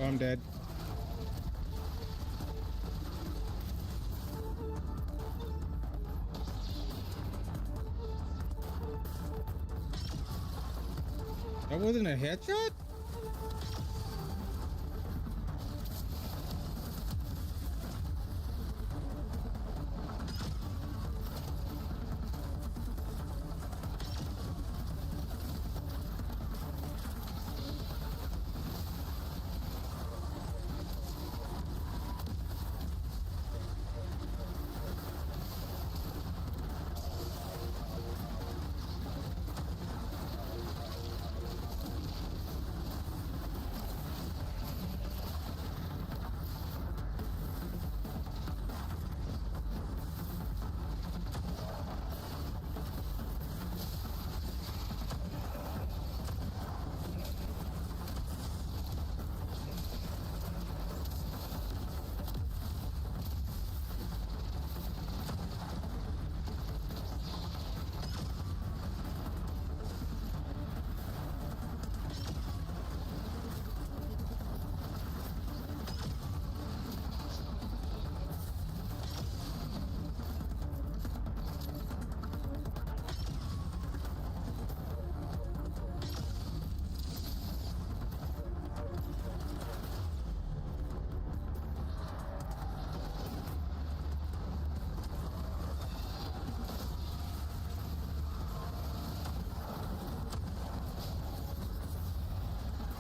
Oh, I'm dead. That wasn't a headshot?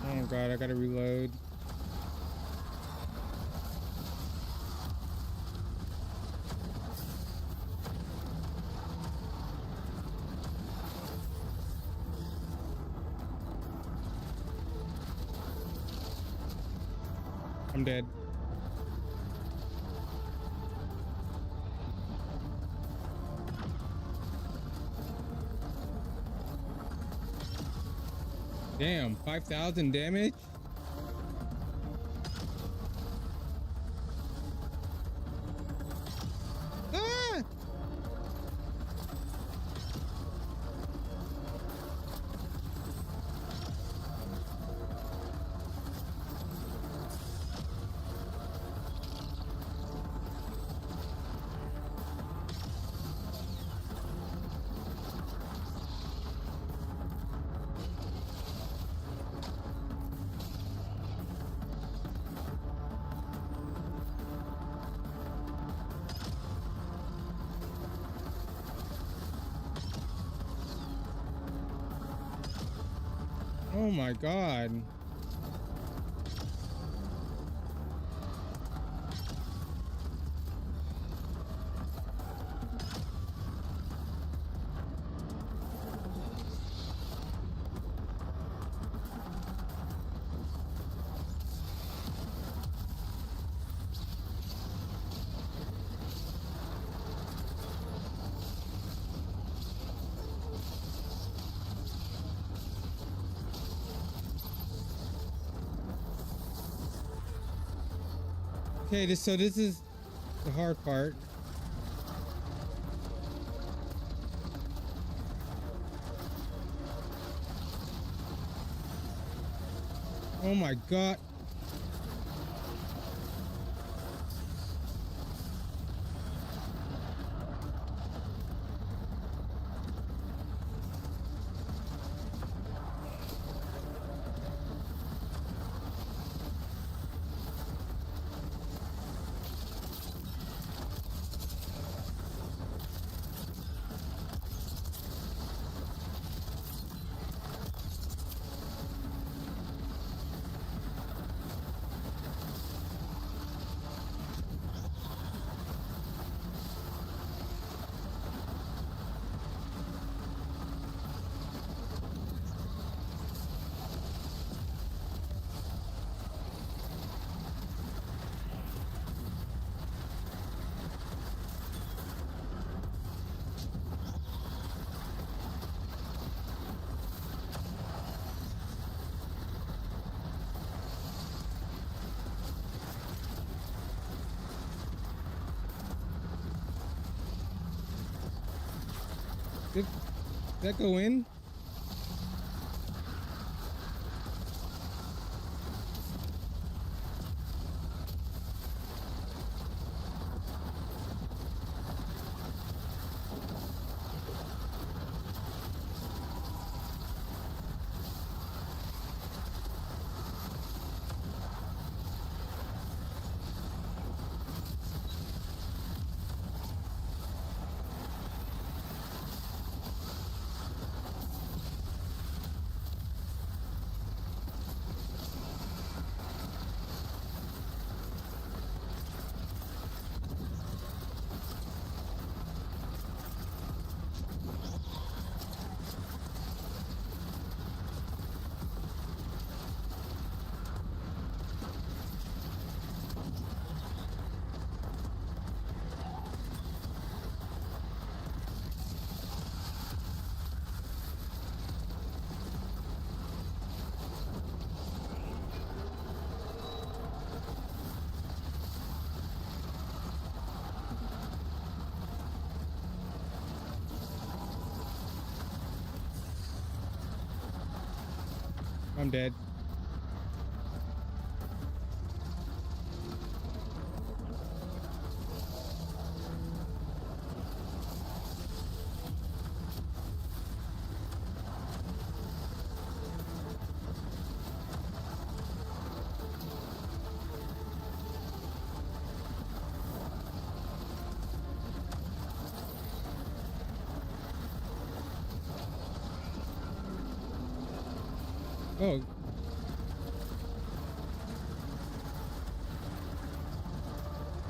Oh god, I gotta reload. I'm dead. Damn, 5,000 damage? Ah! Oh my god. Okay, so this is the hard part. Oh my god. Did that go in? I'm dead. Oh.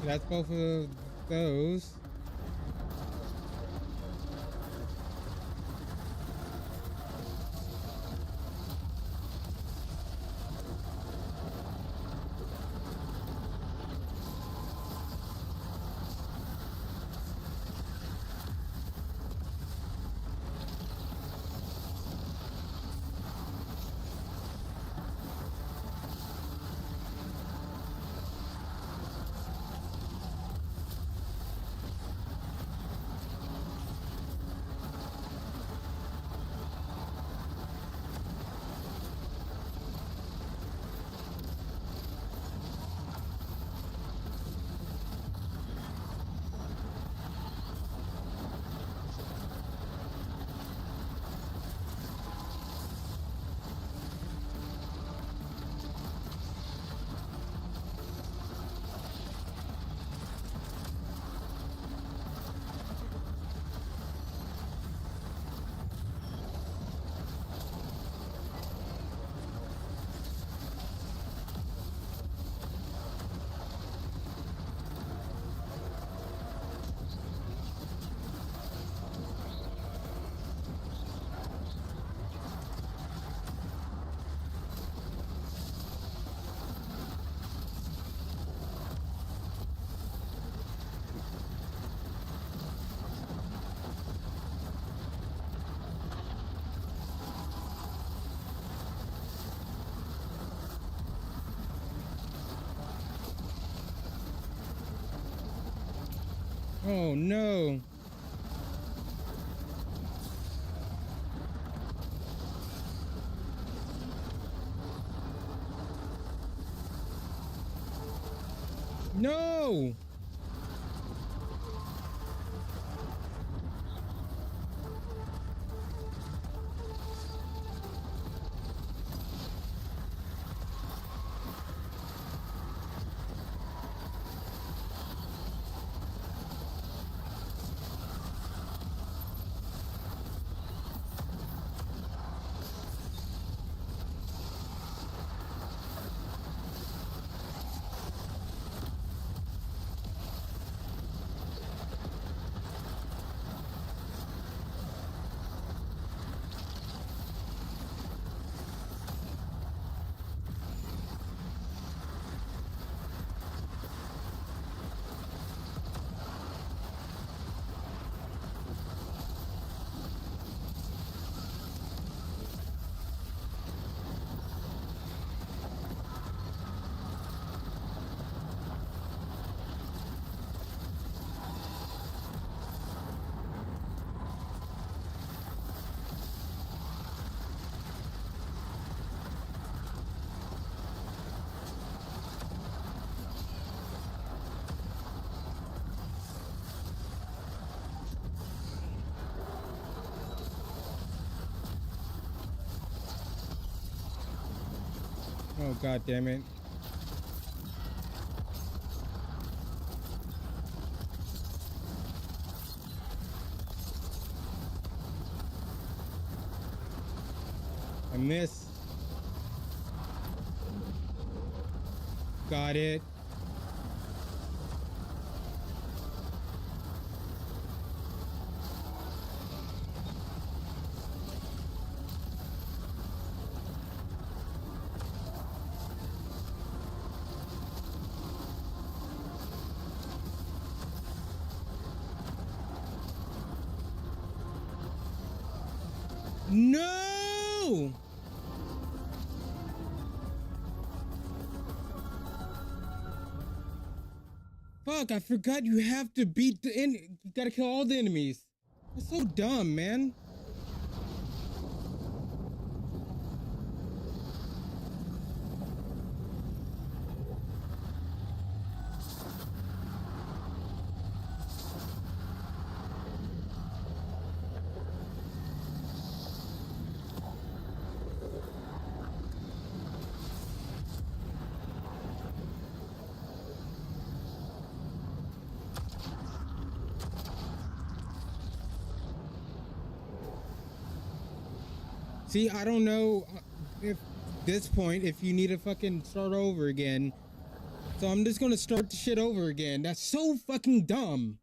That's both of those. Oh no. No. Oh, god damn it. I missed. Got it. No! Fuck, I forgot you have to beat the you gotta kill all the enemies. That's so dumb, man. See, I don't know if this point if you need to fucking start over again. So I'm just gonna start the shit over again. That's so fucking dumb.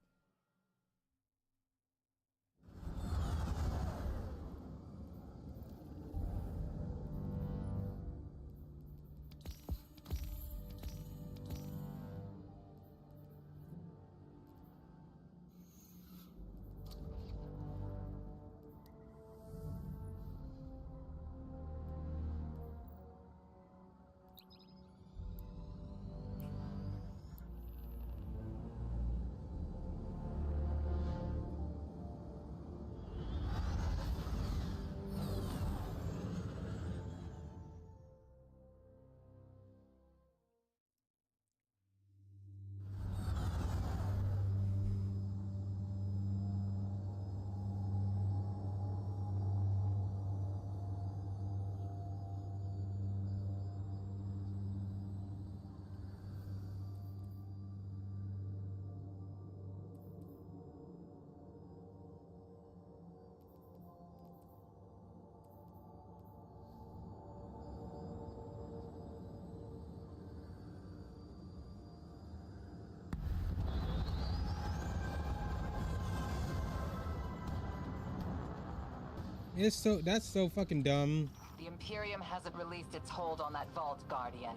That's so fucking dumb. The Imperium hasn't released its hold on that vault, Guardian.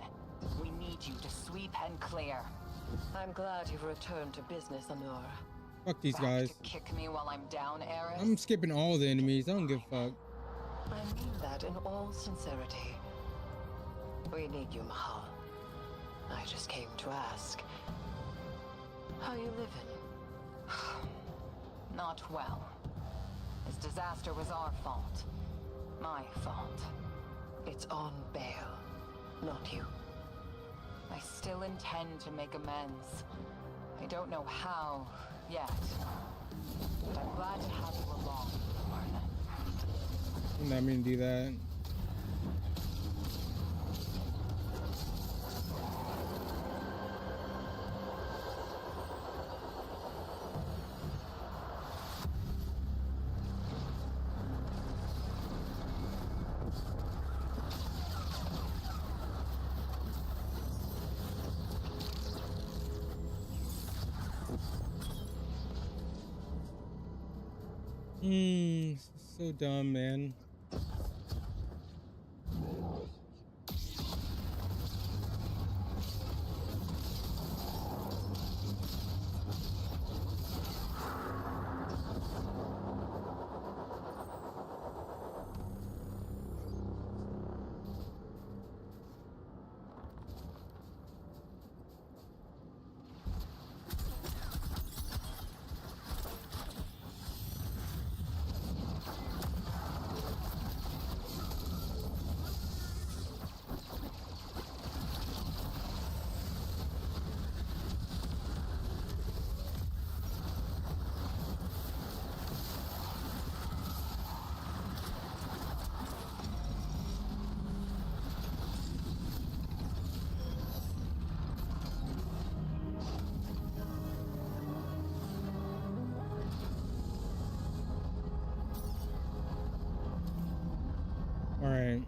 We need you to sweep and clear. I'm glad you've returned to business, Honor. Fuck these guys. To kick me while I'm down, Eris? I'm skipping all the enemies. I don't give a fuck. I mean that in all sincerity. We need you, Mahal. I just came to ask. How you living? Not well. This disaster was our fault. My fault. It's on Bale, not you. I still intend to make amends. I don't know how yet, but I'm glad to have you along, Martha. I'm not mean to do that. So dumb, man. All right.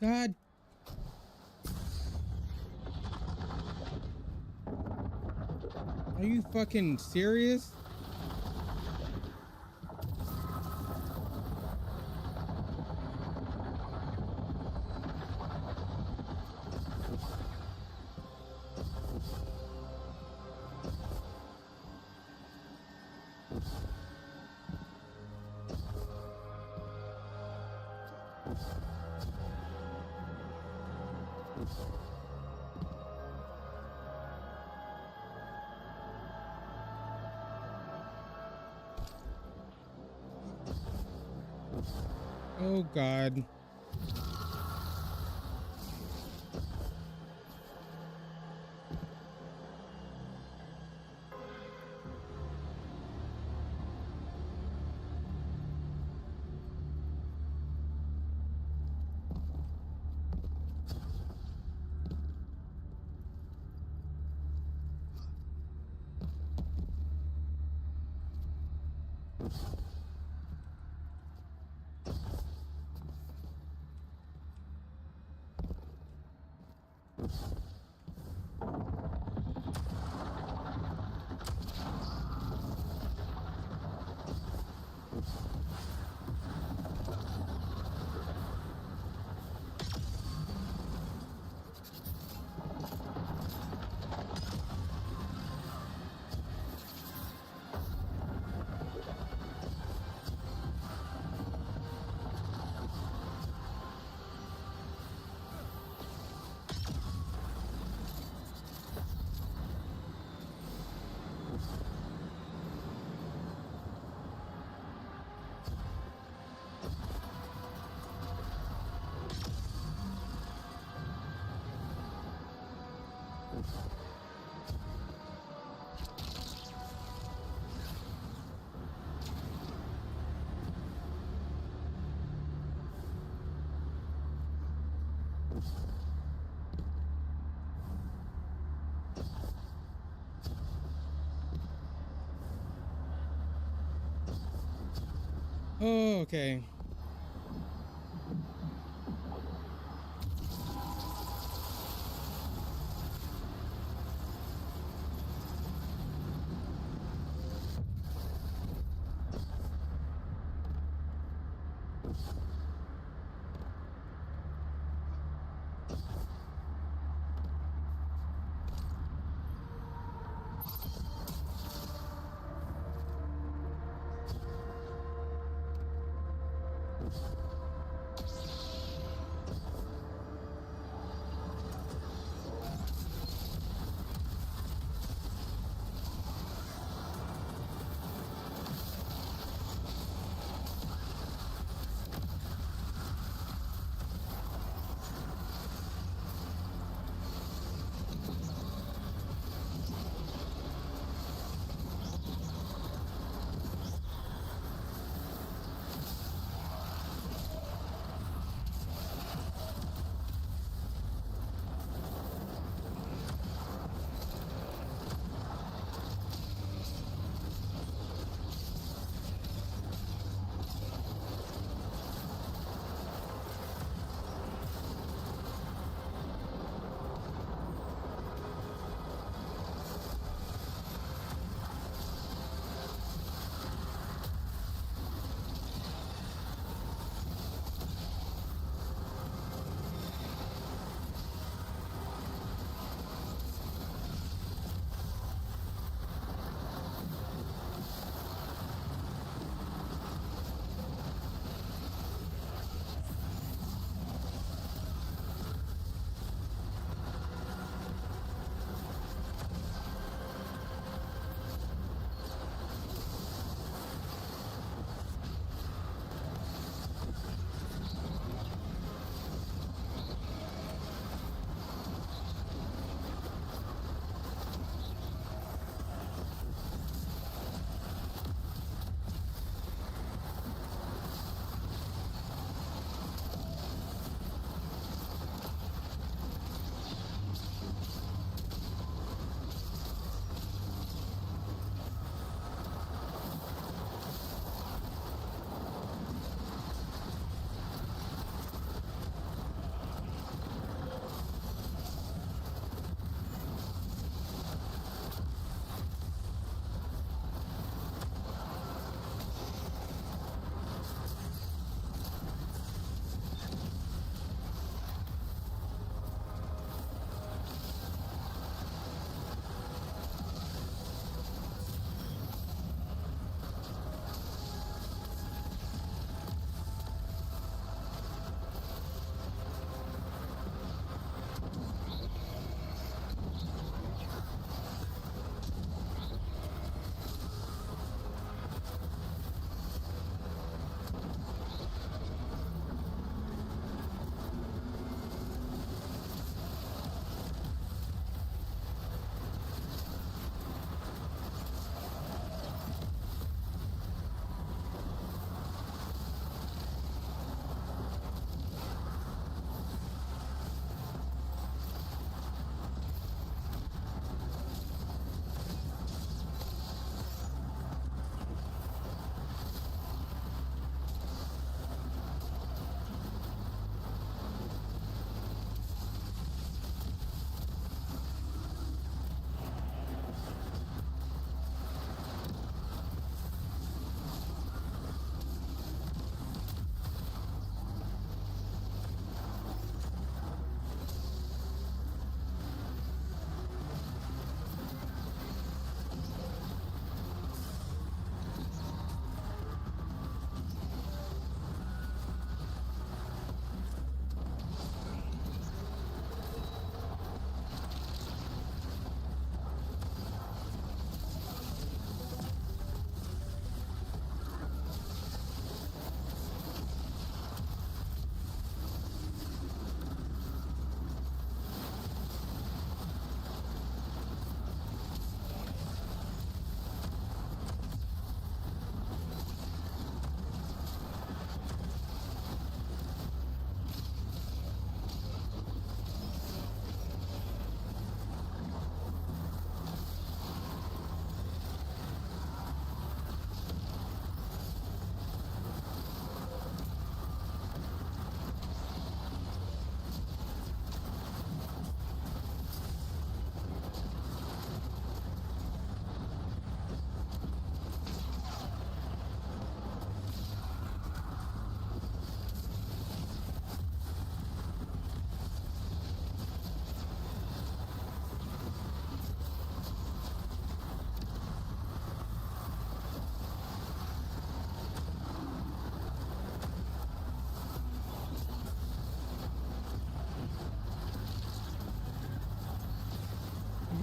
God. Are you fucking serious? Oh God. Oh, okay.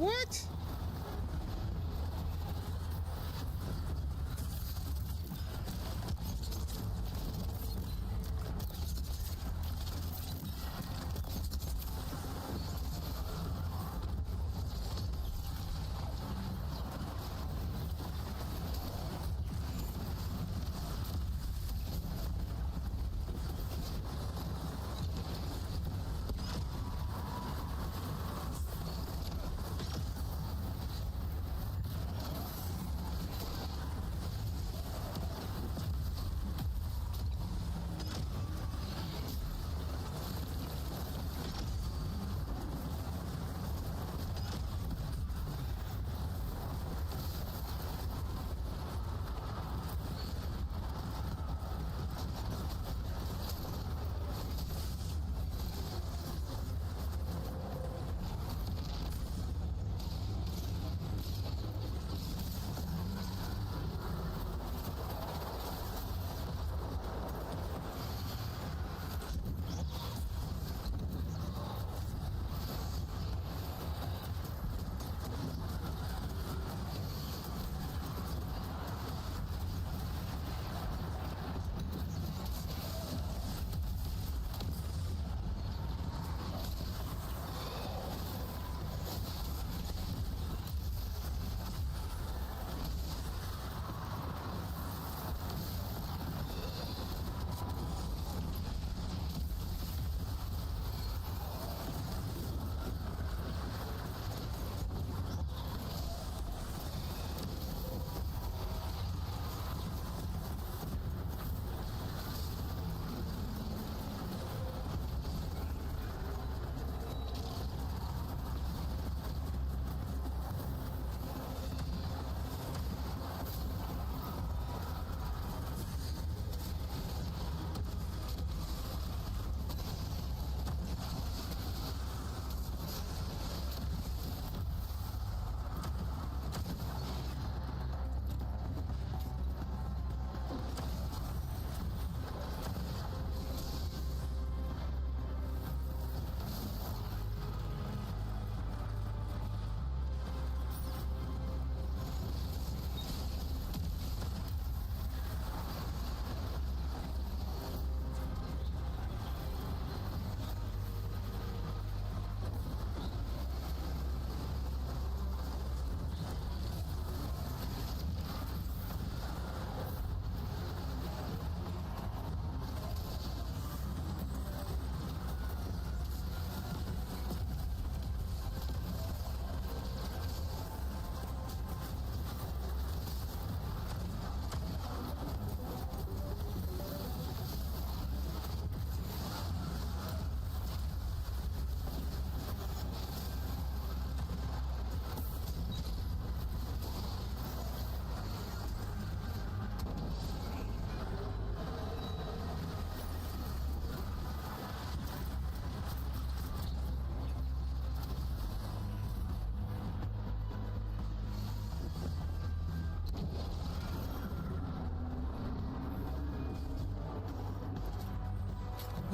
What?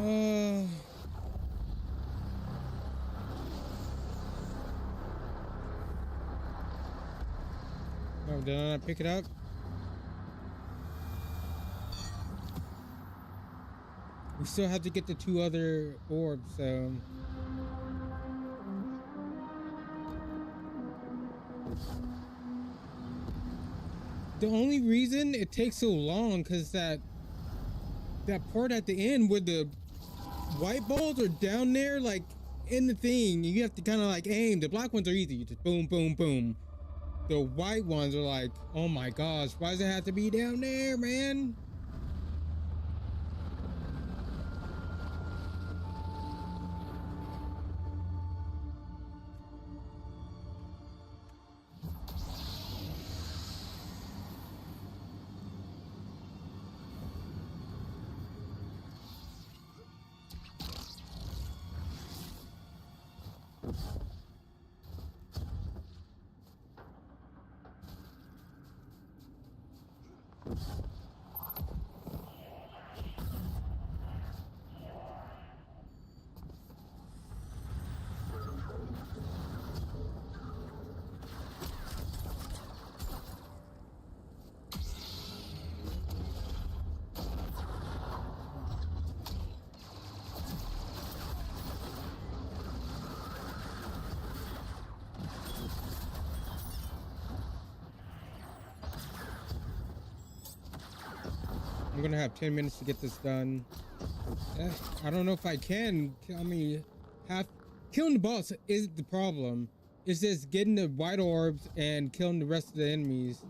Oh, did I not pick it up? We still have to get the 2 other orbs, so... The only reason it takes so long, because that part at the end where the white balls are down there, like, in the thing, you have to kind of, like, aim. The black ones are easy. You just boom, boom, boom. The white ones are like, oh my gosh, why does it have to be down there, man? I'm gonna have 10 minutes to get this done. I don't know if I can. I mean, killing the boss isn't the problem. It's just getting the white orbs and killing the rest of the enemies.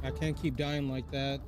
I can't keep dying like that.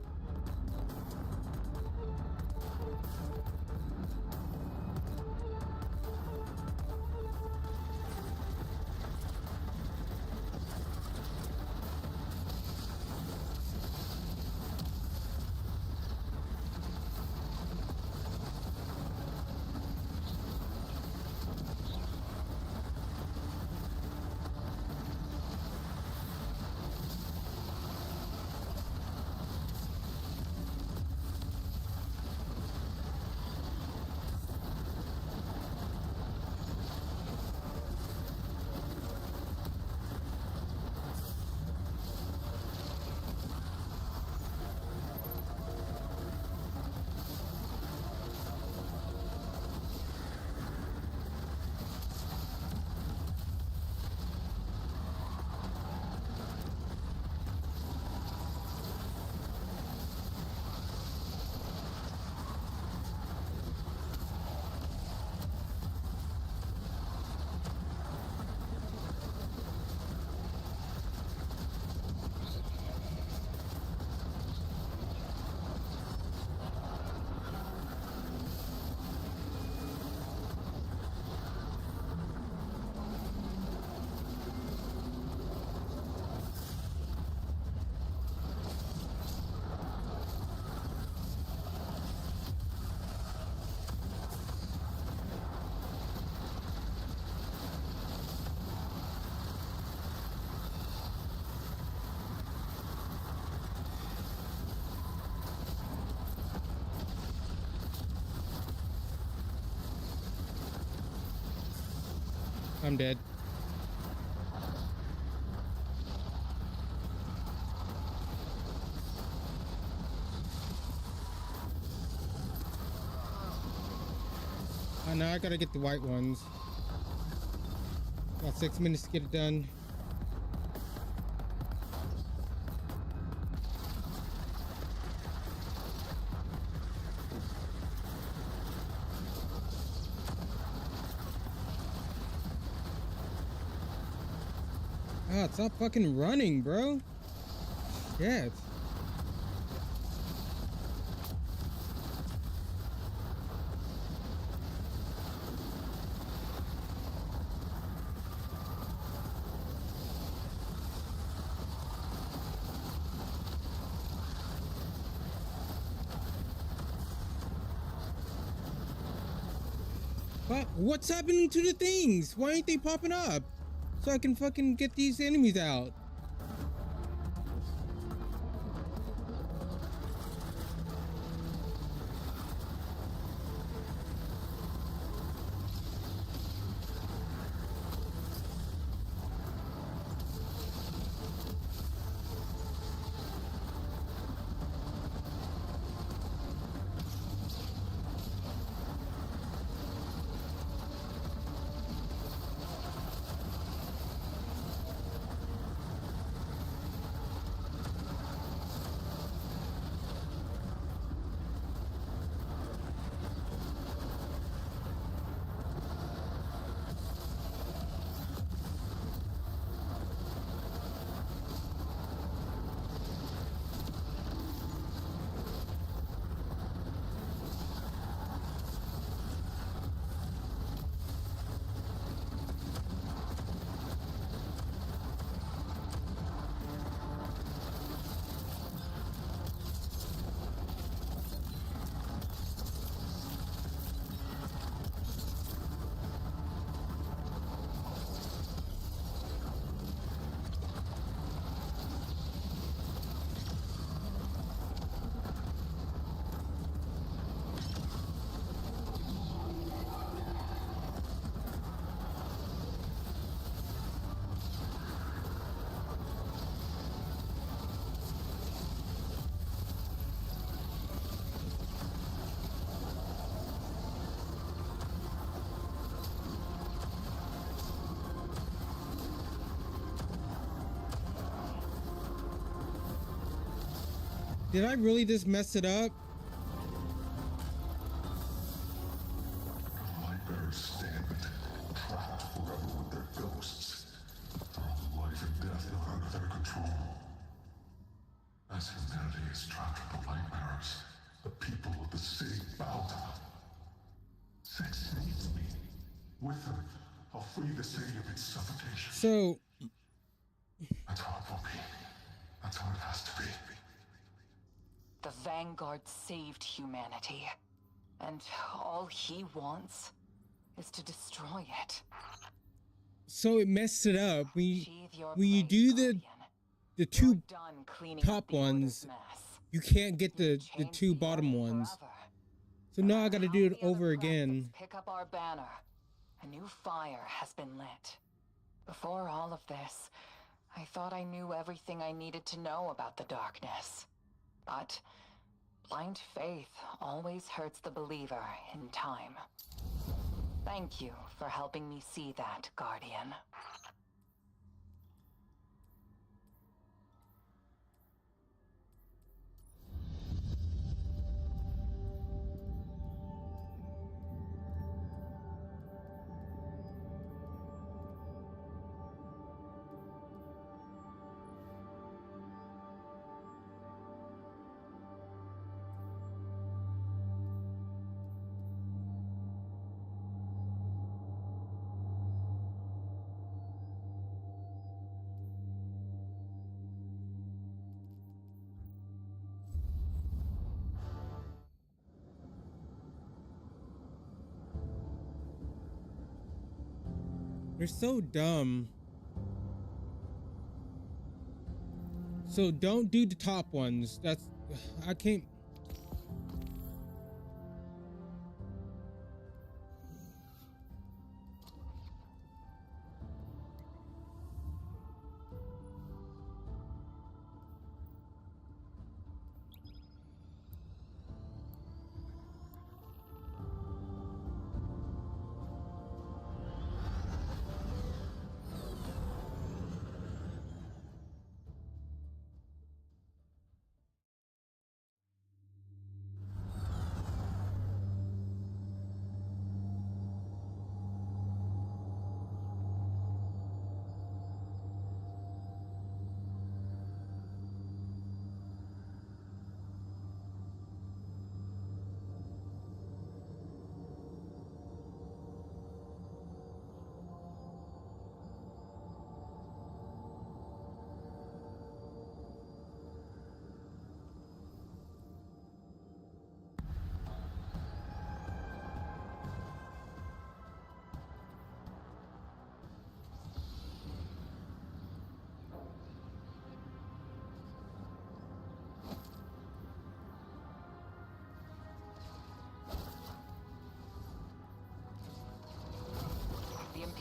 I'm dead. Oh, now I gotta get the white ones. Got 6 minutes to get it done. Ah, stop fucking running, bro. Shit. What's happening to the things? Why ain't they popping up? So I can fucking get these enemies out. Did I really just mess it up? Lightbearers stand trapped forever with their ghosts. Life and death not under their control. As humanity is trapped with the Lightbearers, the people of the city bow down. Sex needs me. With them, I'll free the city of its suffocation. So that's how it will be. That's how it has to be. The Vanguard saved humanity, and all he wants is to destroy it. So it messed it up. When you do the two top ones, you can't get the two bottom ones. So now I gotta do it over again. Pick up our banner. A new fire has been lit. Before all of this, I thought I knew everything I needed to know about the darkness. But blind faith always hurts the believer in time. Thank you for helping me see that, Guardian. They're so dumb. So don't do the top ones. That's I can't.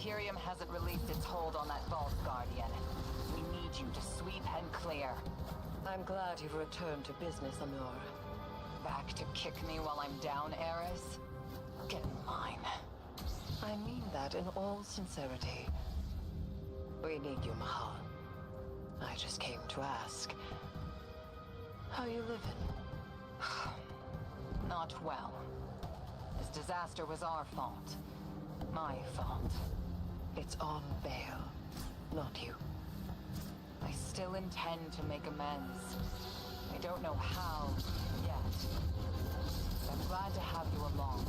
Imperium hasn't released its hold on that vault, Guardian. We need you to sweep and clear. I'm glad you've returned to business, Amur. Back to kick me while I'm down, Eris? Get in line. I mean that in all sincerity. We need you, Mahal. I just came to ask. How you living? Not well. This disaster was our fault. My fault. It's on Bale, not you. I still intend to make amends. I don't know how yet. But I'm glad to have you along.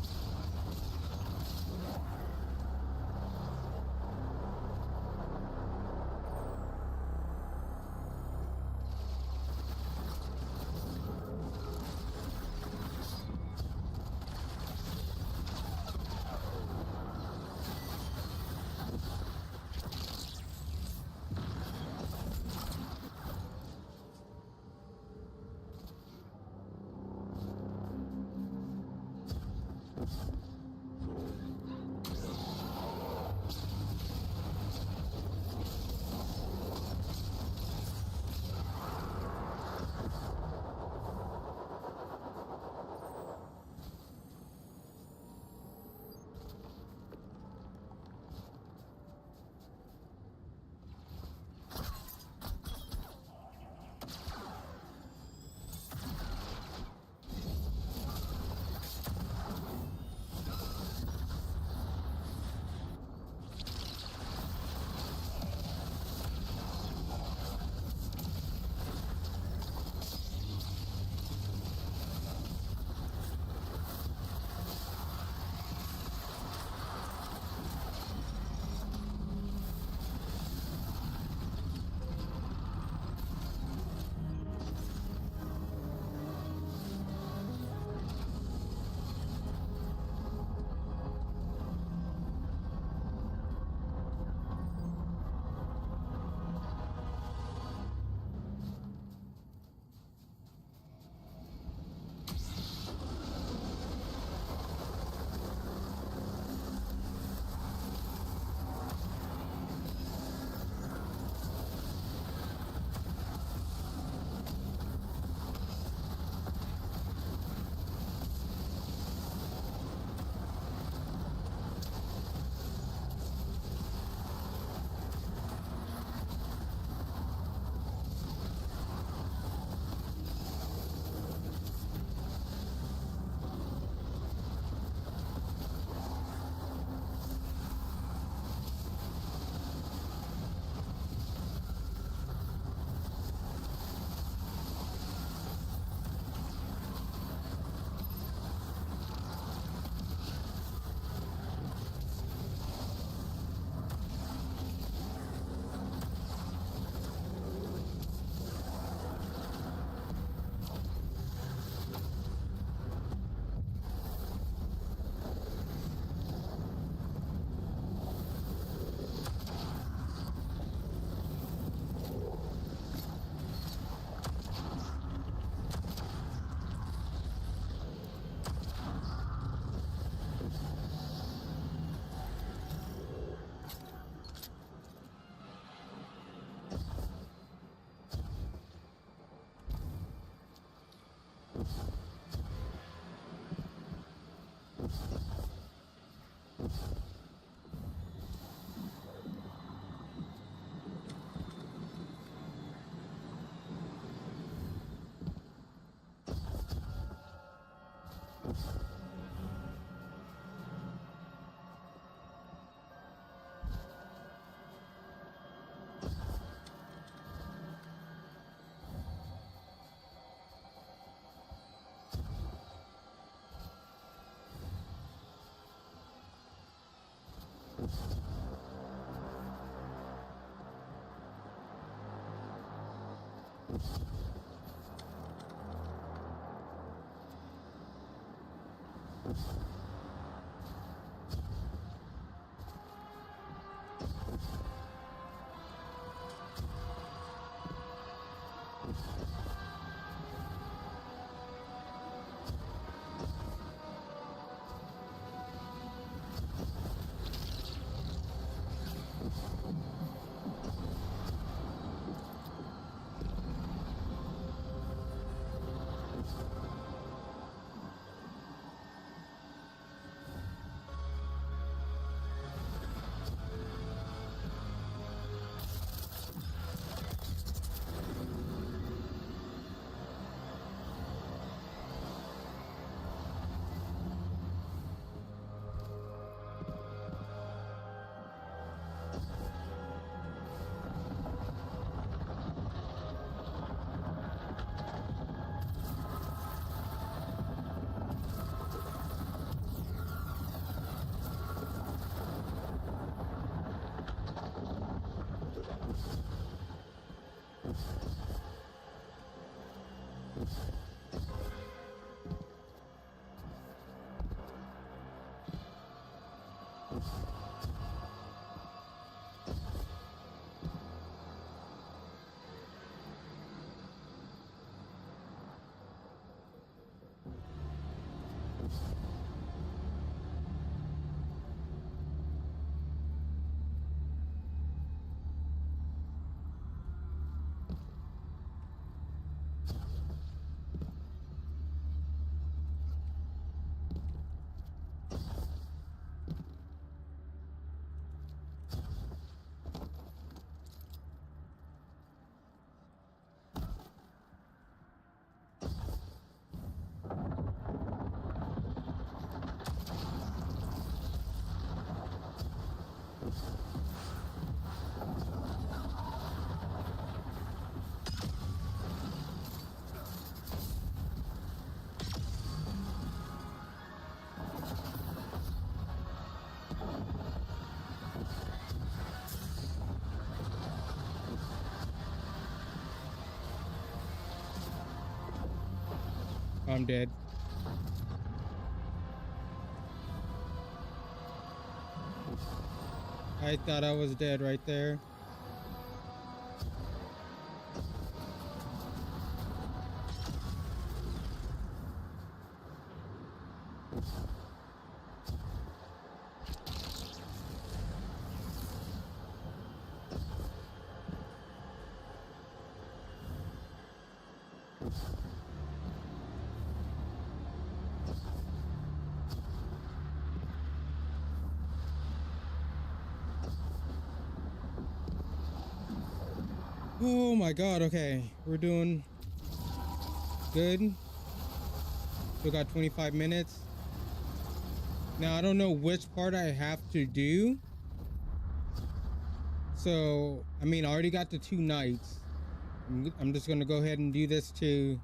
I'm dead. I thought I was dead right there. Oh my god, okay. We're doing good. Still got 25 minutes. Now, I don't know which part I have to do. So, I mean, I already got the 2 nights. I'm just gonna go ahead and do this too.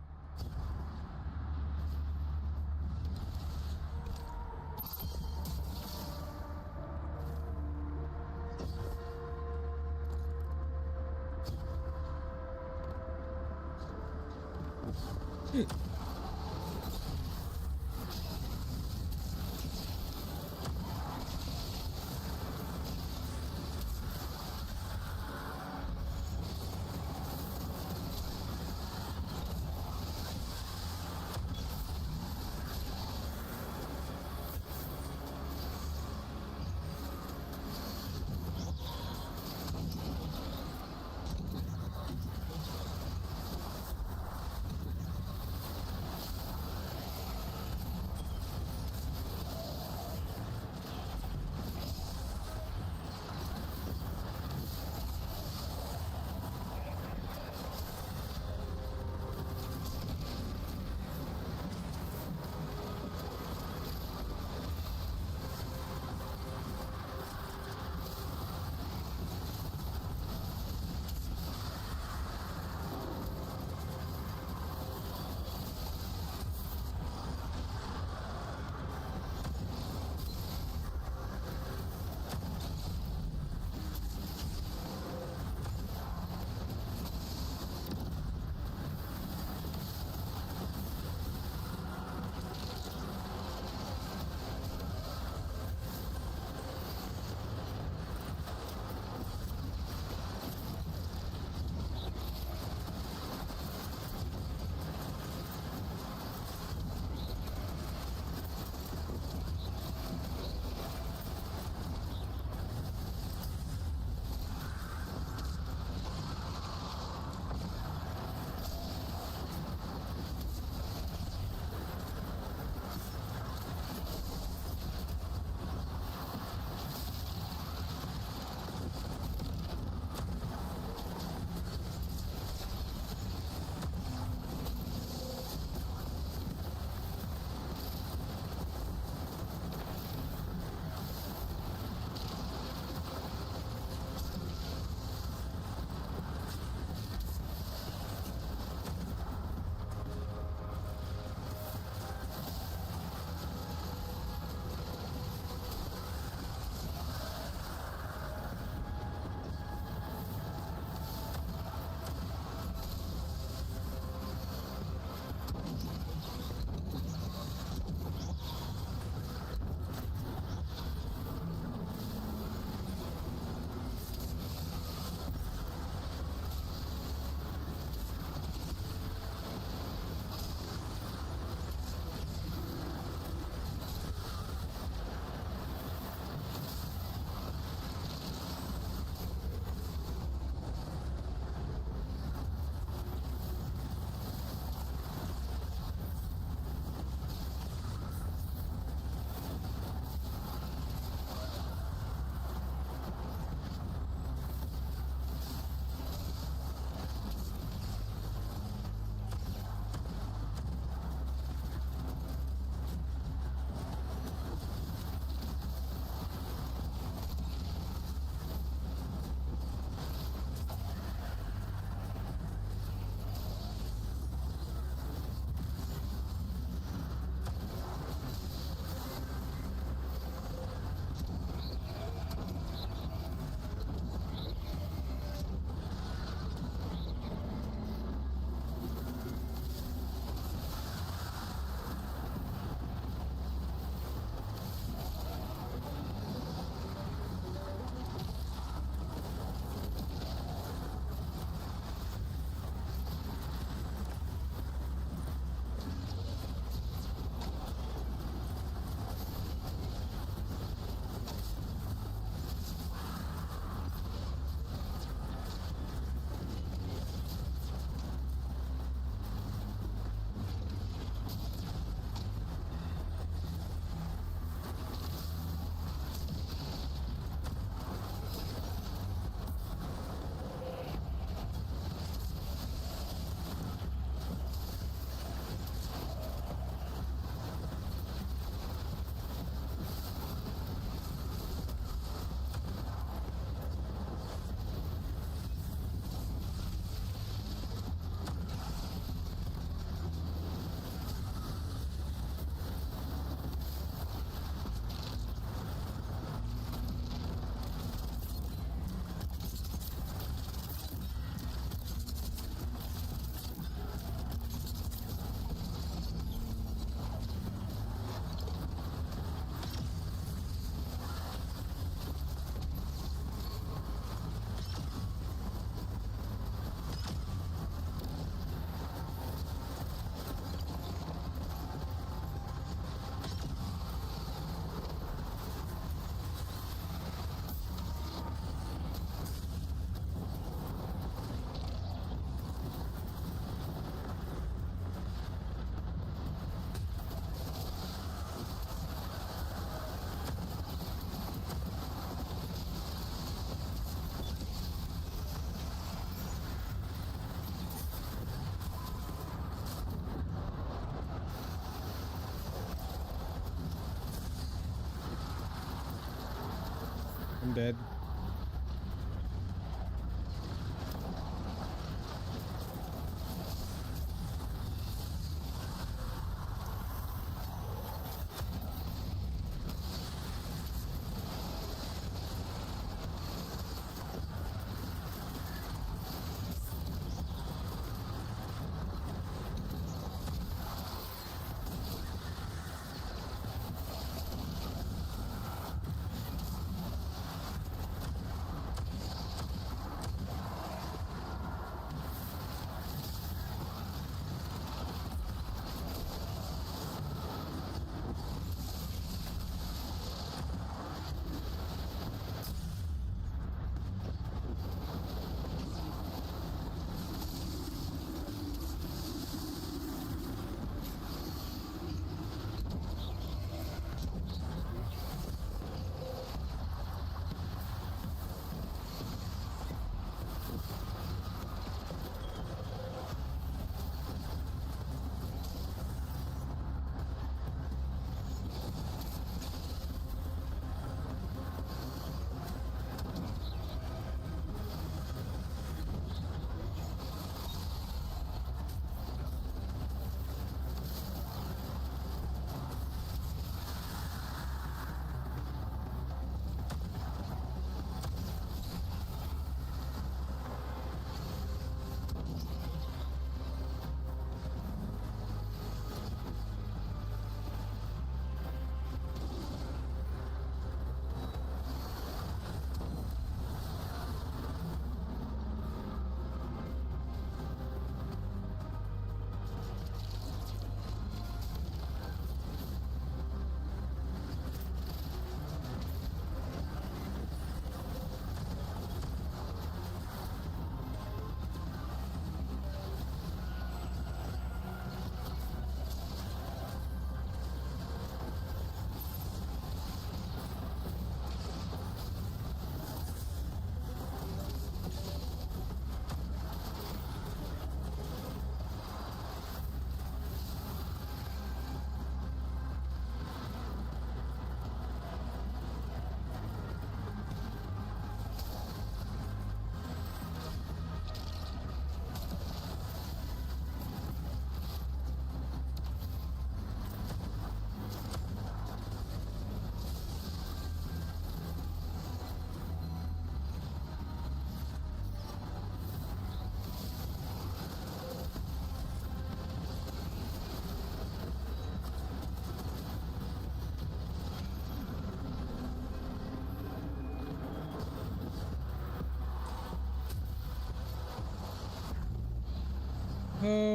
I'm dead.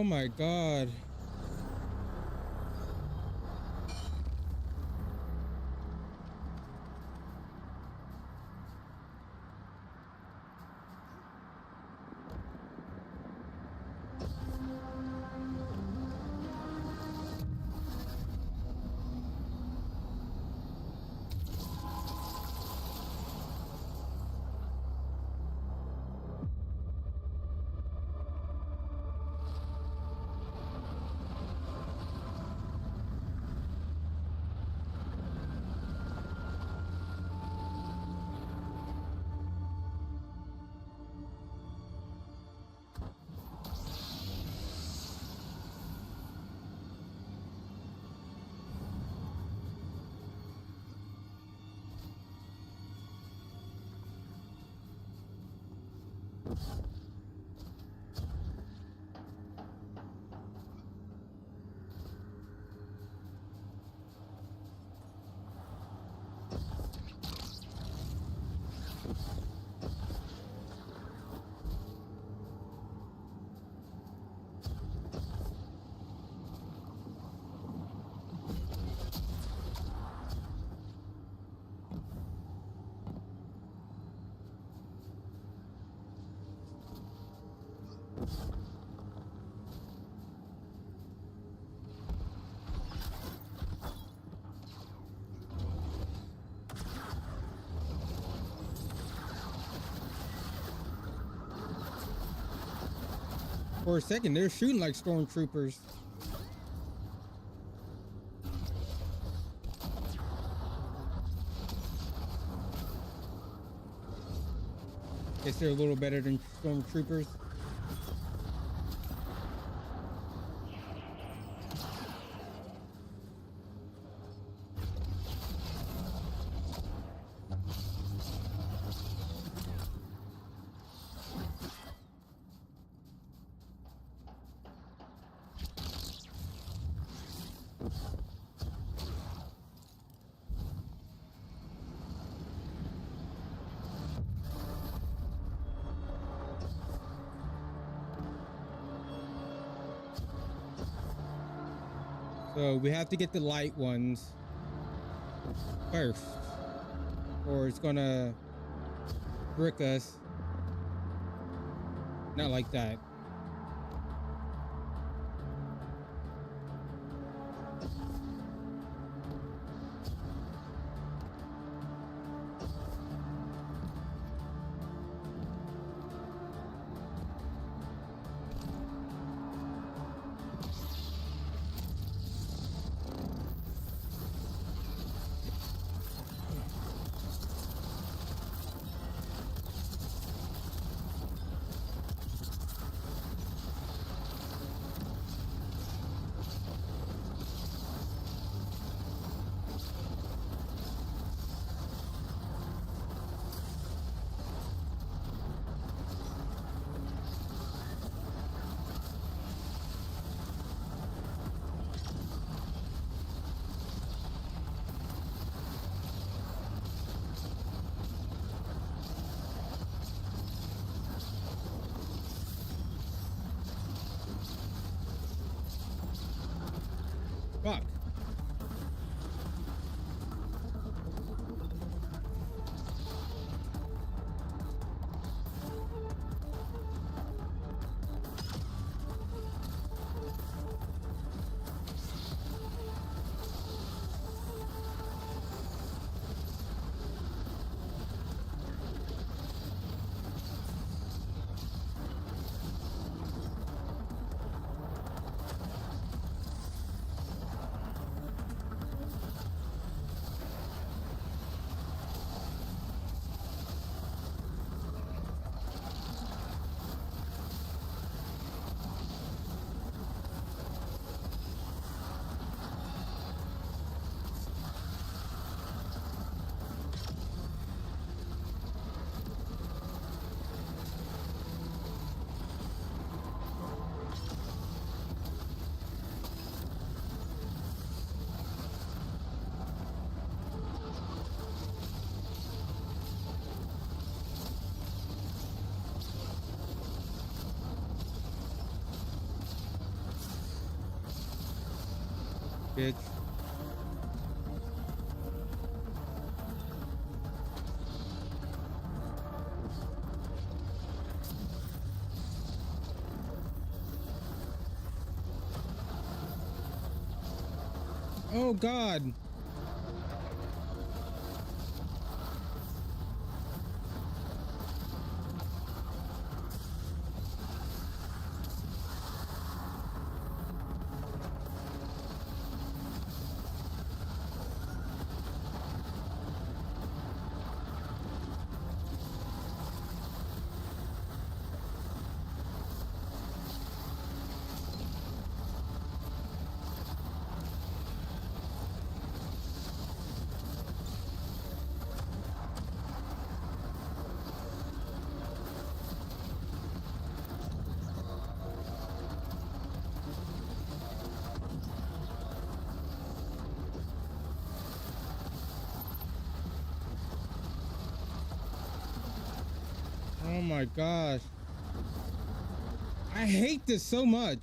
Oh my god. For a second, they're shooting like stormtroopers. Guess they're a little better than stormtroopers. So we have to get the light ones first, or it's gonna brick us. Not like that. Fuck. Bitch. Oh God. Oh my gosh. I hate this so much.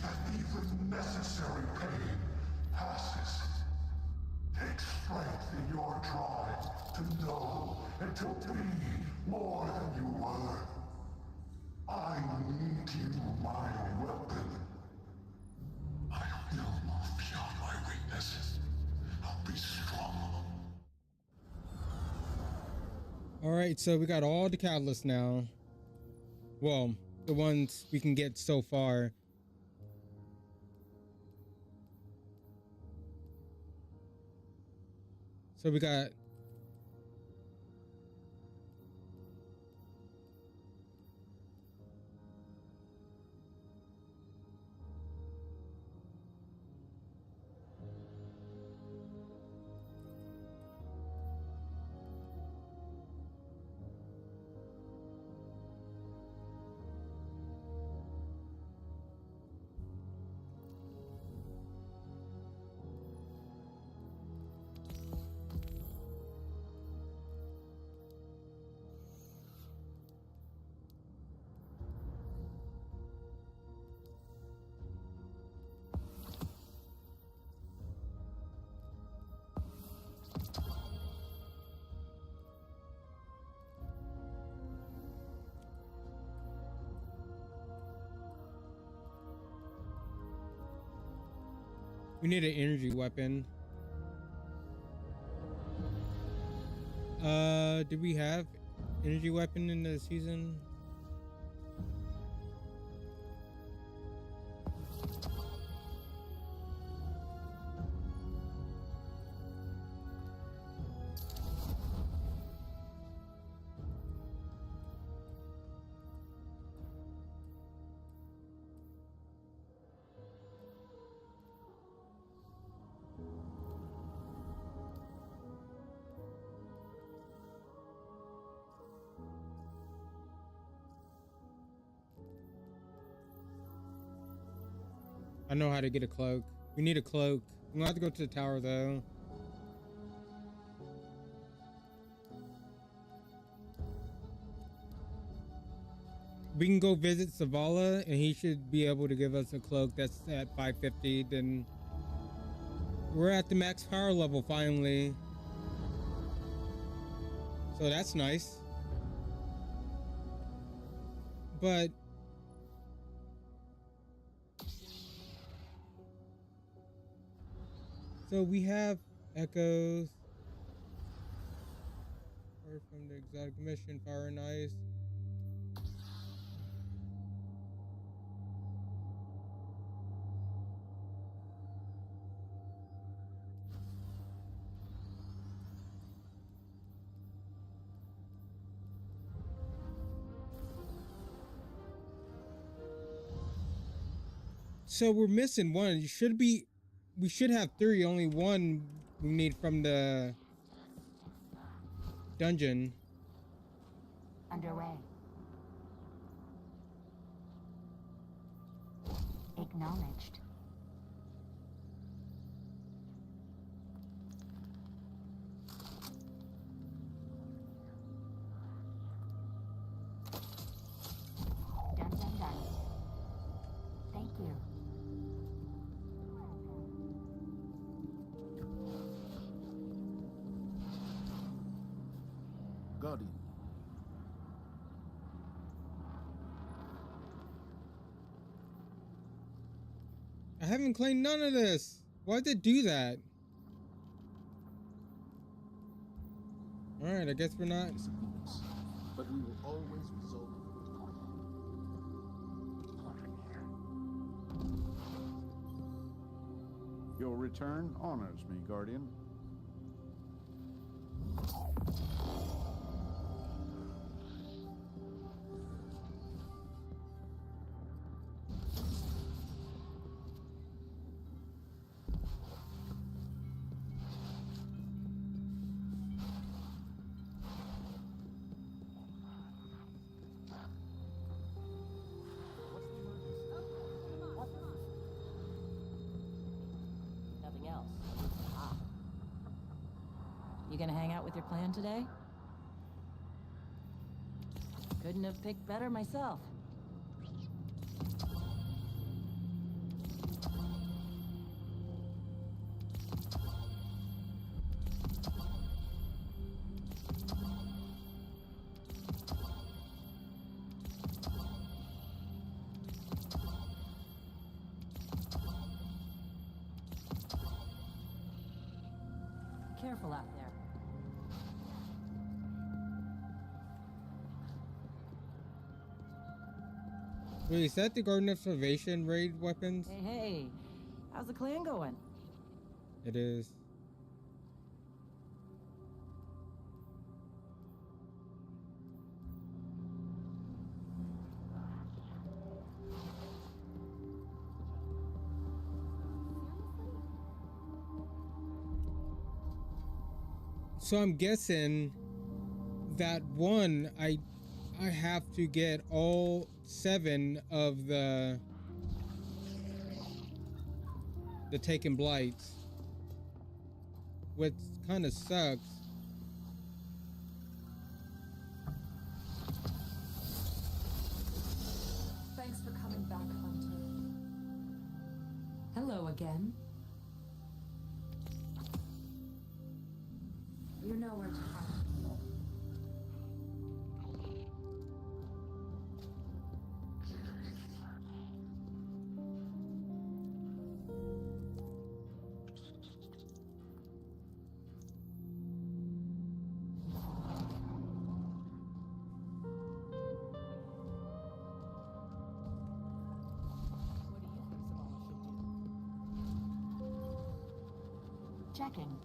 that even necessary pain passes. Take strength in your drive to know and to be more than you were. I need you, my weapon. I will move beyond my weaknesses. I'll be strong. Alright, so we got all the catalysts now. Well, the ones we can get so far. So we got we need an energy weapon. Did we have energy weapon in the season? I know how to get a cloak. We need a cloak. We don't have to go to the tower though. We can go visit Savala and he should be able to give us a cloak that's at 550. Then we're at the max power level finally. So that's nice. But so we have echoes. Or from the exotic mission, Fire and Ice. So we're missing one. You should be. We should have 3. Only one we need from the dungeon. Underway. Acknowledged. Done. Thank you. Guardian. I haven't claimed none of this. Why'd it do that? Alright, I guess we're not. But we will always resolve it. Your return honors me, Guardian. Nothing else. Ah. You gonna hang out with your clan today? Couldn't have picked better myself. careful out there. Wait, is that the Garden of Salvation raid weapons? Hey, hey, how's the clan going? It is. So I'm guessing that one, I have to get all 7 of the Taken Blights, which kind of sucks. Thanks for coming back, Hunter. Hello again. You know where to find me. Checking.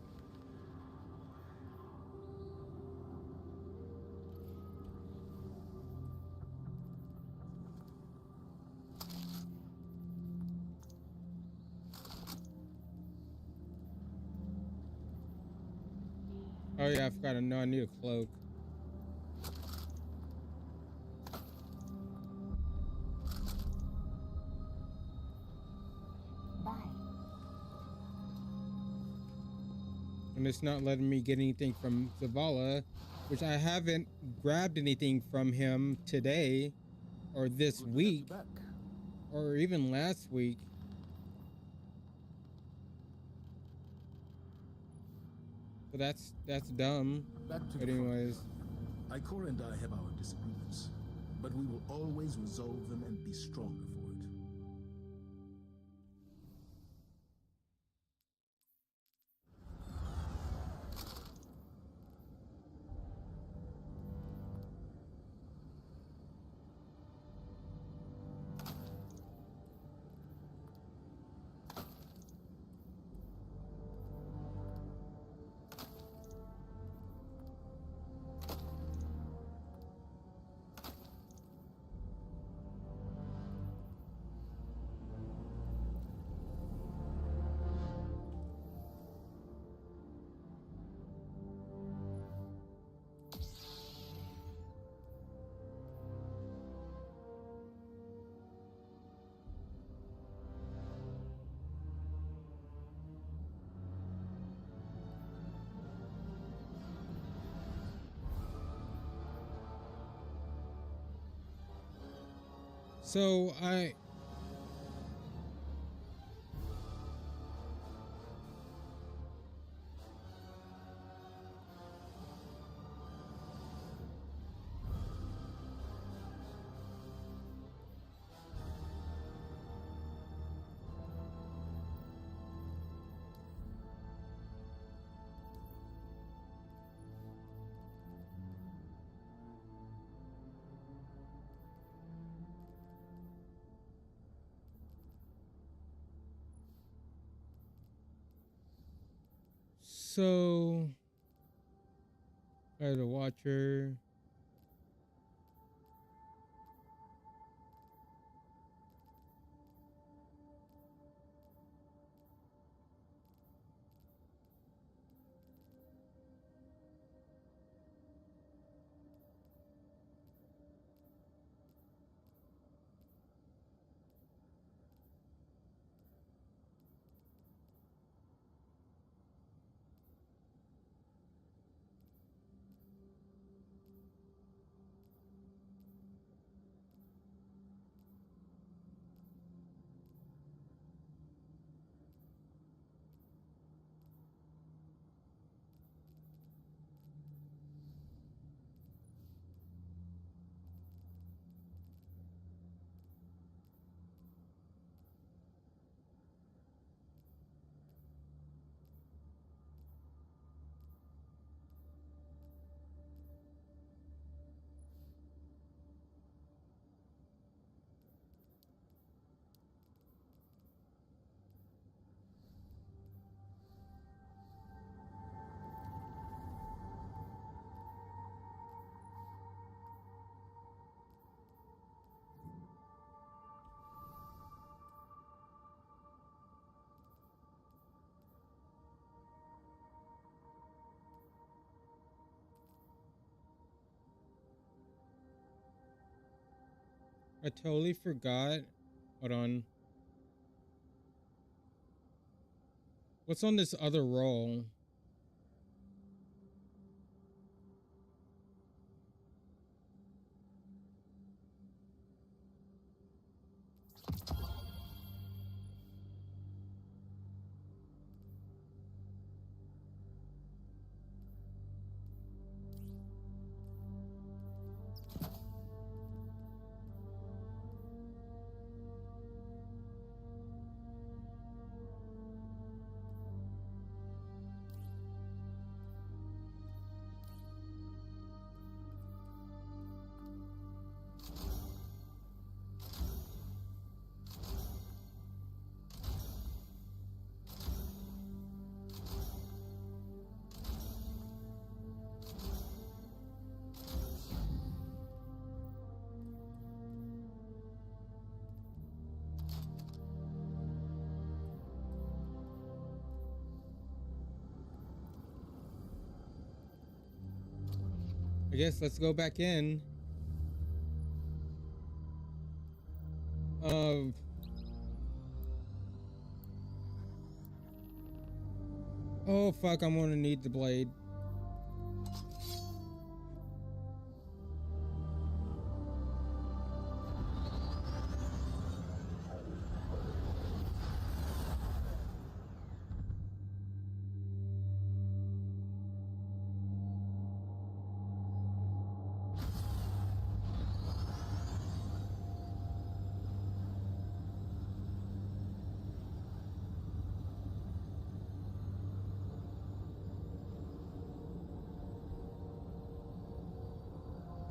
Oh yeah, I forgot to know I need a cloak. Bye. And it's not letting me get anything from Zavala, which I haven't grabbed anything from him today or this week or even last week. So that's dumb. Back to But the front. anyways, Ikora and I have our disagreements, but we will always resolve them and be stronger for it. so So, as a watcher, I totally forgot. Hold on. What's on this other roll? I guess let's go back in. Oh fuck, I'm gonna need the blade.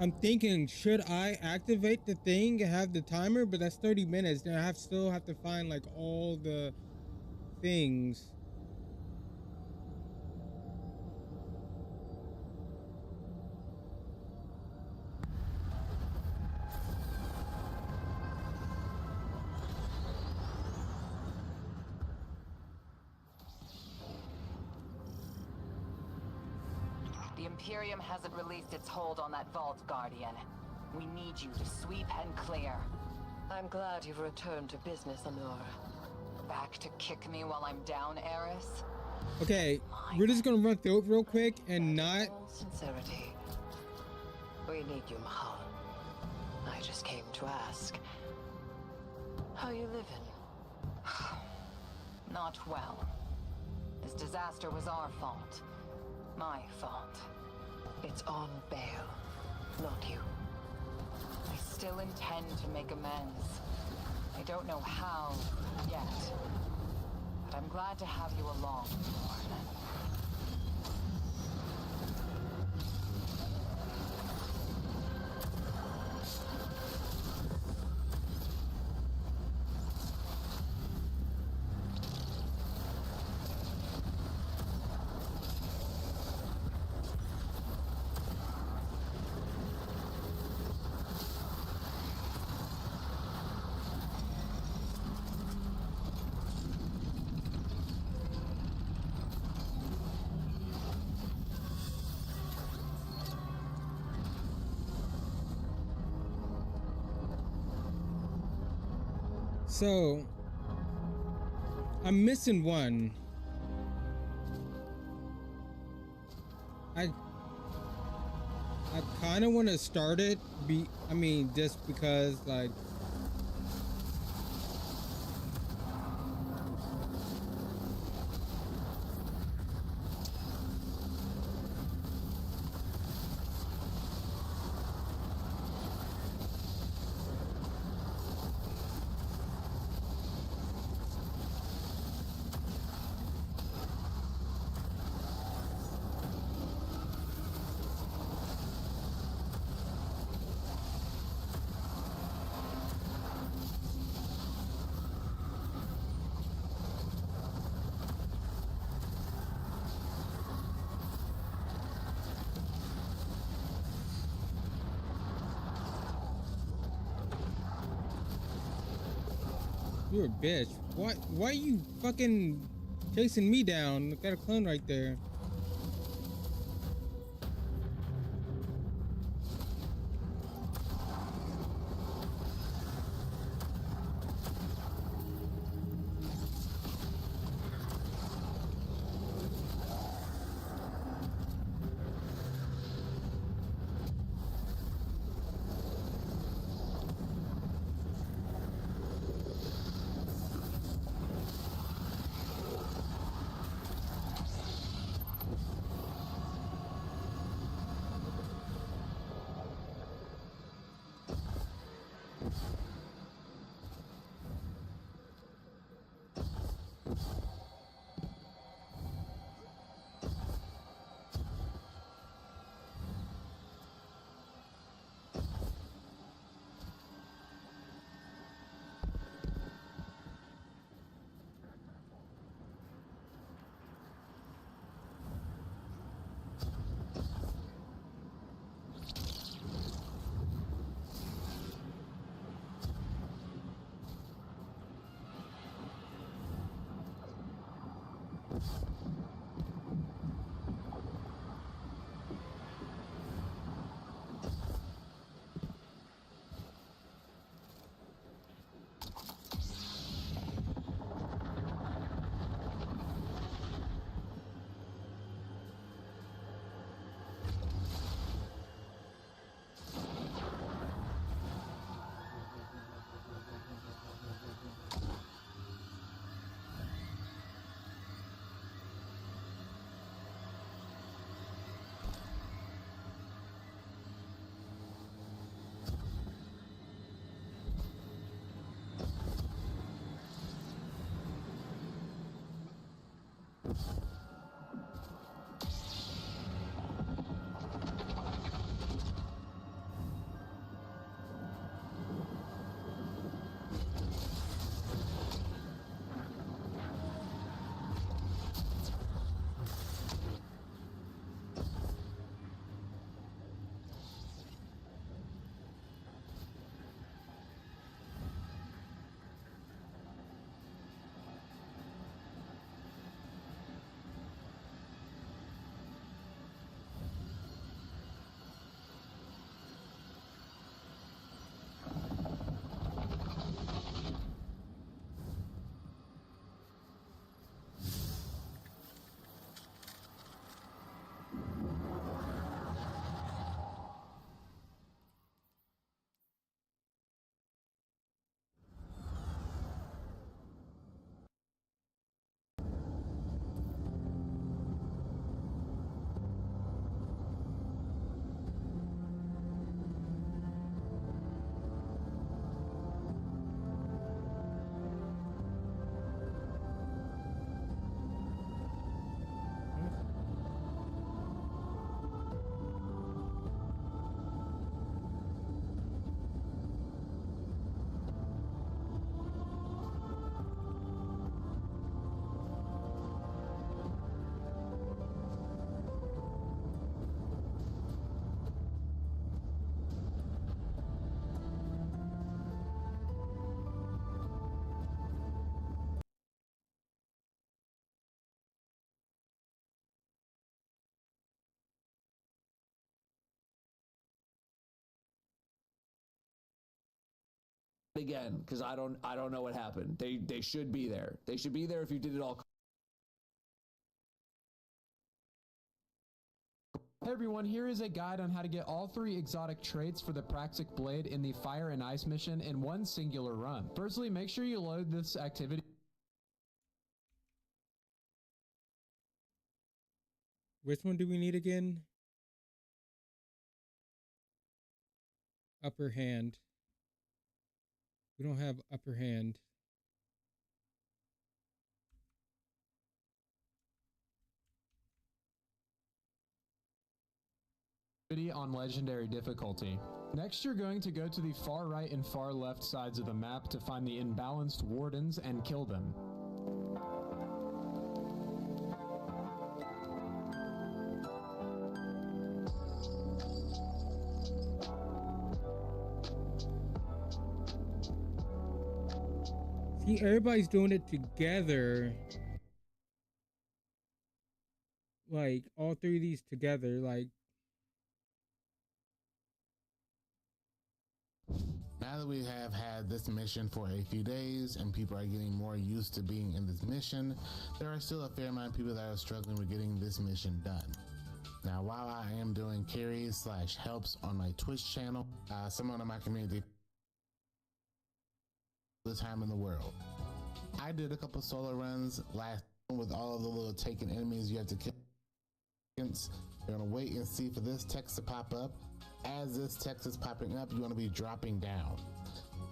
I'm thinking, should I activate the thing and have the timer? But that's 30 minutes. Then I still have to find like all the things. The Imperium hasn't released its hold on that vault, Guardian. We need you to sweep and clear. I'm glad you've returned to business, Amur. Back to kick me while I'm down, Eris? Okay, we're just gonna run through it real quick and not... Sincerity. We need you, Mahal. I just came to ask. How you living? Not well. This disaster was our fault. My fault. It's on bail, not you. I still intend to make amends. I don't know how yet, but I'm glad to have you along, Lord. So, I'm missing one. I kind of want to start it. Just because, like, you're a bitch. Why are you fucking chasing me down? Look at a clone right there. again, because I don't know what happened. They should be there. They should be there if you did it all. Hey everyone, here is a guide on how to get all 3 exotic traits for the Praxic Blade in the Fire and Ice mission in one singular run. Firstly, make sure you load this activity. Which one do we need again? Upper hand. We don't have upper hand. On legendary difficulty. Next, you're going to go to the far right and far left sides of the map to find the imbalanced wardens and kill them. See, everybody's doing it together. Like, all 3 of these together, like. Now that we have had this mission for a few days and people are getting more used to being in this mission, there are still a fair amount of people that are struggling with getting this mission done. Now, while I am doing carries / helps on my Twitch channel, someone in my community the time in the world. I did a couple solo runs last with all of the little taken enemies you have to kill. You're gonna wait and see for this text to pop up. As this text is popping up, you want to be dropping down.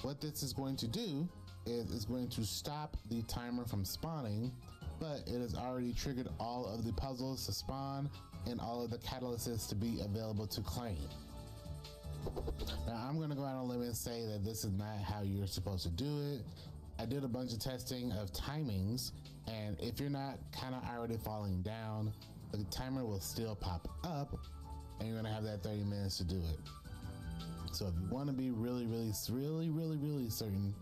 What this is going to do is it's going to stop the timer from spawning, but it has already triggered all of the puzzles to spawn and all of the catalysts to be available to claim. Now I'm going to go out on a limb and say that this is not how you're supposed to do it. I did a bunch of testing of timings, and if you're not kind of already falling down, the timer will still pop up and you're gonna have that 30 minutes to do it. So if you want to be really certain,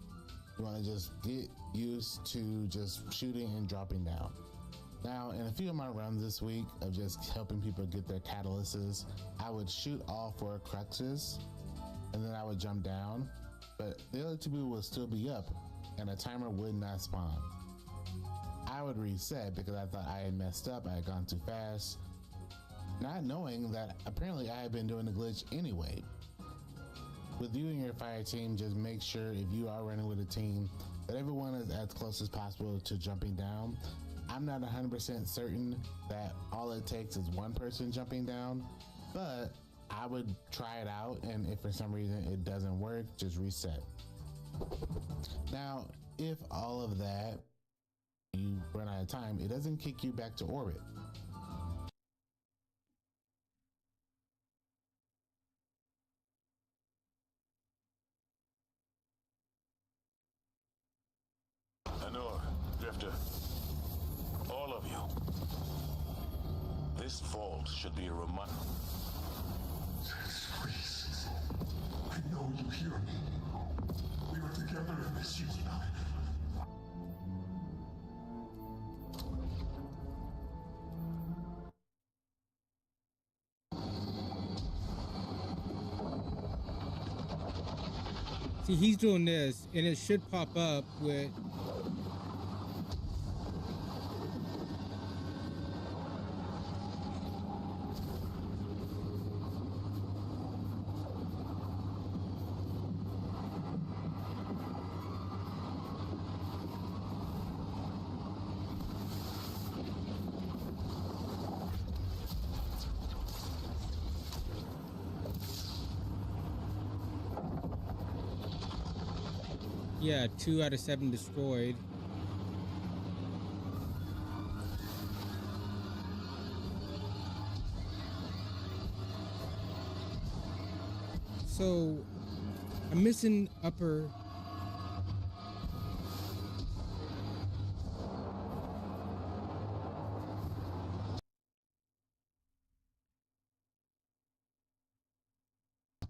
you want to just get used to just shooting and dropping down. Now, in a few of my runs this week of just helping people get their catalysts, I would shoot all 4 cruxes and then I would jump down, but the other 2 people would still be up and the timer would not spawn. I would reset because I thought I had messed up, I had gone too fast, not knowing that apparently I had been doing the glitch anyway. With you and your fire team, just make sure if you are running with a team that everyone is as close as possible to jumping down. I'm not 100% certain that all it takes is 1 person jumping down, but I would try it out, and if for some reason it doesn't work, just reset. Now, if all of that, you run out of time, it doesn't kick you back to orbit. Drifter, all of you, this vault should be a reminder. Please, I know you hear me. We were together in this, you and I. See, he's doing this, and it should pop up with. Yeah, 2 out of 7 destroyed. So, I'm missing upper.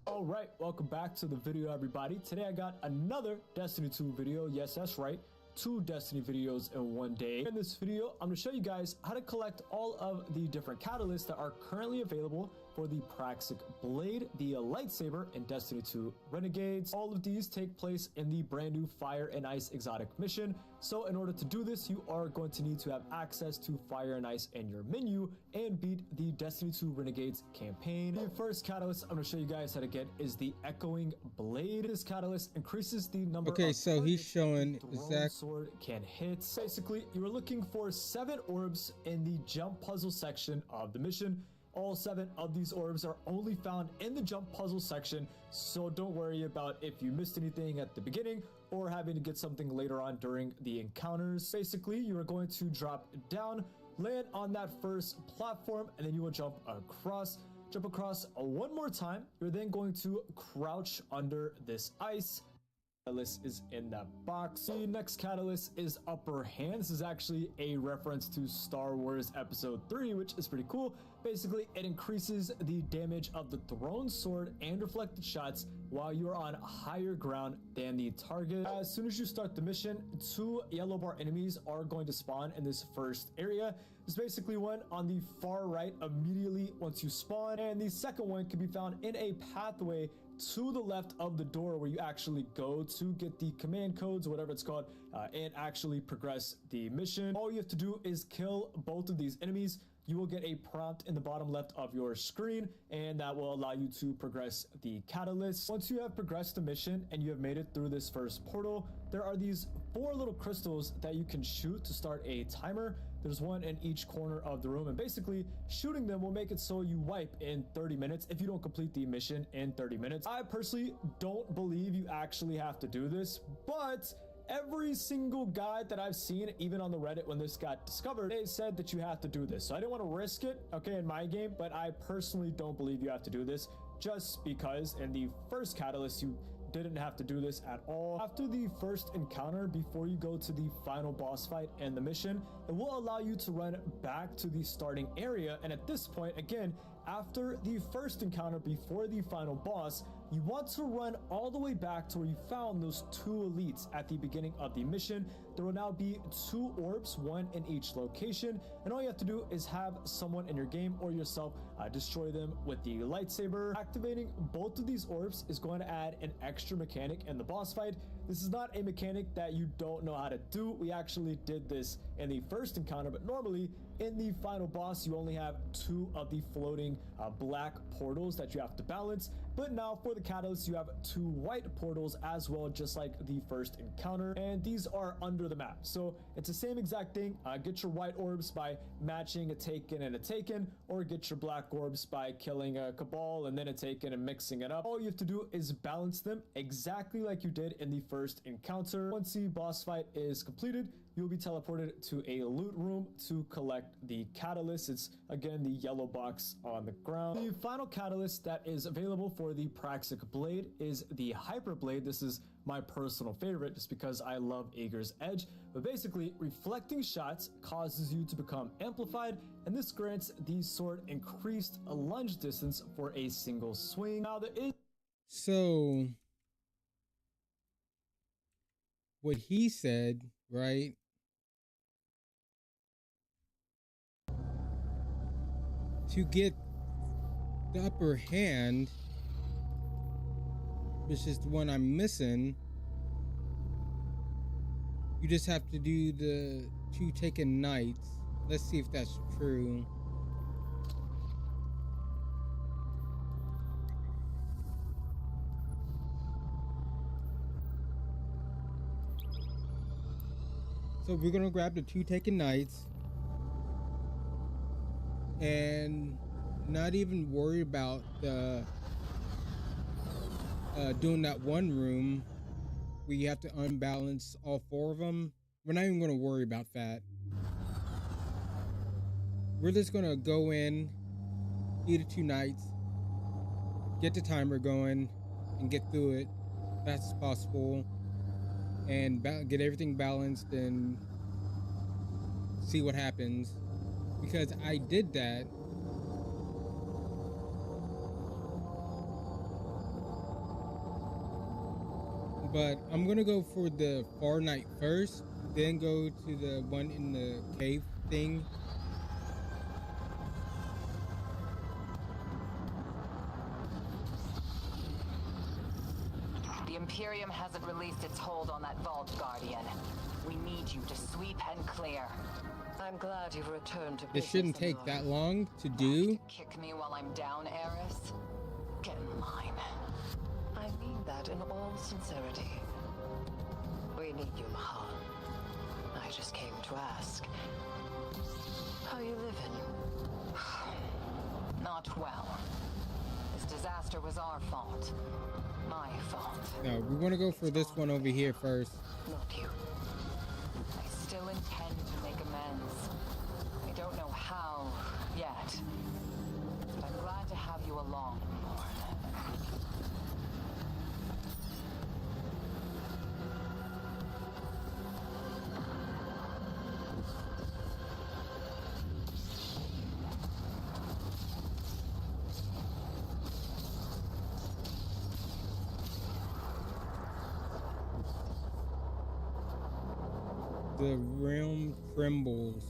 Alright, welcome back to the video, everybody. Today I got another Destiny 2 video. Yes, that's right. 2 Destiny videos in one day. In this video, I'm going to show you guys how to collect all of the different catalysts that are currently available for the Praxic Blade, the lightsaber in Destiny 2 Renegades. All of these take place in the brand new Fire and Ice exotic mission. So in order to do this, you are going to need to have access to Fire and Ice in your menu and beat the Destiny 2 Renegades campaign. The first catalyst I'm going to show you guys how to get is the Echoing Blade. This catalyst increases the number Okay, of so he's showing exact sword can hit. Basically, you are looking for 7 orbs in the jump puzzle section of the mission. All 7 of these orbs are only found in the jump puzzle section, so don't worry about if you missed anything at the beginning or having to get something later on during the encounters. Basically, you are going to drop down, land on that first platform, and then you will jump across. Jump across one more time. You're then going to crouch under this ice. Catalyst is in that box. The next catalyst is Upper Hand. This is actually a reference to Star Wars Episode 3, which is pretty cool. Basically, it increases the damage of the thrown sword and reflected shots while you're on higher ground than the target. As soon as you start the mission, 2 yellow bar enemies are going to spawn in this first area. There's basically one on the far right immediately once you spawn, and the second one can be found in a pathway to the left of the door where you actually go to get the command codes, whatever it's called, and actually progress the mission. All you have to do is kill both of these enemies. You will get a prompt in the bottom left of your screen, and that will allow you to progress the catalyst. Once you have progressed the mission and you have made it through this first portal, there are these 4 little crystals that you can shoot to start a timer. There's one in each corner of the room, and basically shooting them will make it so you wipe in 30 minutes if you don't complete the mission in 30 minutes. I personally don't believe you actually have to do this, but every single guide that I've seen, even on the Reddit when this got discovered, they said that you have to do this. So I didn't want to risk it, okay, in my game, but I personally don't believe you have to do this, just because in the first catalyst you didn't have to do this at all. After the first encounter, before you go to the final boss fight and the mission, it will allow you to run back to the starting area. And at this point, again, after the first encounter before the final boss, you want to run all the way back to where you found those 2 elites at the beginning of the mission. There will now be 2 orbs, 1 in each location, and all you have to do is have someone in your game or yourself destroy them with the lightsaber. Activating both of these orbs is going to add an extra mechanic in the boss fight. This is not a mechanic that you don't know how to do. We actually did this in the first encounter, but normally in the final boss, you only have 2 of the floating black portals that you have to balance. But now for the catalyst, you have 2 white portals as well, just like the first encounter. And these are under the map. So it's the same exact thing. Get your white orbs by matching a taken and a taken, or get your black orbs by killing a cabal and then a taken and mixing it up. All you have to do is balance them exactly like you did in the first encounter. Once the boss fight is completed, you'll be teleported to a loot room to collect the catalyst. It's again the yellow box on the ground. The final catalyst that is available for the Praxic Blade is the Hyper Blade. This is my personal favorite just because I love Aeger's Edge. But basically, reflecting shots causes you to become amplified, and this grants the sword increased lunge distance for a single swing. Now there is so what he said, right? To get the upper hand, which is the one I'm missing, you just have to do the 2 taken knights. Let's see if that's true. So we're gonna grab the 2 taken knights and not even worry about the doing that one room where you have to unbalance all 4 of them. We're not even going to worry about that. We're just going to go in, do the 2 knights, get the timer going, and get through it as fast as possible, and get everything balanced and see what happens. Because I did that. But I'm gonna go for the far knight first, then go to the one in the cave thing. Imperium hasn't released its hold on that vault, Guardian. We need you to sweep and clear. I'm glad you've returned to It business. shouldn't take Amora. that long to do. Kick me while I'm down, Eris? Get in line. I mean that in all sincerity. We need you, Mahal. I just came to ask. How you living? Not well. This disaster was our fault. My fault. No, we want to go for this one over here first. Not you. I still intend to make amends. I don't know how yet, but I'm glad to have you along, Lord. The realm trembles.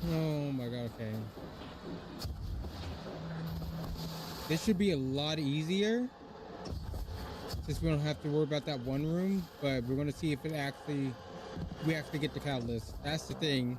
Oh my god, okay. This should be a lot easier since we don't have to worry about that one room, but we're gonna see if we actually get the catalyst. That's the thing.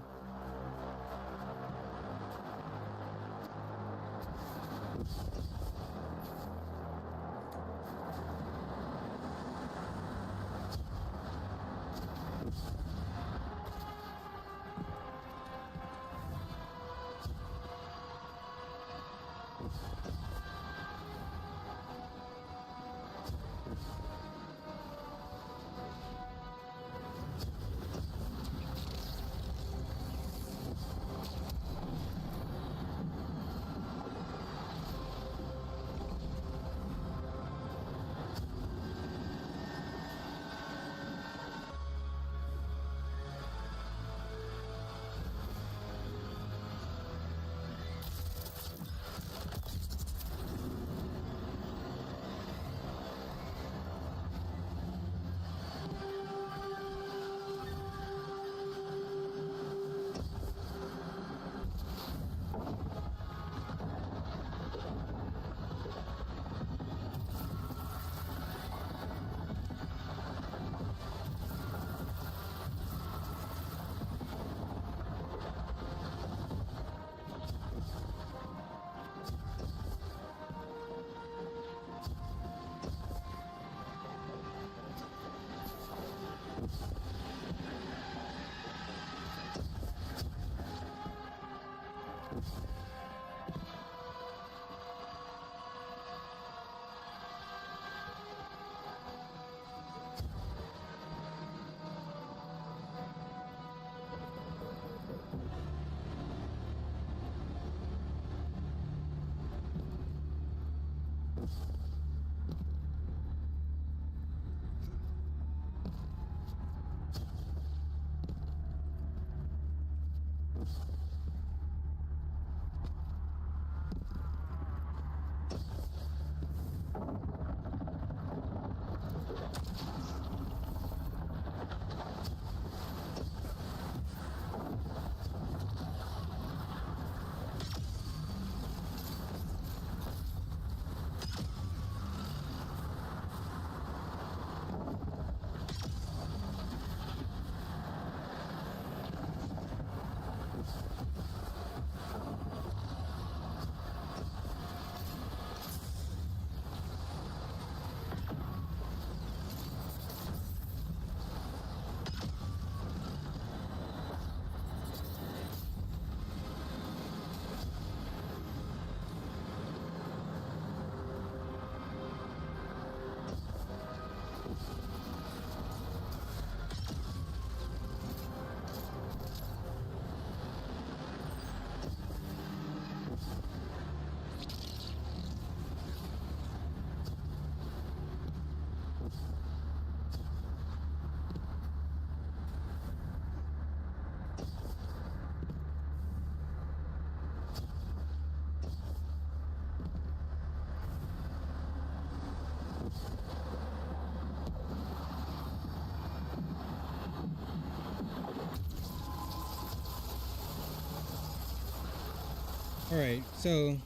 All right, so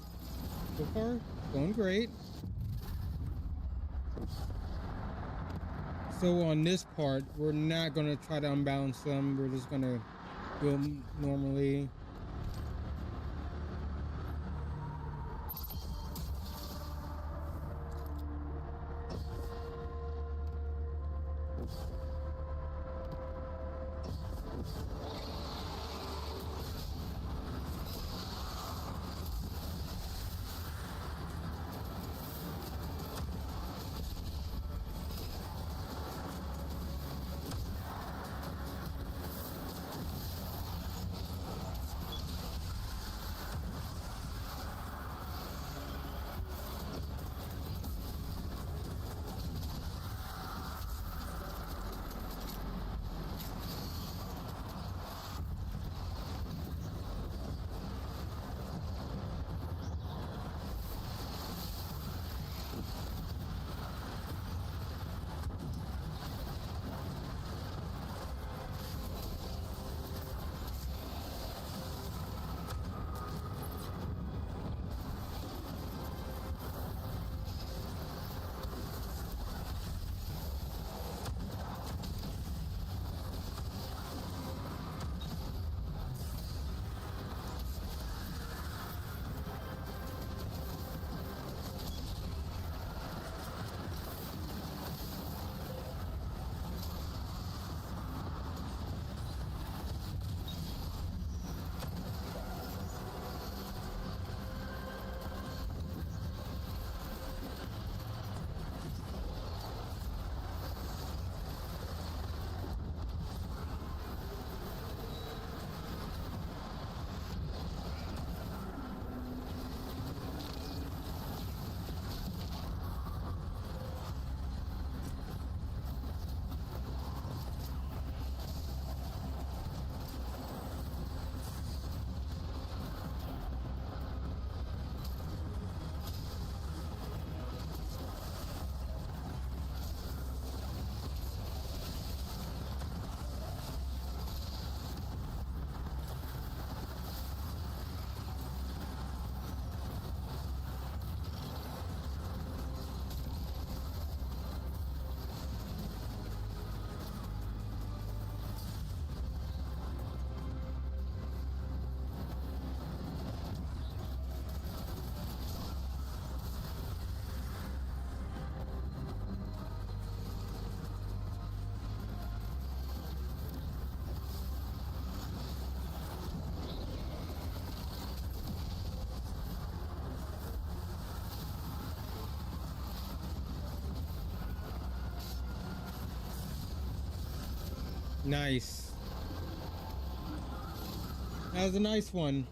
far going great. So on this part, we're not gonna try to unbalance them. We're just gonna do them normally. Nice. That was a nice one.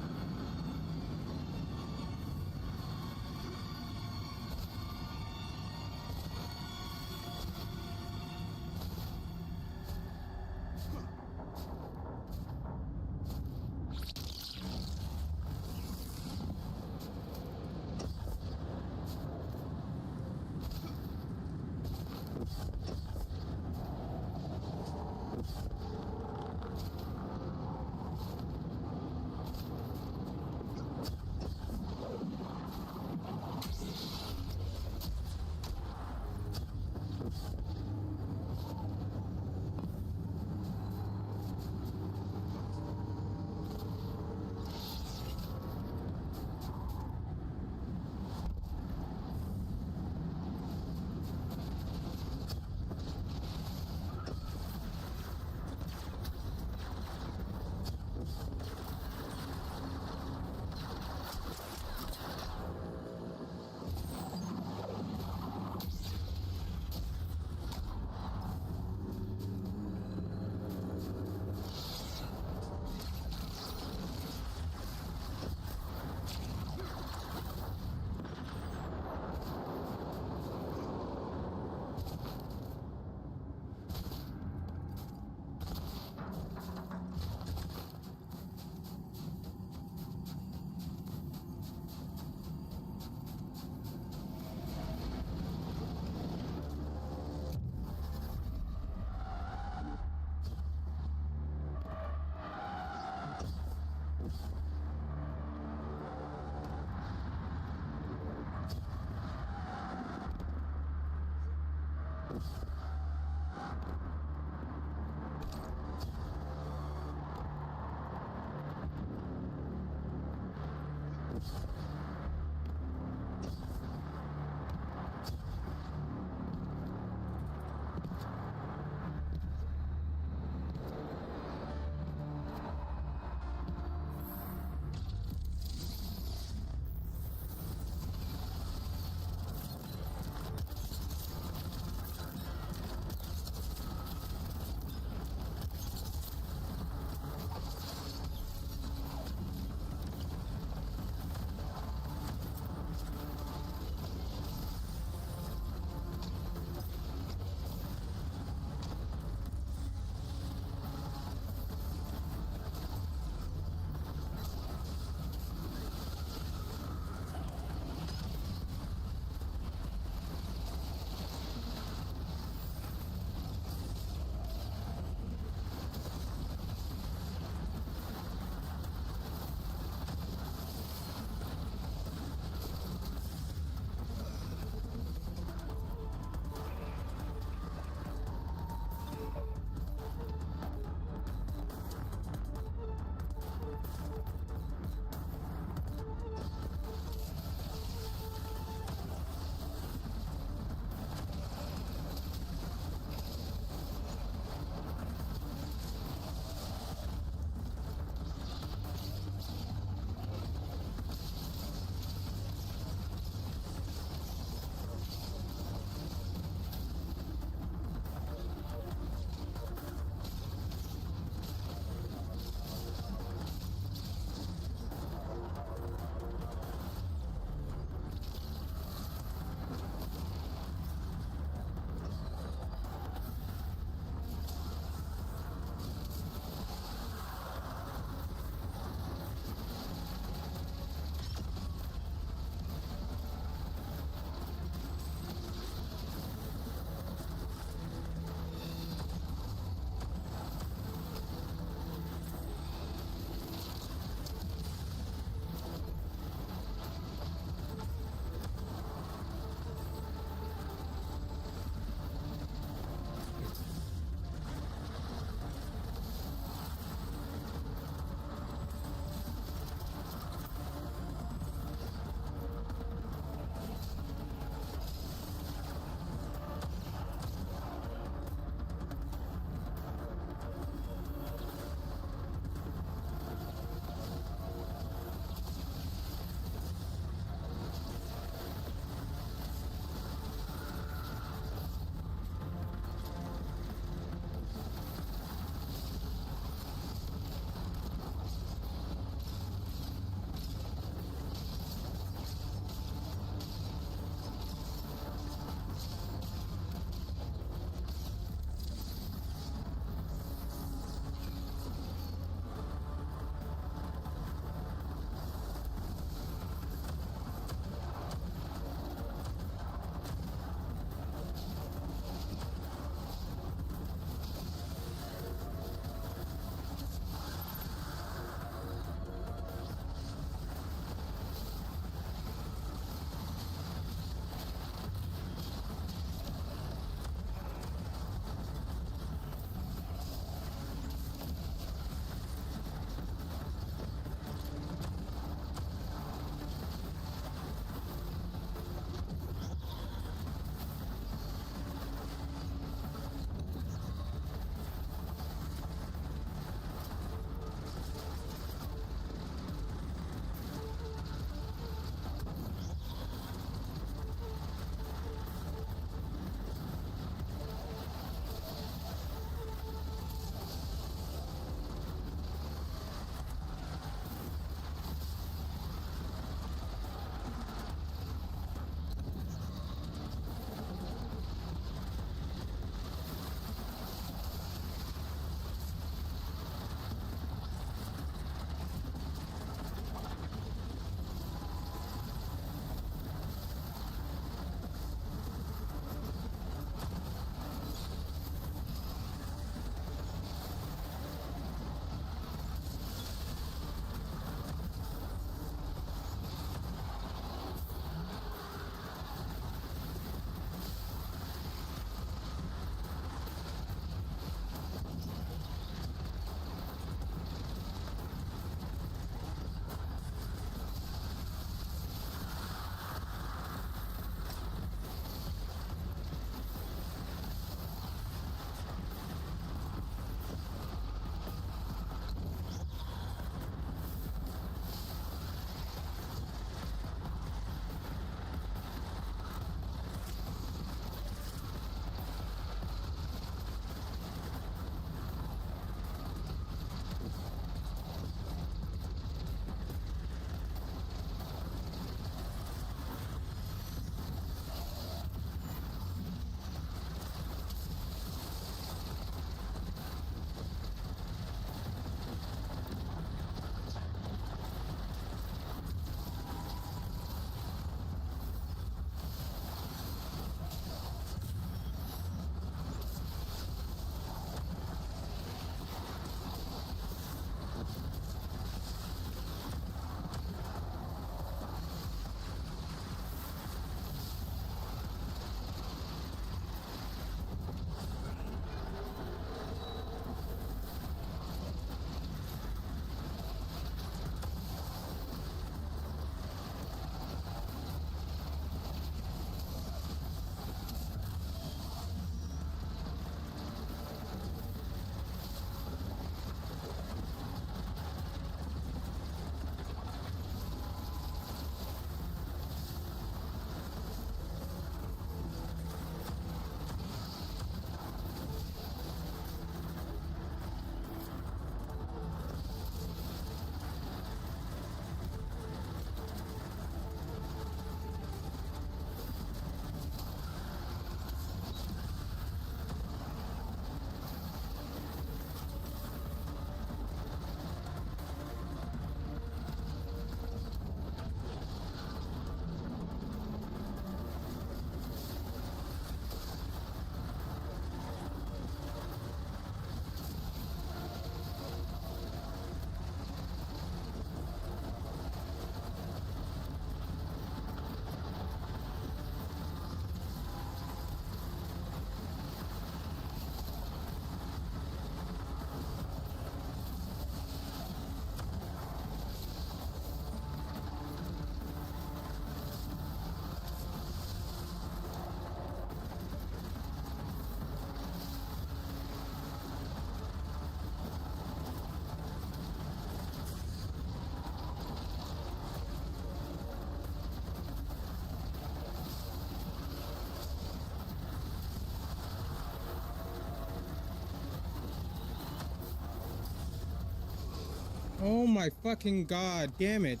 Oh my fucking god, damn it.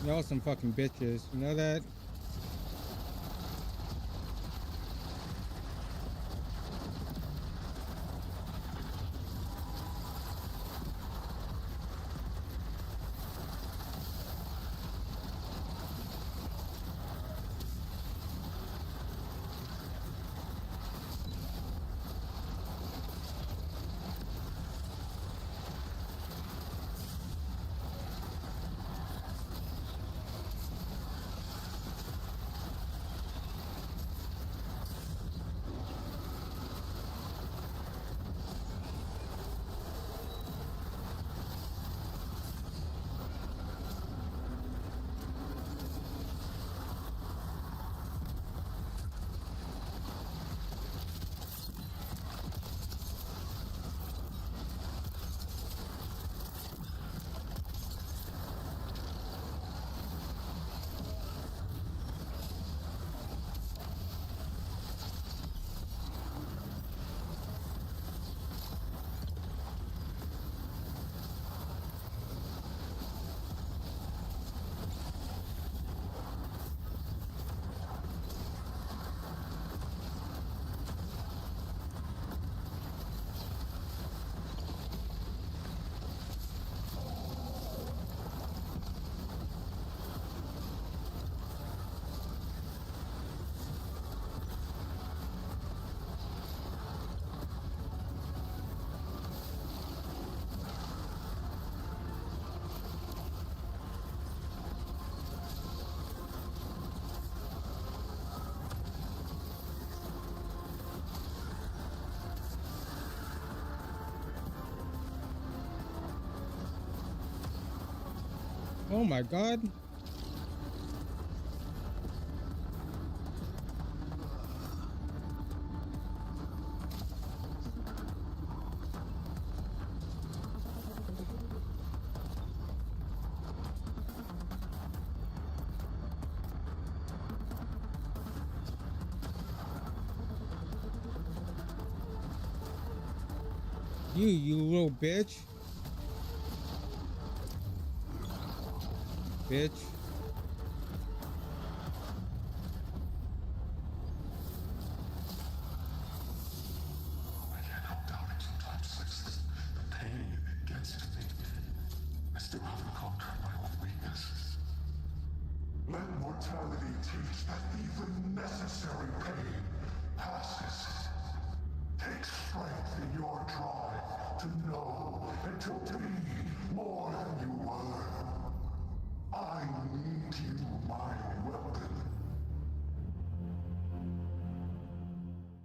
Y'all some fucking bitches. You know that? Oh my god. You little bitch. Bitch. I can't help doubting sometimes, Sixth. The pain gets to me. I still haven't conquered my own weaknesses. Let mortality teach that even necessary pain passes. Take strength in your drive to know and to be more than you were. I need you, my weapon.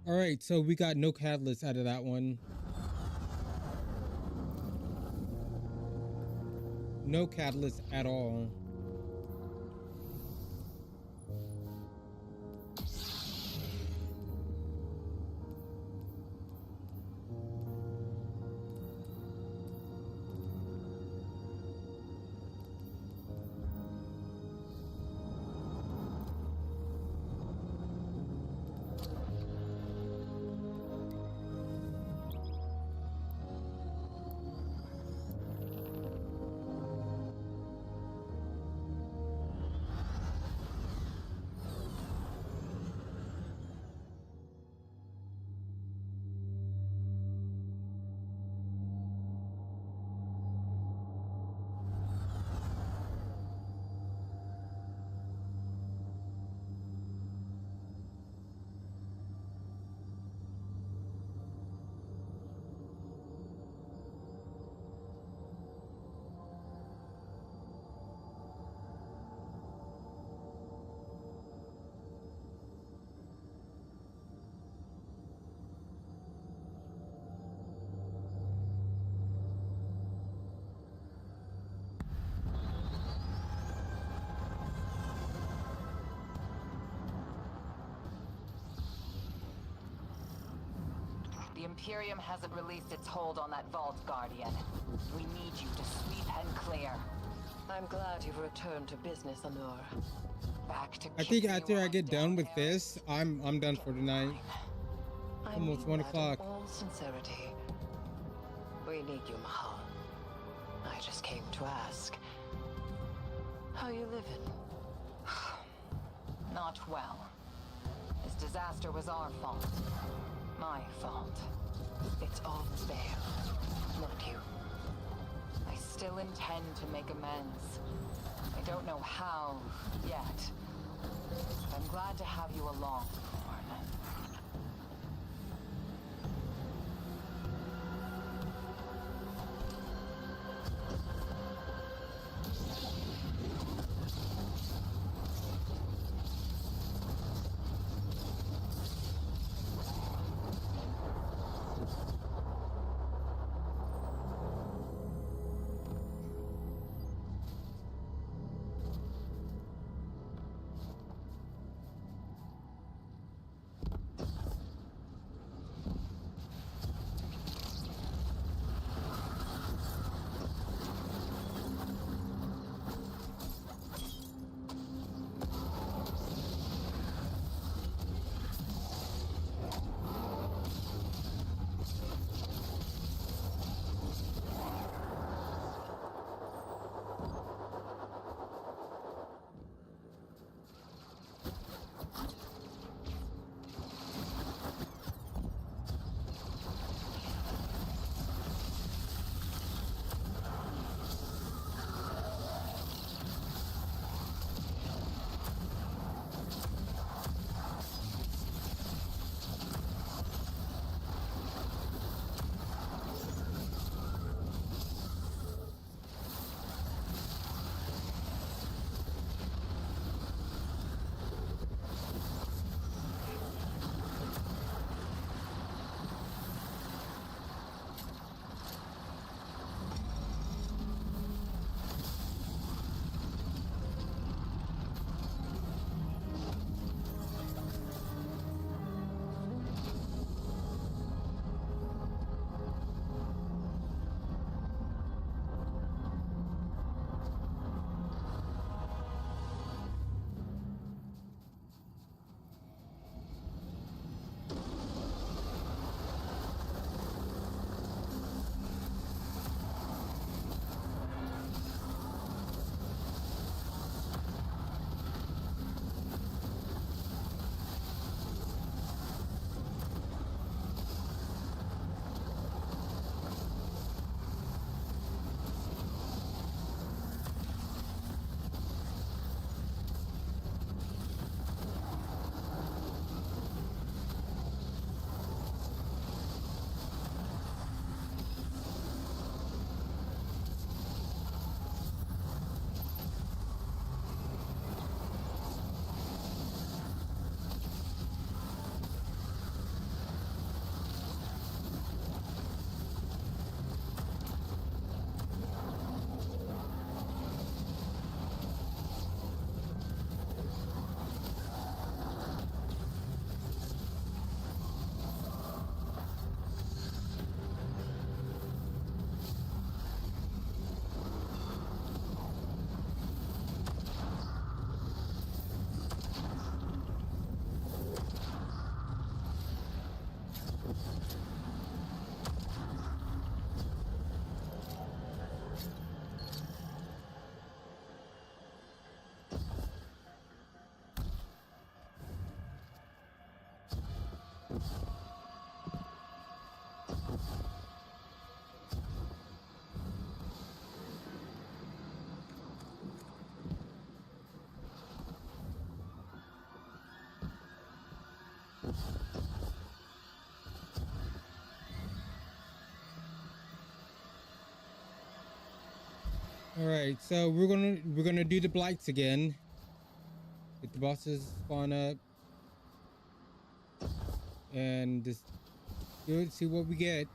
All right, so we got no catalyst out of that one. No catalyst at all. Imperium hasn't released its hold on that vault, Guardian. We need you to sweep and clear. I'm glad you've returned to business, Honor. Back to I think after I get done with this, I'm done for tonight. Almost 1 o'clock. In all sincerity, we need you, Mahal. I just came to ask, how you living? Not well. This disaster was our fault. My fault. It's all there, not you. I still intend to make amends. I don't know how yet. But I'm glad to have you along, Thorn. All right, so we're gonna do the blights again. Get the bosses spawn up, and just do it. See what we get.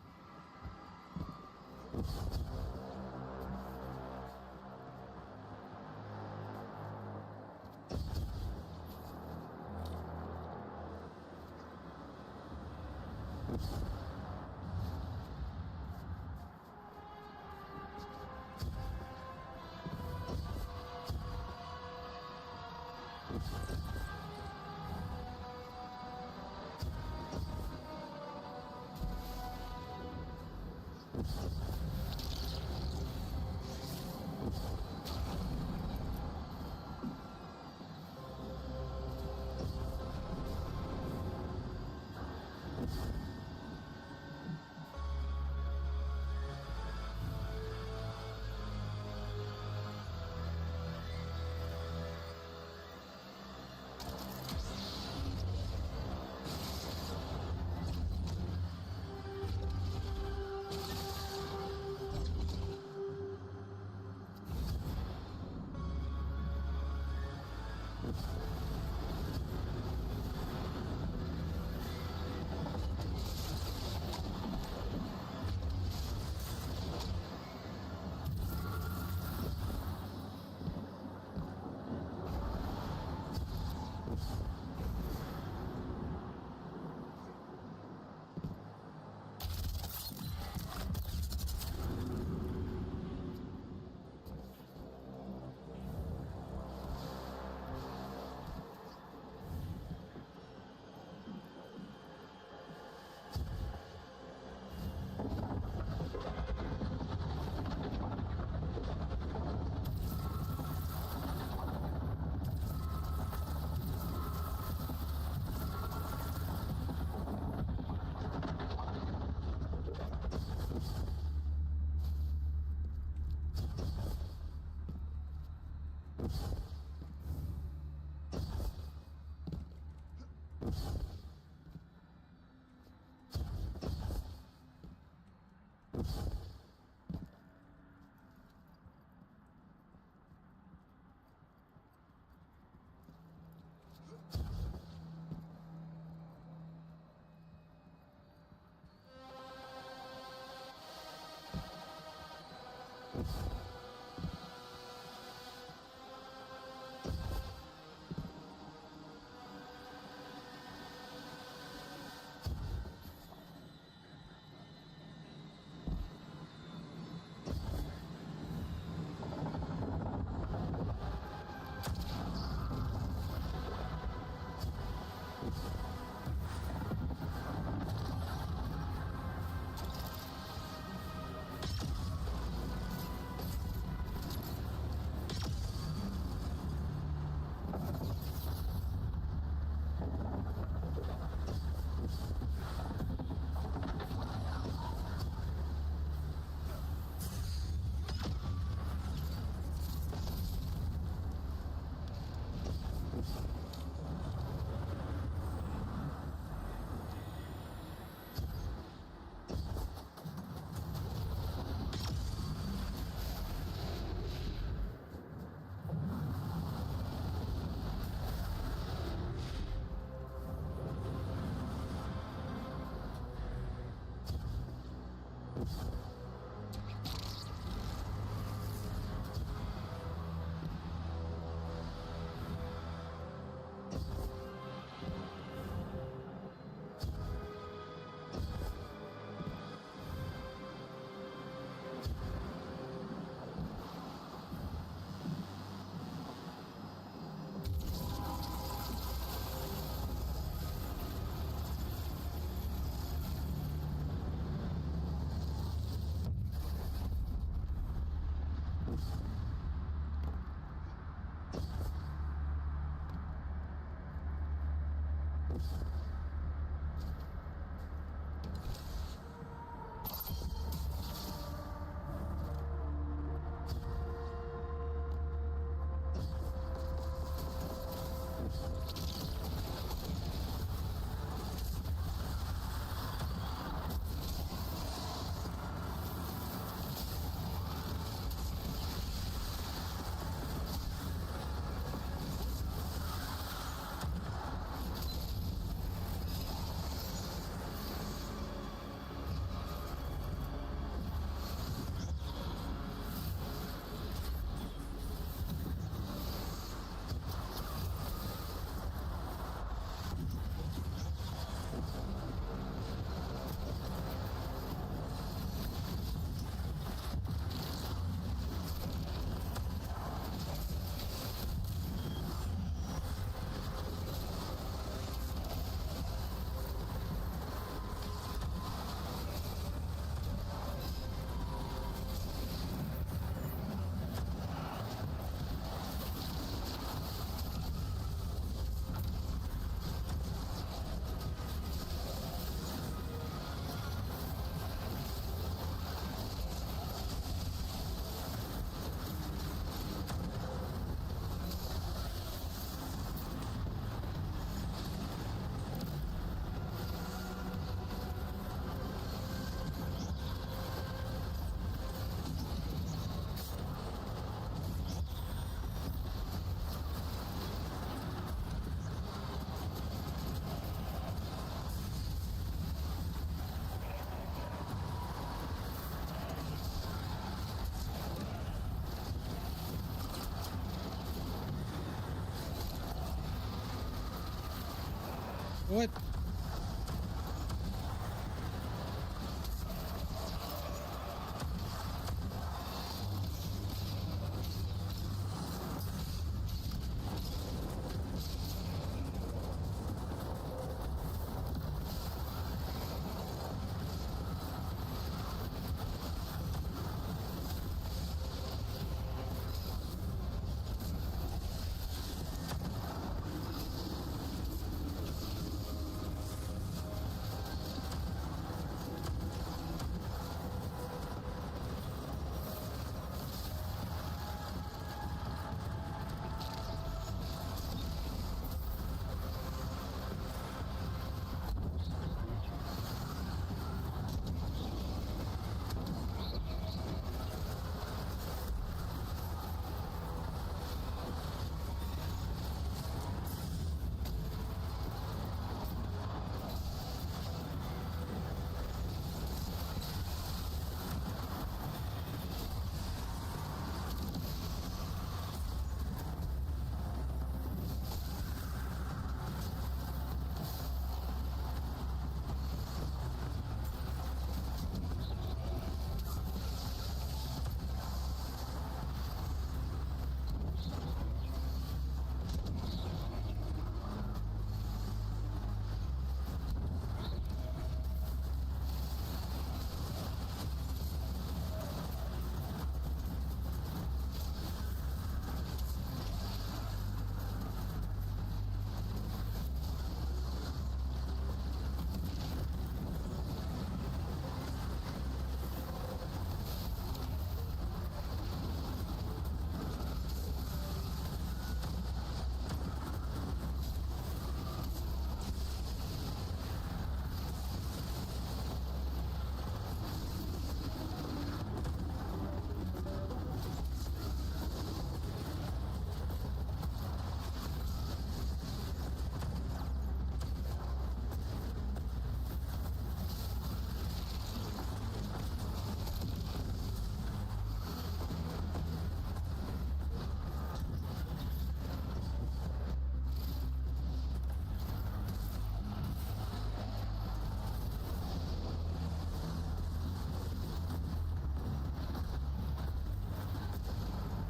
What?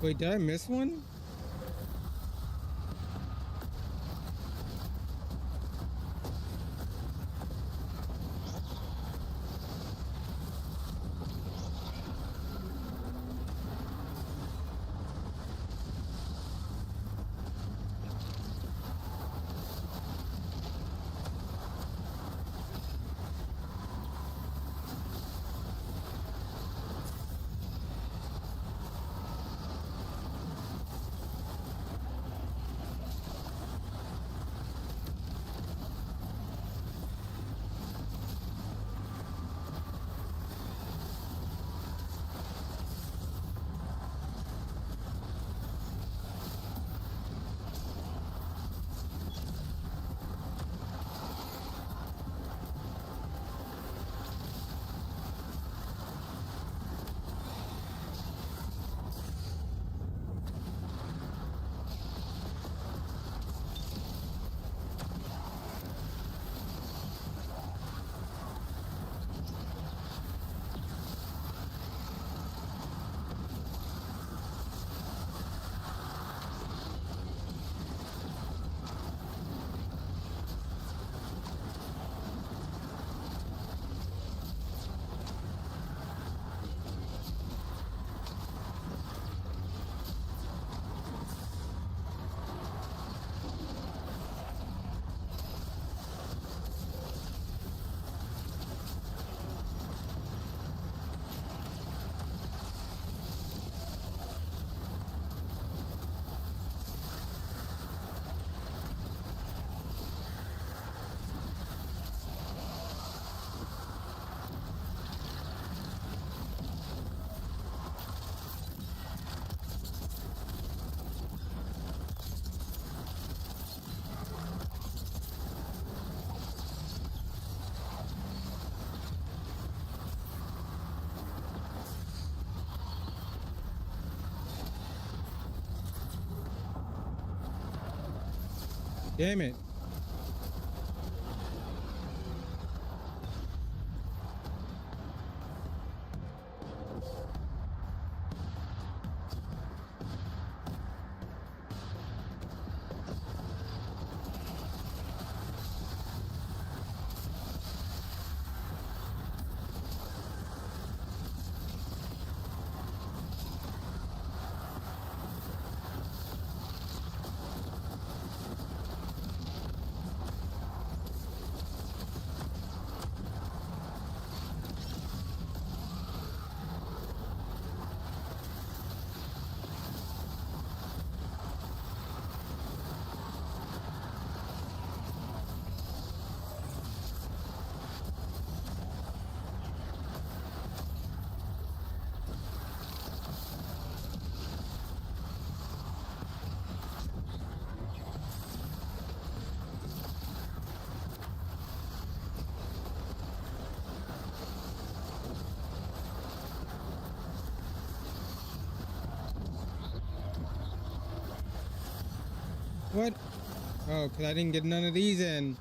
Wait, did I miss one? Damn it. What? Oh, because I didn't get none of these in.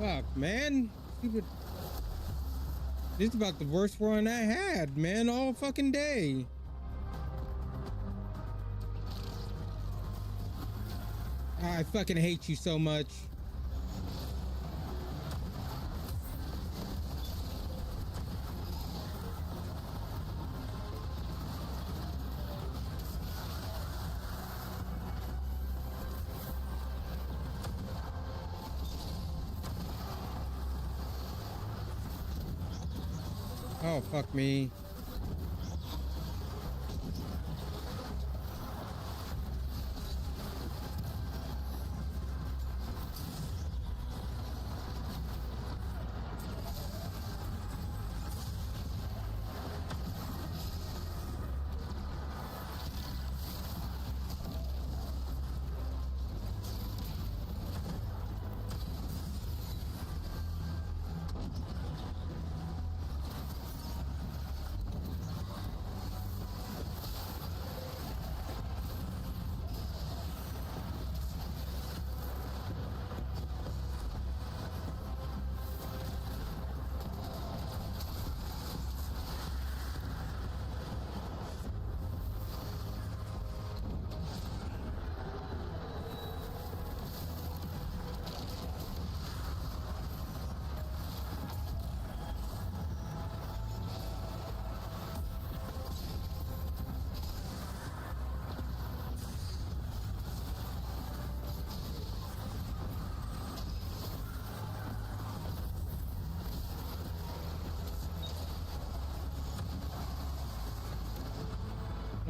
Fuck, man. Stupid. This is about the worst one I had, man, all fucking day. I fucking hate you so much. Oh, fuck me.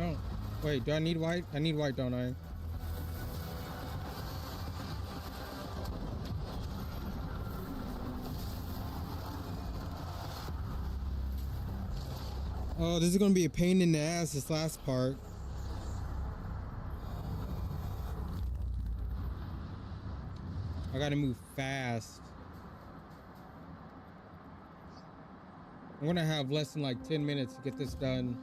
Oh, wait, do I need white? I need white, don't I? Oh, this is gonna be a pain in the ass, this last part. I gotta move fast. I'm gonna have less than like 10 minutes to get this done.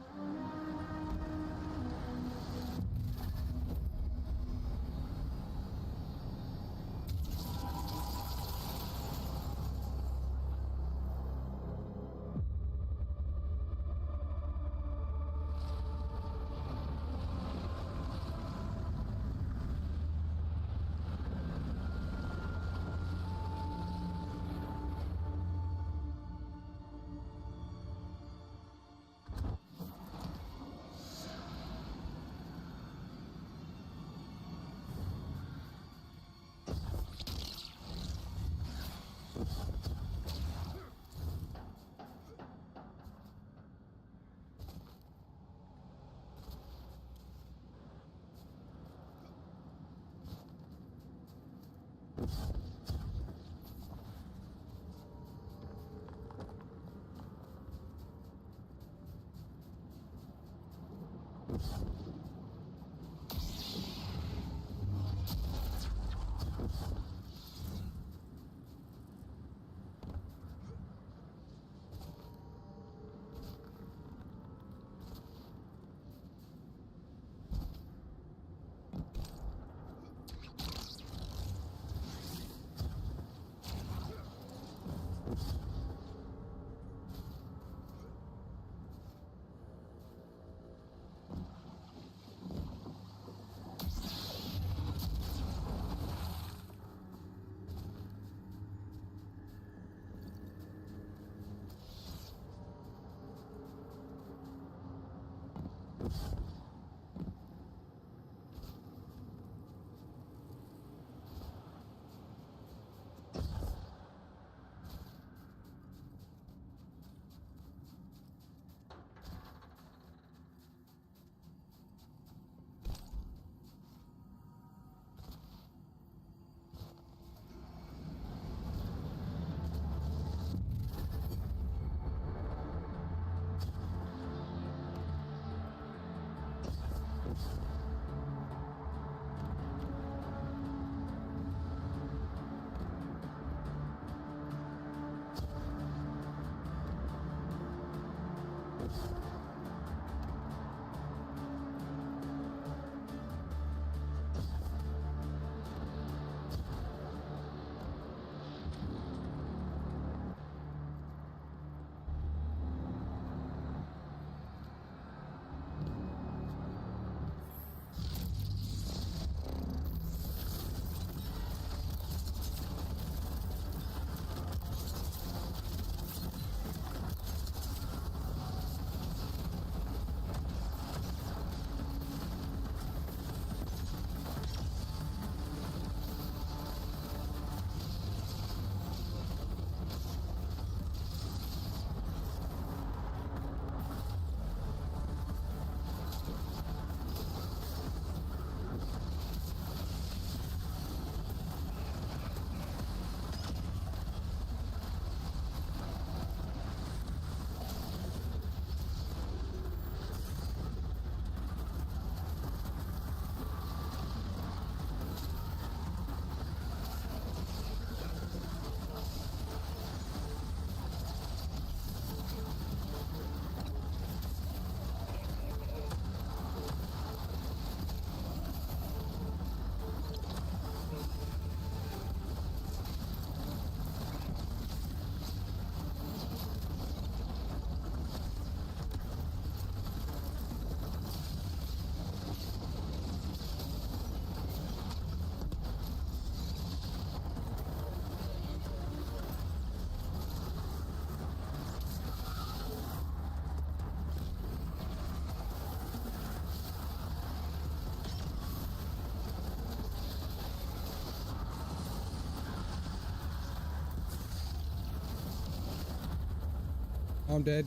I'm dead.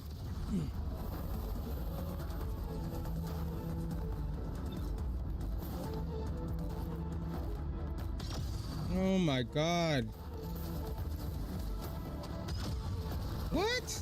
Oh my god. What?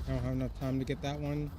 I don't have enough time to get that one.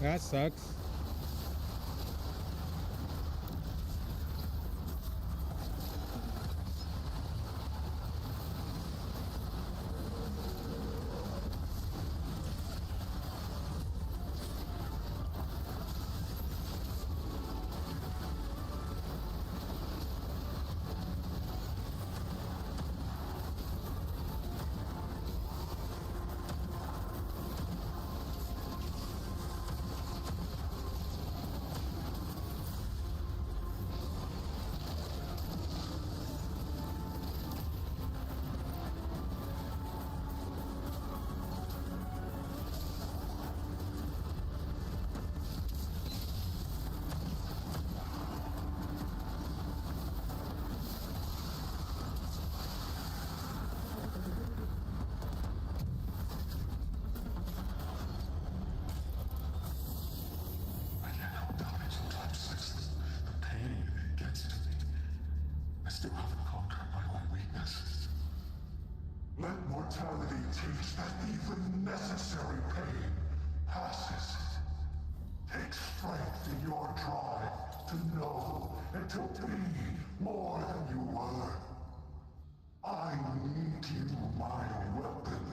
That sucks. Let mortality teach that even necessary pain passes. Take strength in your drive to know and to be more than you were. I need you, my weapon.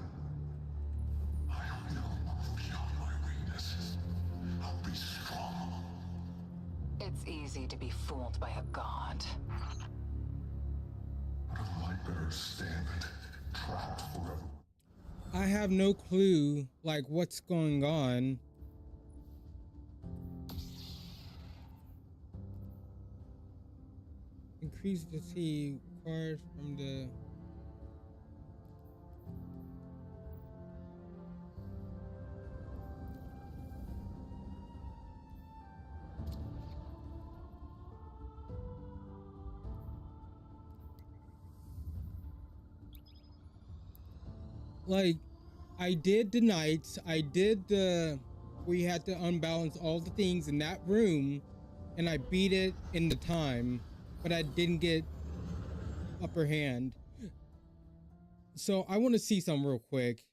I will feel my weaknesses. I'll be strong. It's easy to be fooled by a god. But a light bearer stand it, trapped forever. I have no clue, like, what's going on. Increase the sea required from the... Like, I did the nights, I did the, we had to unbalance all the things in that room, and I beat it in the time, but I didn't get upper hand. So I want to see some real quick,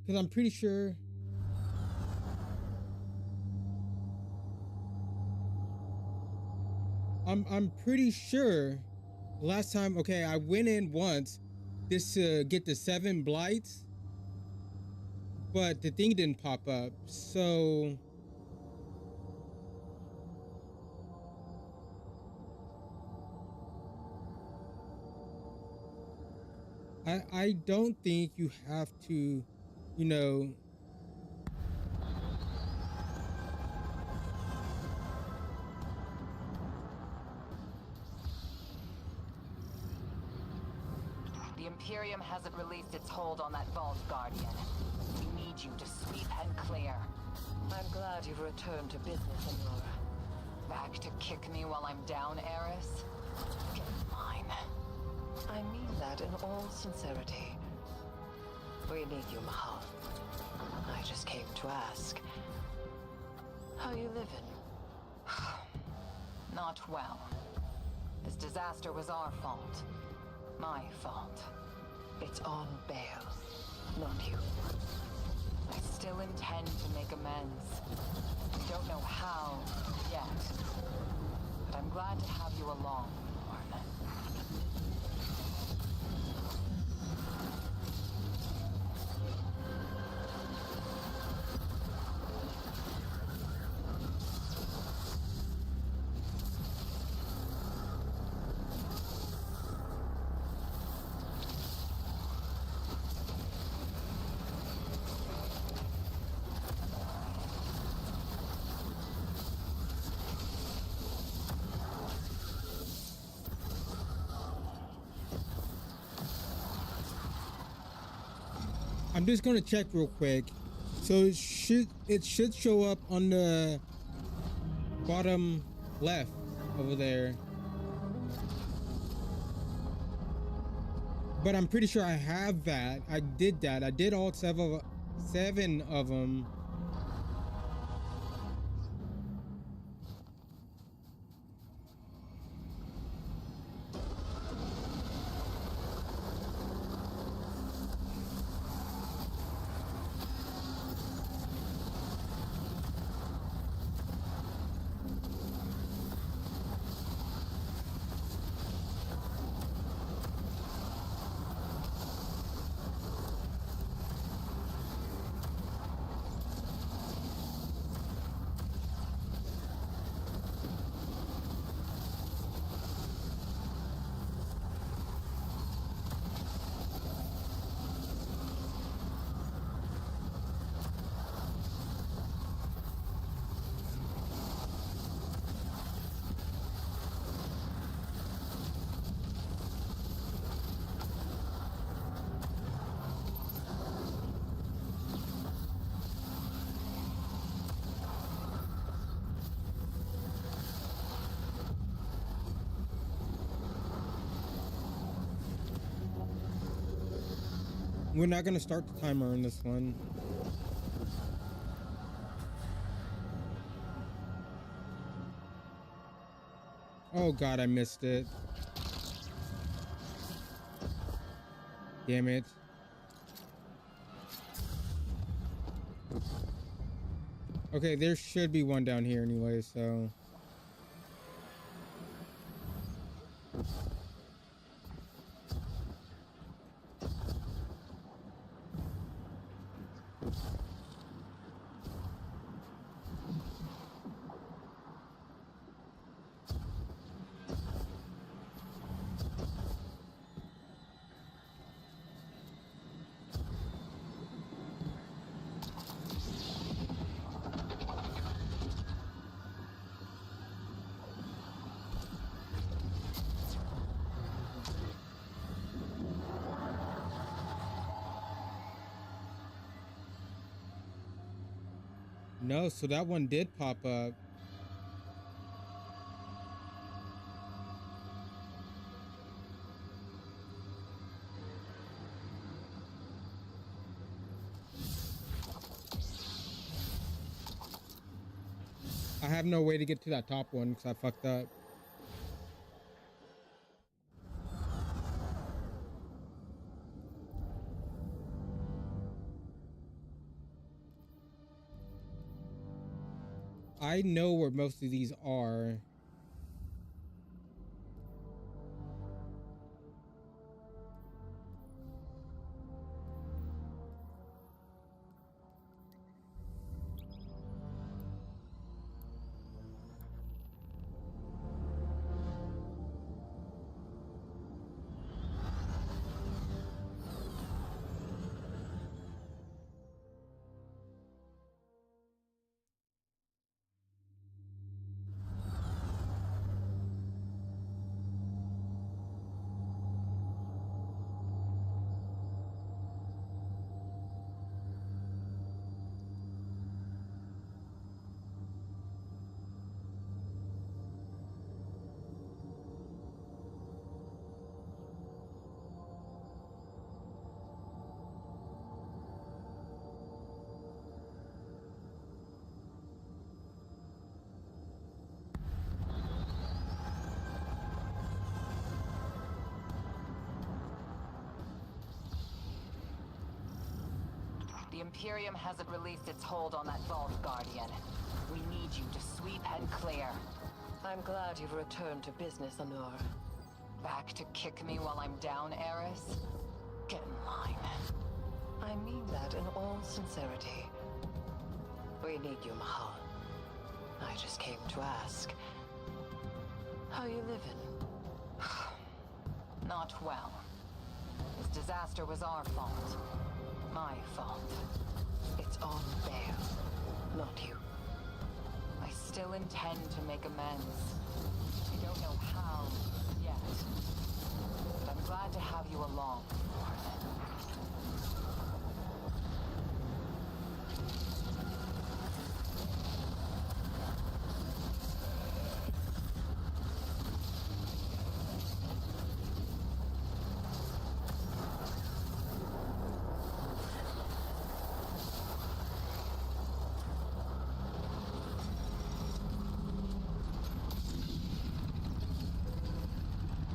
because I'm pretty sure I'm pretty sure last time, okay, I went in once this to get the 7 blights, but the thing didn't pop up. So I don't think you have to, you know, The Imperium hasn't released its hold on that vault, Guardian. We need you to sweep and clear. I'm glad you've returned to business, Aurora. Back to kick me while I'm down, Eris? Get mine. I mean that in all sincerity. We need you, Mahal. I just came to ask. How you living? Not well. This disaster was our fault. My fault. It's on Bale, not you. I still intend to make amends. I don't know how yet, but I'm glad to have you along, Lorne. I'm just gonna check real quick. So it should show up on the bottom left over there. But I'm pretty sure I have that. I did that. I did all seven of them. We're not gonna start the timer on this one. Oh god, I missed it. Damn it. Okay, there should be one down here anyway, so... No, so that one did pop up. I have no way to get to that top one because I fucked up. I know where most of these are. The Imperium hasn't released its hold on that vault, Guardian. We need you to sweep and clear. I'm glad you've returned to business, Honor. Back to kick me while I'm down, Eris? Get in line. I mean that in all sincerity. We need you, Mahal. I just came to ask. How you living? Not well. This disaster was our fault. My fault. It's on Bear, not you. I still intend to make amends. I don't know how yet, but I'm glad to have you along.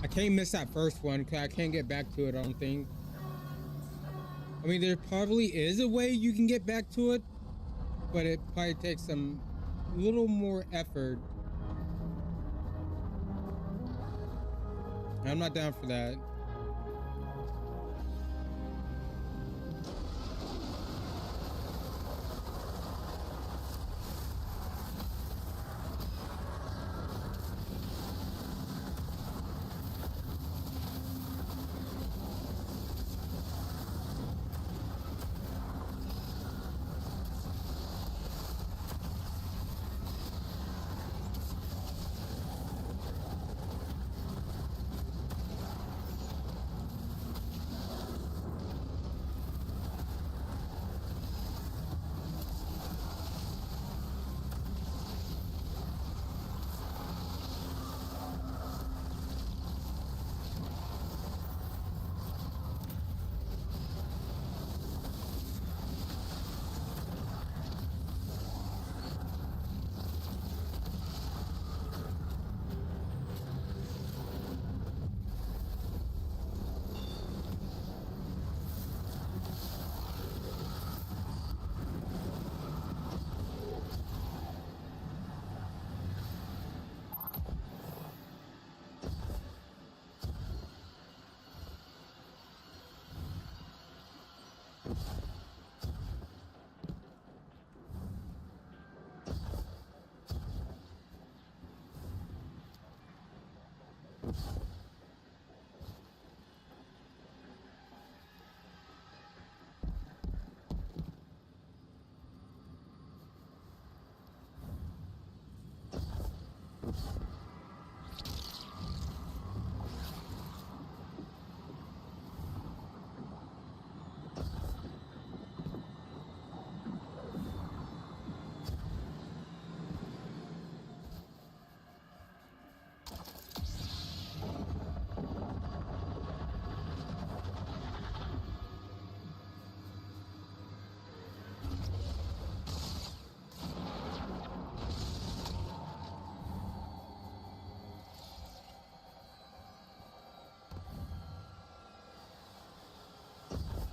I can't miss that first one because I can't get back to it, I don't think. I mean, there probably is a way you can get back to it, but it probably takes some little more effort. I'm not down for that.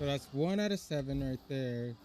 So that's 1 out of 7 right there.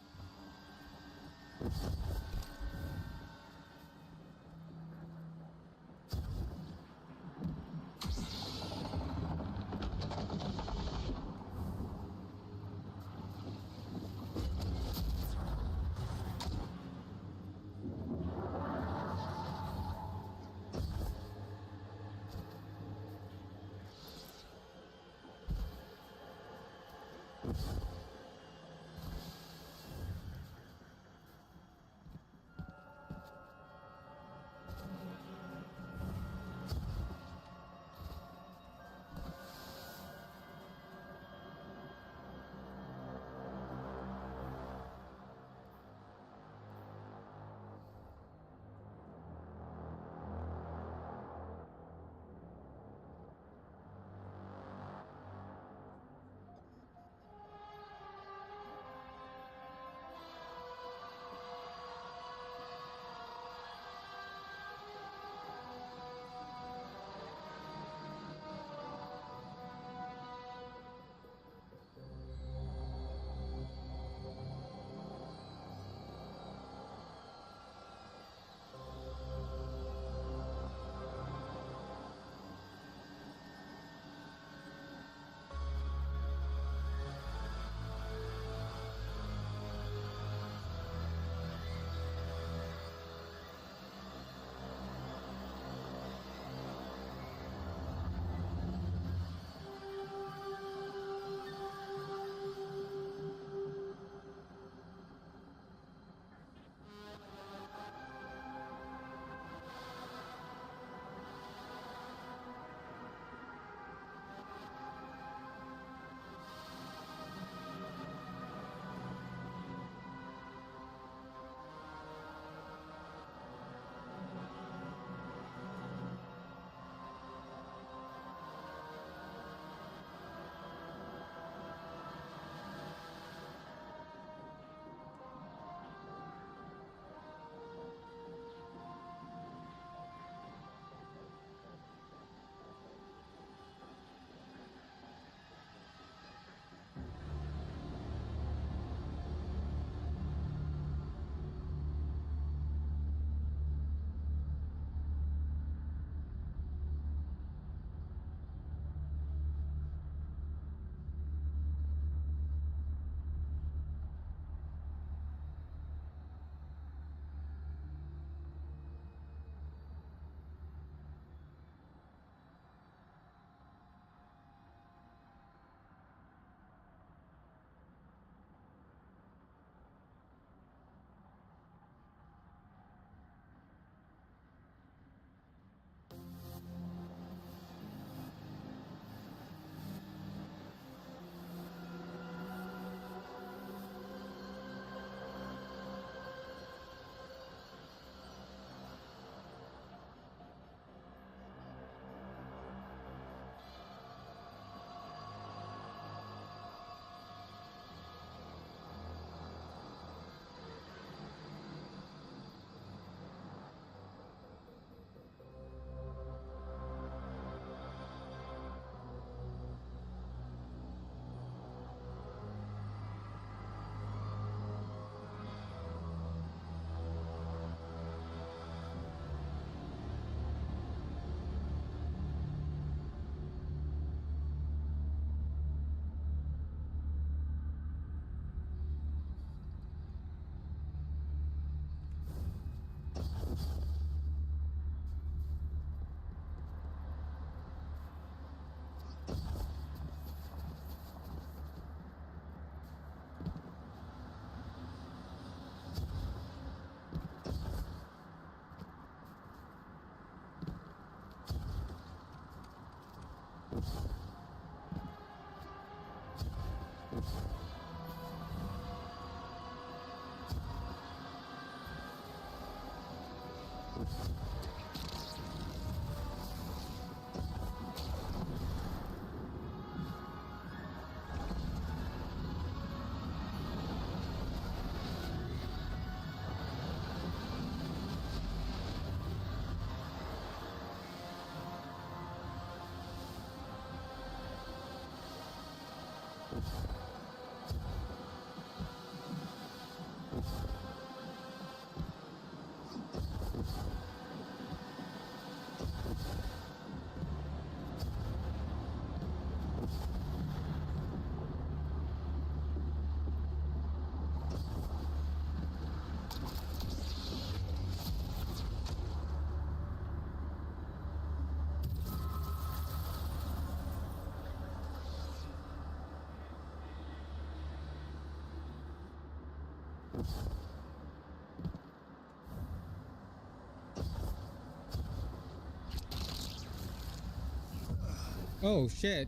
Oh shit.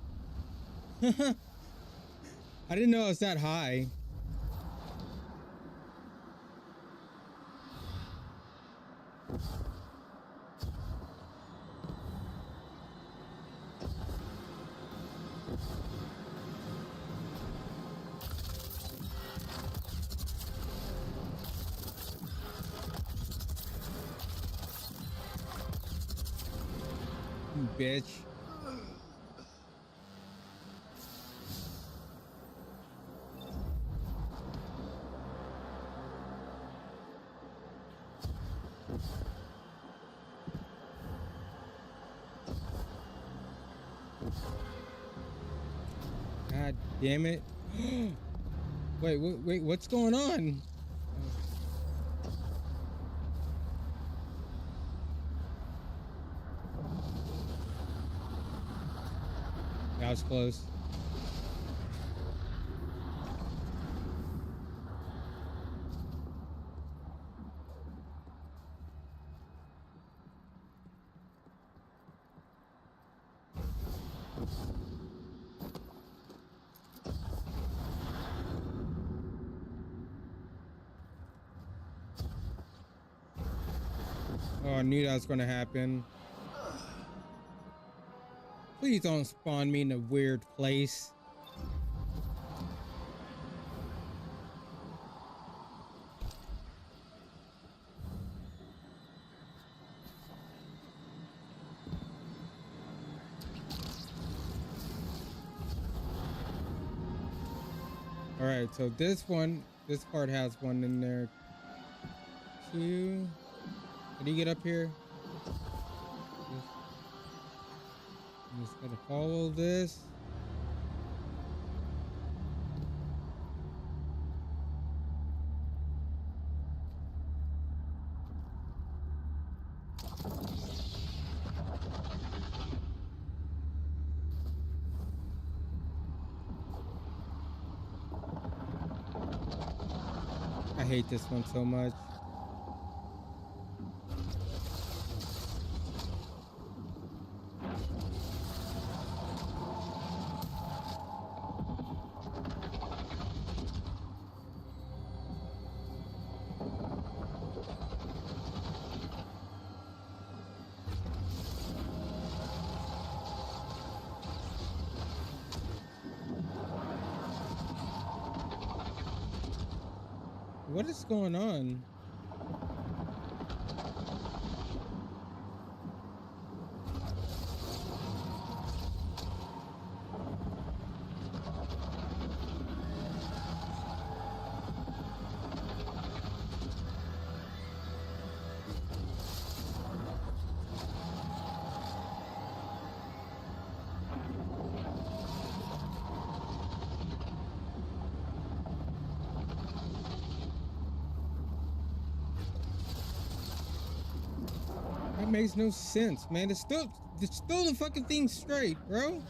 I didn't know it was that high. You bitch. God damn it. Wait, what's going on? That was close. Oh, I knew that was gonna happen. Please don't spawn me in a weird place. All right, so this part has one in there. Two. Can you get up here? Just gotta follow this. I hate this one so much. What is going on? That makes no sense, man. It's still the fucking thing straight, bro.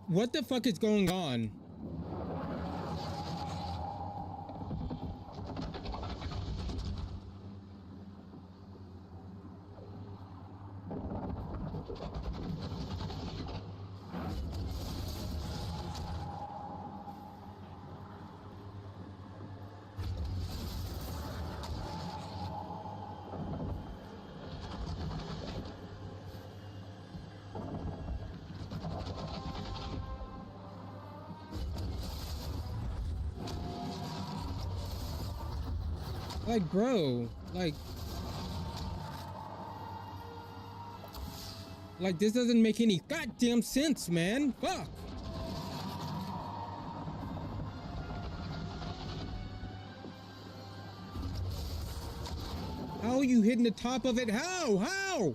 What the fuck is going on? Like, bro, like this doesn't make any goddamn sense, man. Fuck. How are you hitting the top of it? How?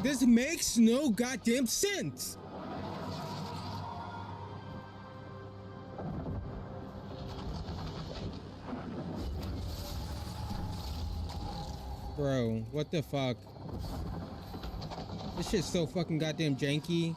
This makes no goddamn sense. Bro, what the fuck? This shit's so fucking goddamn janky.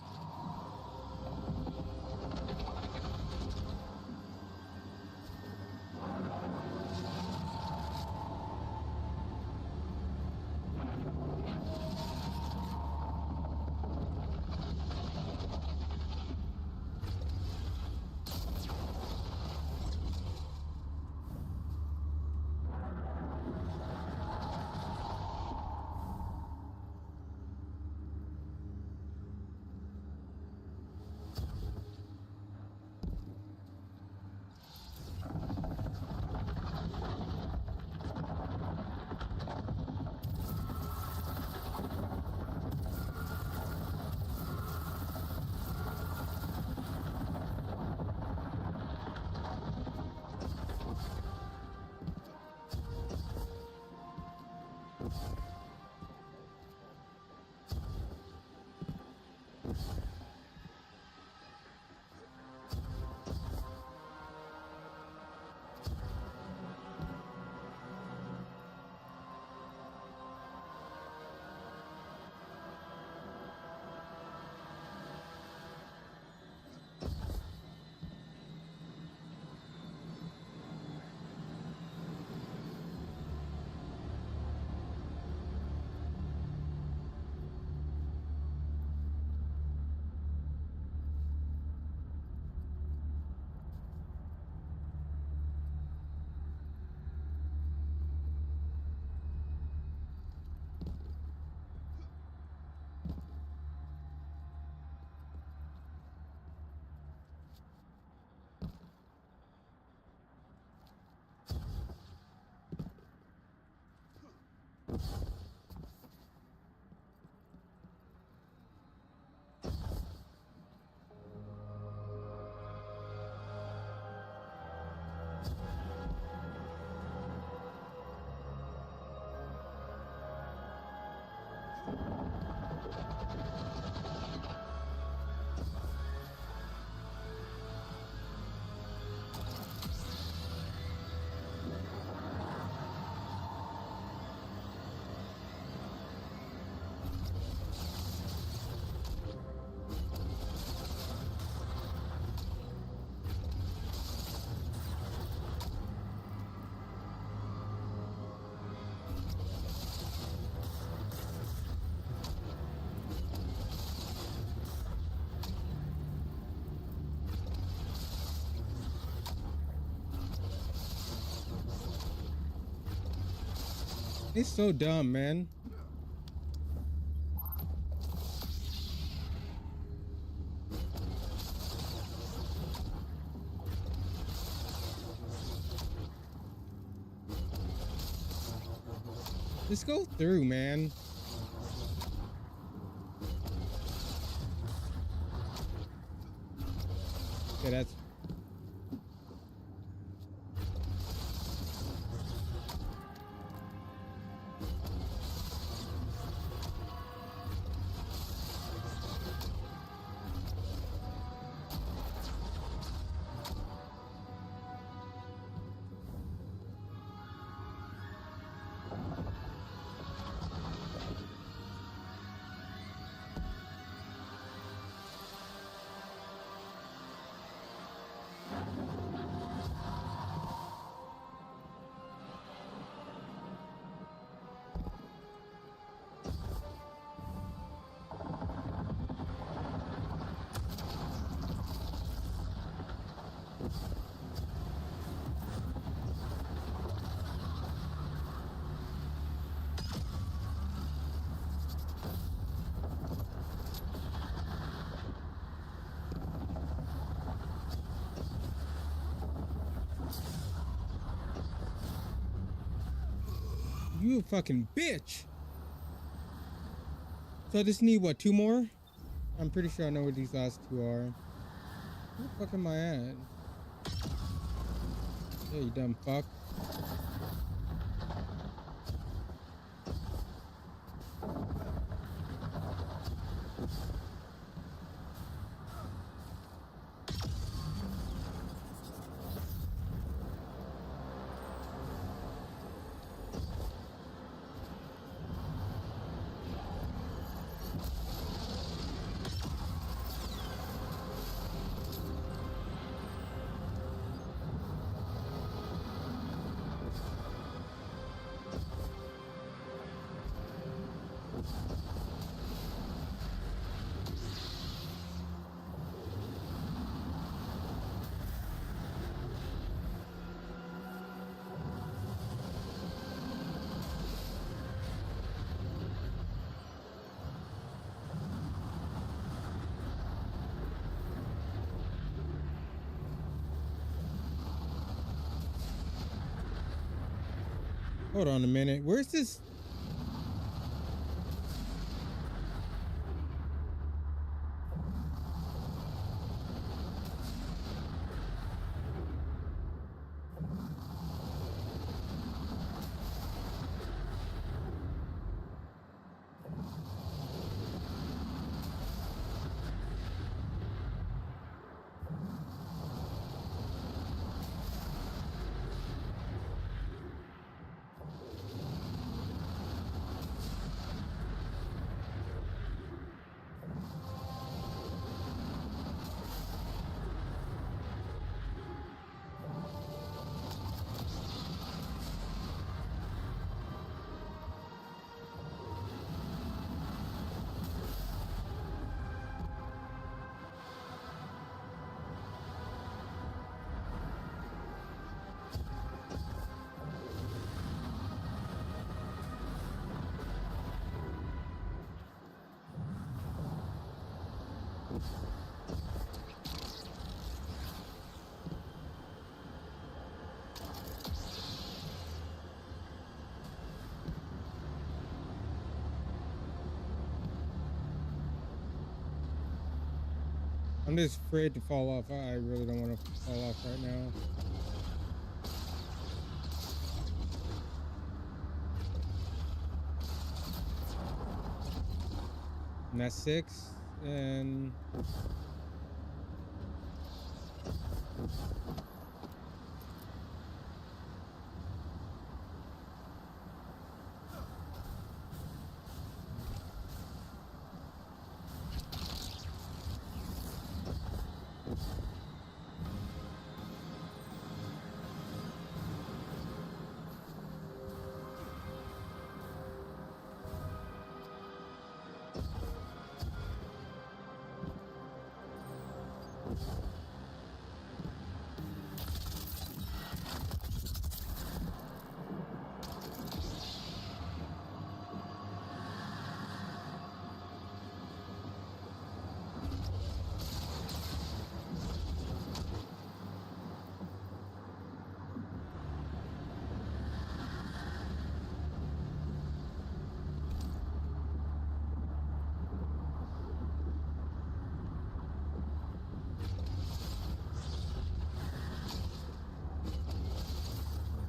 It's so dumb, man. Just go through, man. Yeah, that's... You a fucking bitch. So I just need, what, 2 more? I'm pretty sure I know what these last 2 are. Where the fuck am I at? Yeah, you dumb fuck. Hold on a minute. Where's this? I'm just afraid to fall off. I really don't want to fall off right now. And that's 6. And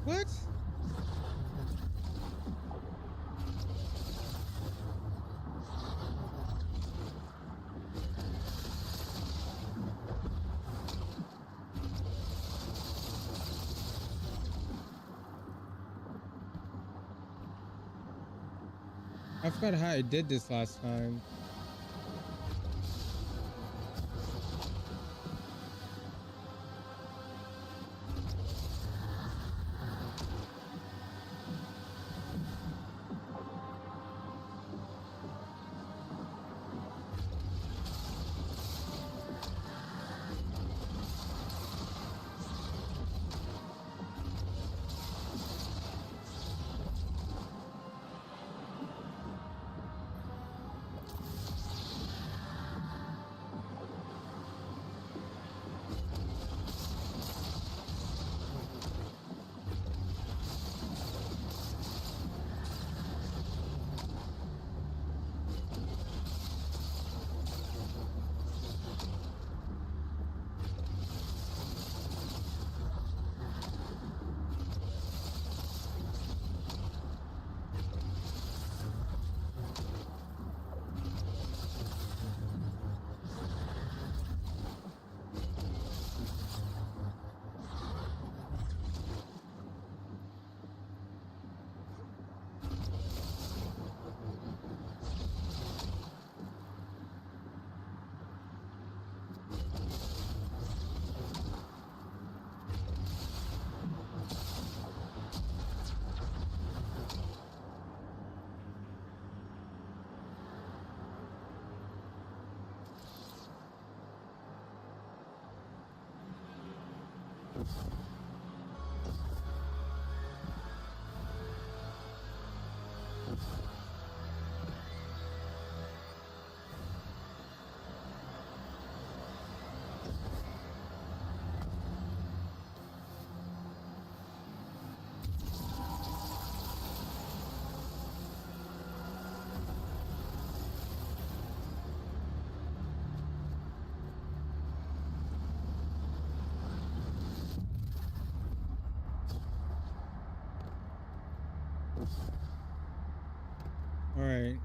what? I forgot how I did this last time. All right.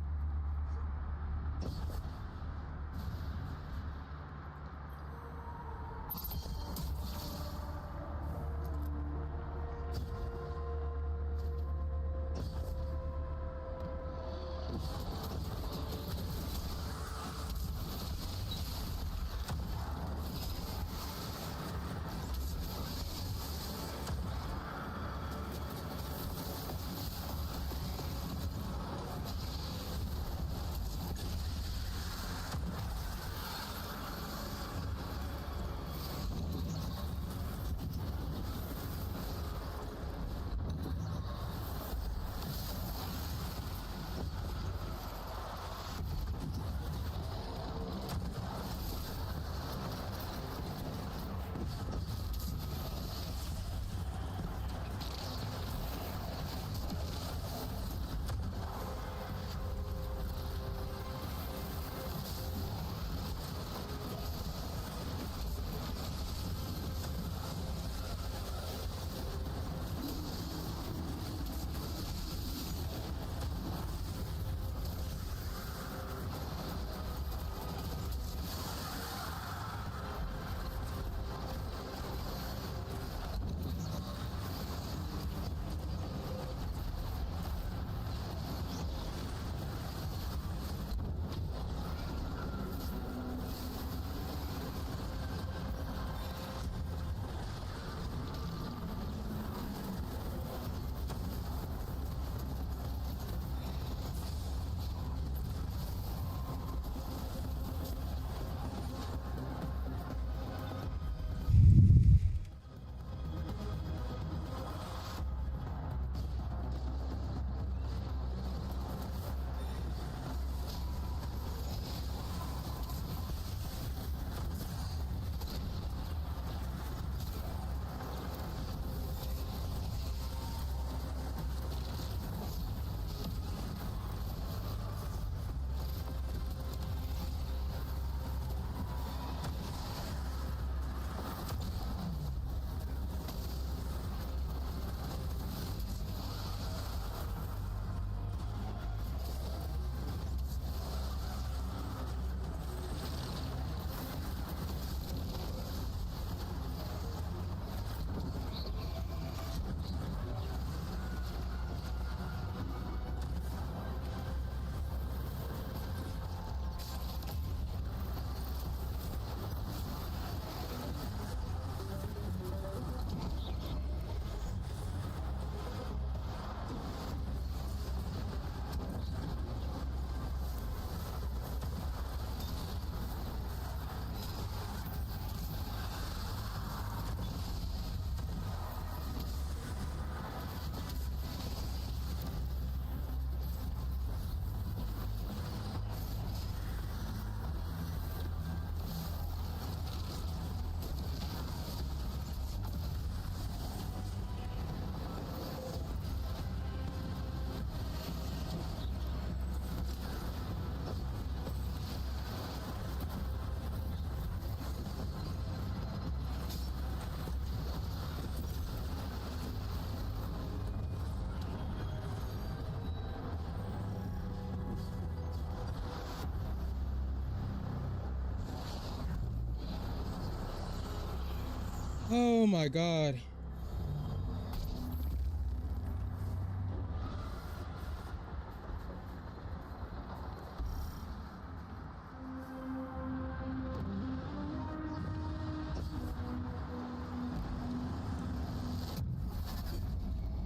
Oh my God.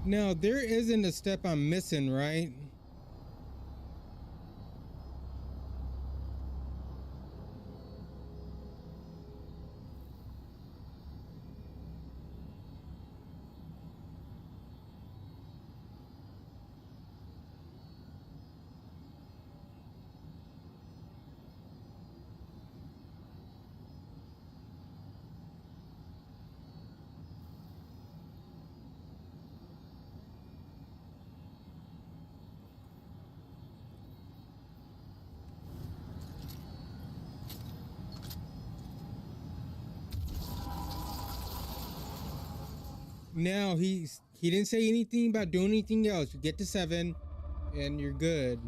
Now, there isn't a step I'm missing, right? Now he he didn't say anything about doing anything else. You get to 7 and you're good.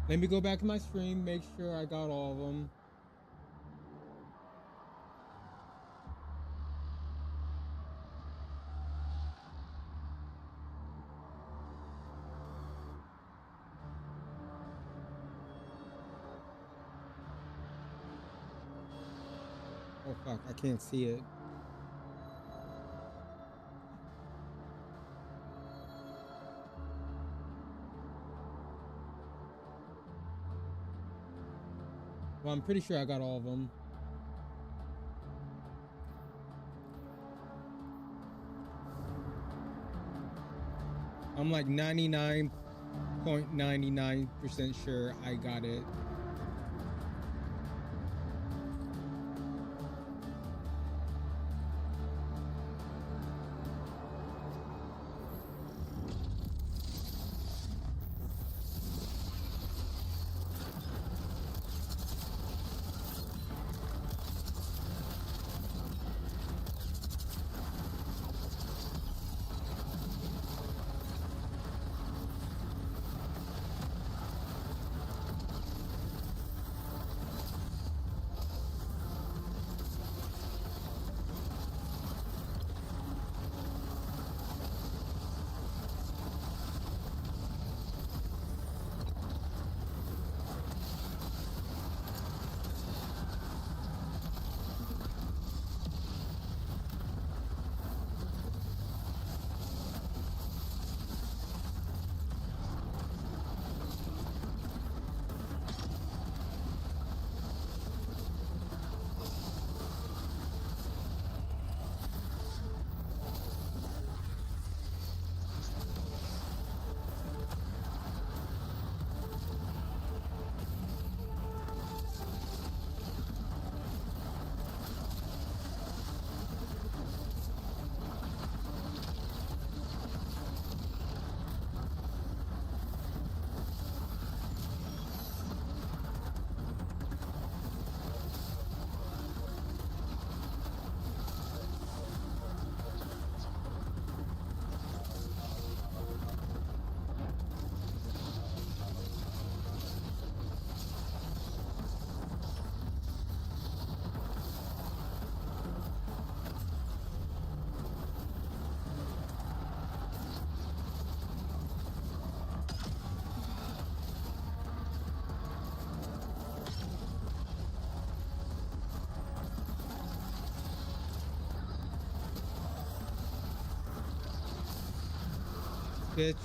Let me go back to my stream, make sure I got all of them. Oh fuck, I can't see it. Well, I'm pretty sure I got all of them. I'm like 99.99% sure I got it. Bitch.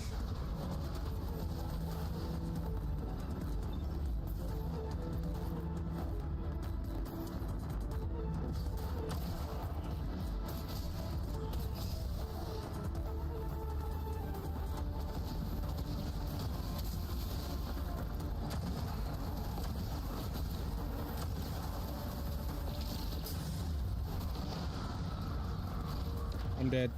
I'm dead.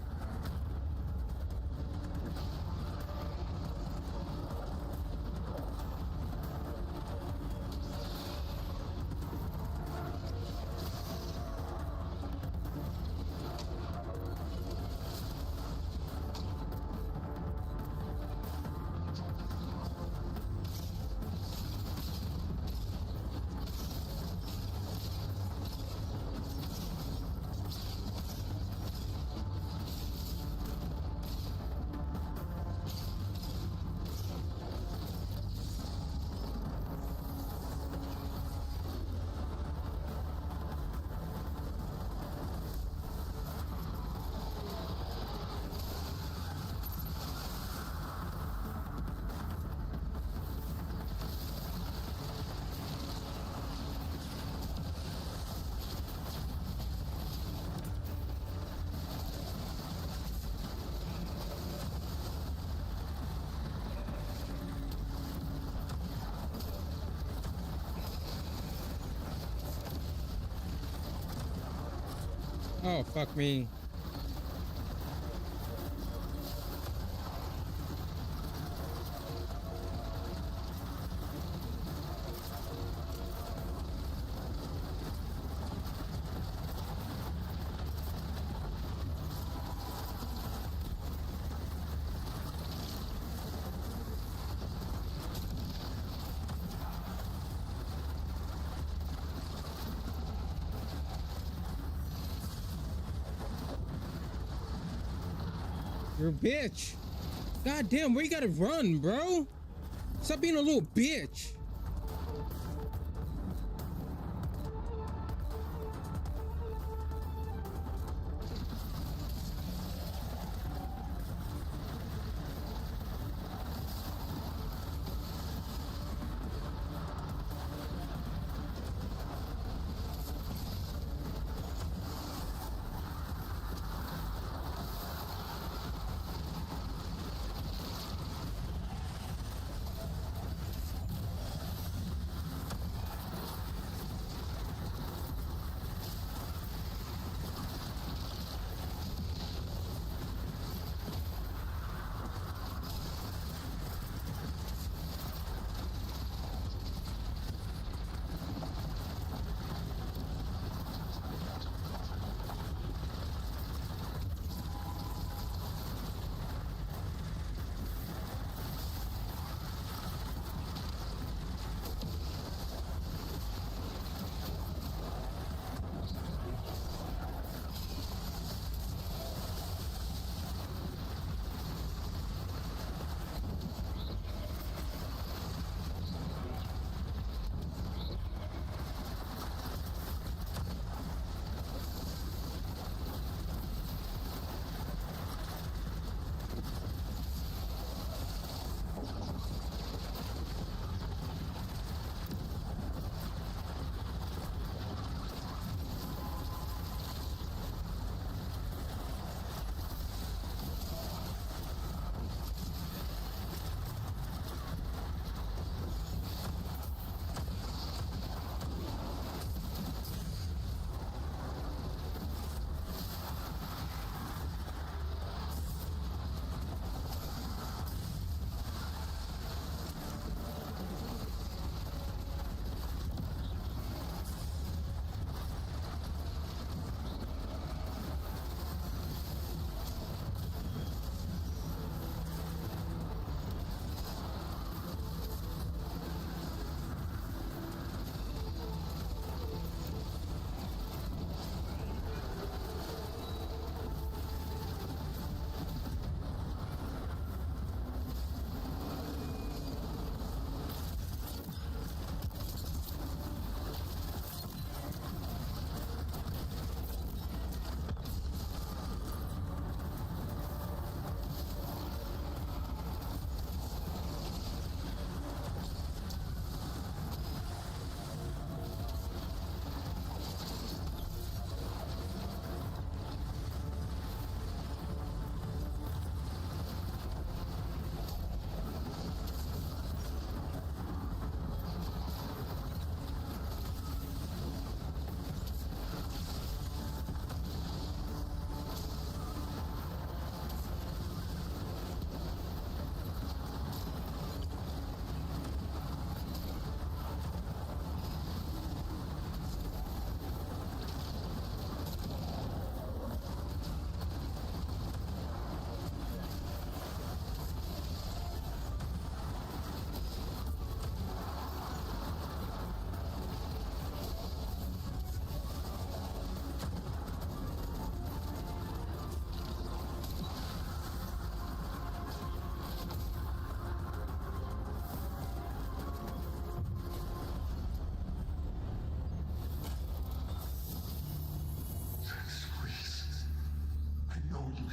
Oh, fuck me. You're a bitch. God damn, where you gotta run, bro? Stop being a little bitch.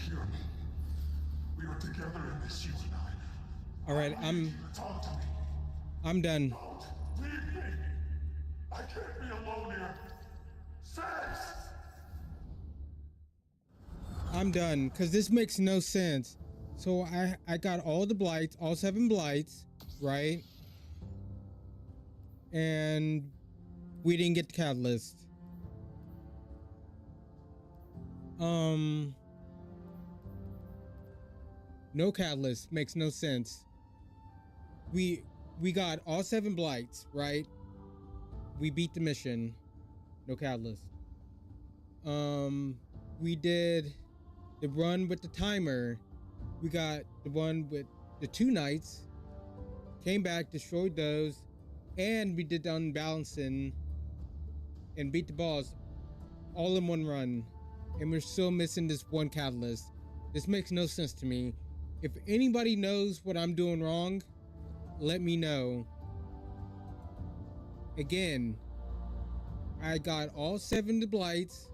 hear me. We are together in this, you and I. All right, Talk to me. I'm done. Don't leave me. I can't be alone here. Sex! I'm done, because this makes no sense. So I got all the blights, all 7 blights, right? And we didn't get the catalyst. No catalyst makes no sense. We got all 7 blights, right? We beat the mission. No catalyst. We did the run with the timer. We got the one with the 2 knights. Came back, destroyed those, and we did the unbalancing and beat the boss all in one run. And we're still missing this one catalyst. This makes no sense to me. If anybody knows what I'm doing wrong, let me know. Again, I got all 7 blights,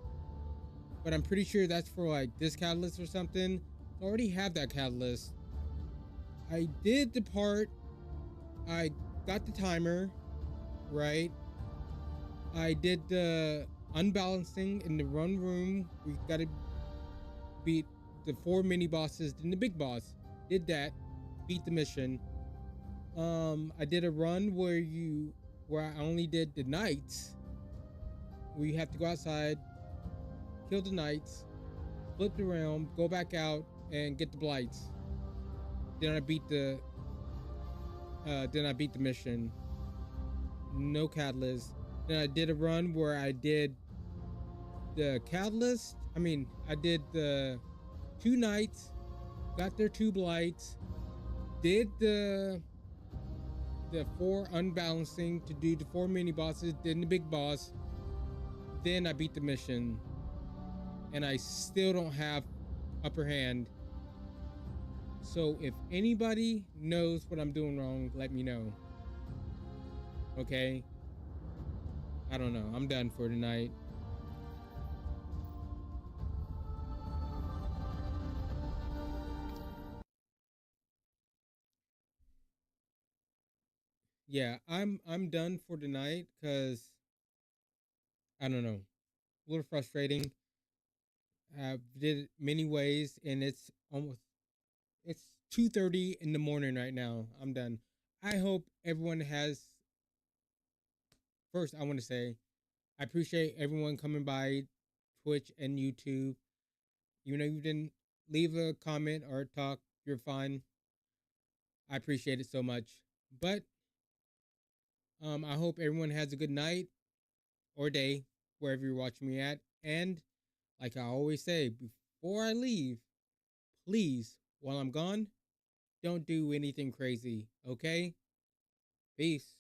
but I'm pretty sure that's for like this catalyst or something. I already have that catalyst. I did the part. I got the timer, right? I did the unbalancing in the run room. We gotta beat the 4 mini bosses, then the big boss. Did that, beat the mission. I did a run where I only did the knights. Where you have to go outside, kill the knights, flip the realm, go back out, and get the blights. Then I beat the mission. No catalyst. Then I did a run where I did the catalyst. I did the 2 knights, got their 2 blights, did the 4 unbalancing to do the 4 mini bosses, then the big boss. Then I beat the mission. And I still don't have upper hand. So if anybody knows what I'm doing wrong, let me know. Okay? I don't know. I'm done for tonight. Yeah, I'm done for tonight because I don't know. A little frustrating. I did it many ways and it's 2:30 in the morning right now. I'm done. I hope everyone has. First, I want to say I appreciate everyone coming by Twitch and YouTube. Even though you didn't leave a comment or talk, you're fine. I appreciate it so much. But I hope everyone has a good night or day wherever you're watching me at. And like I always say, before I leave, please, while I'm gone, don't do anything crazy, okay? Peace.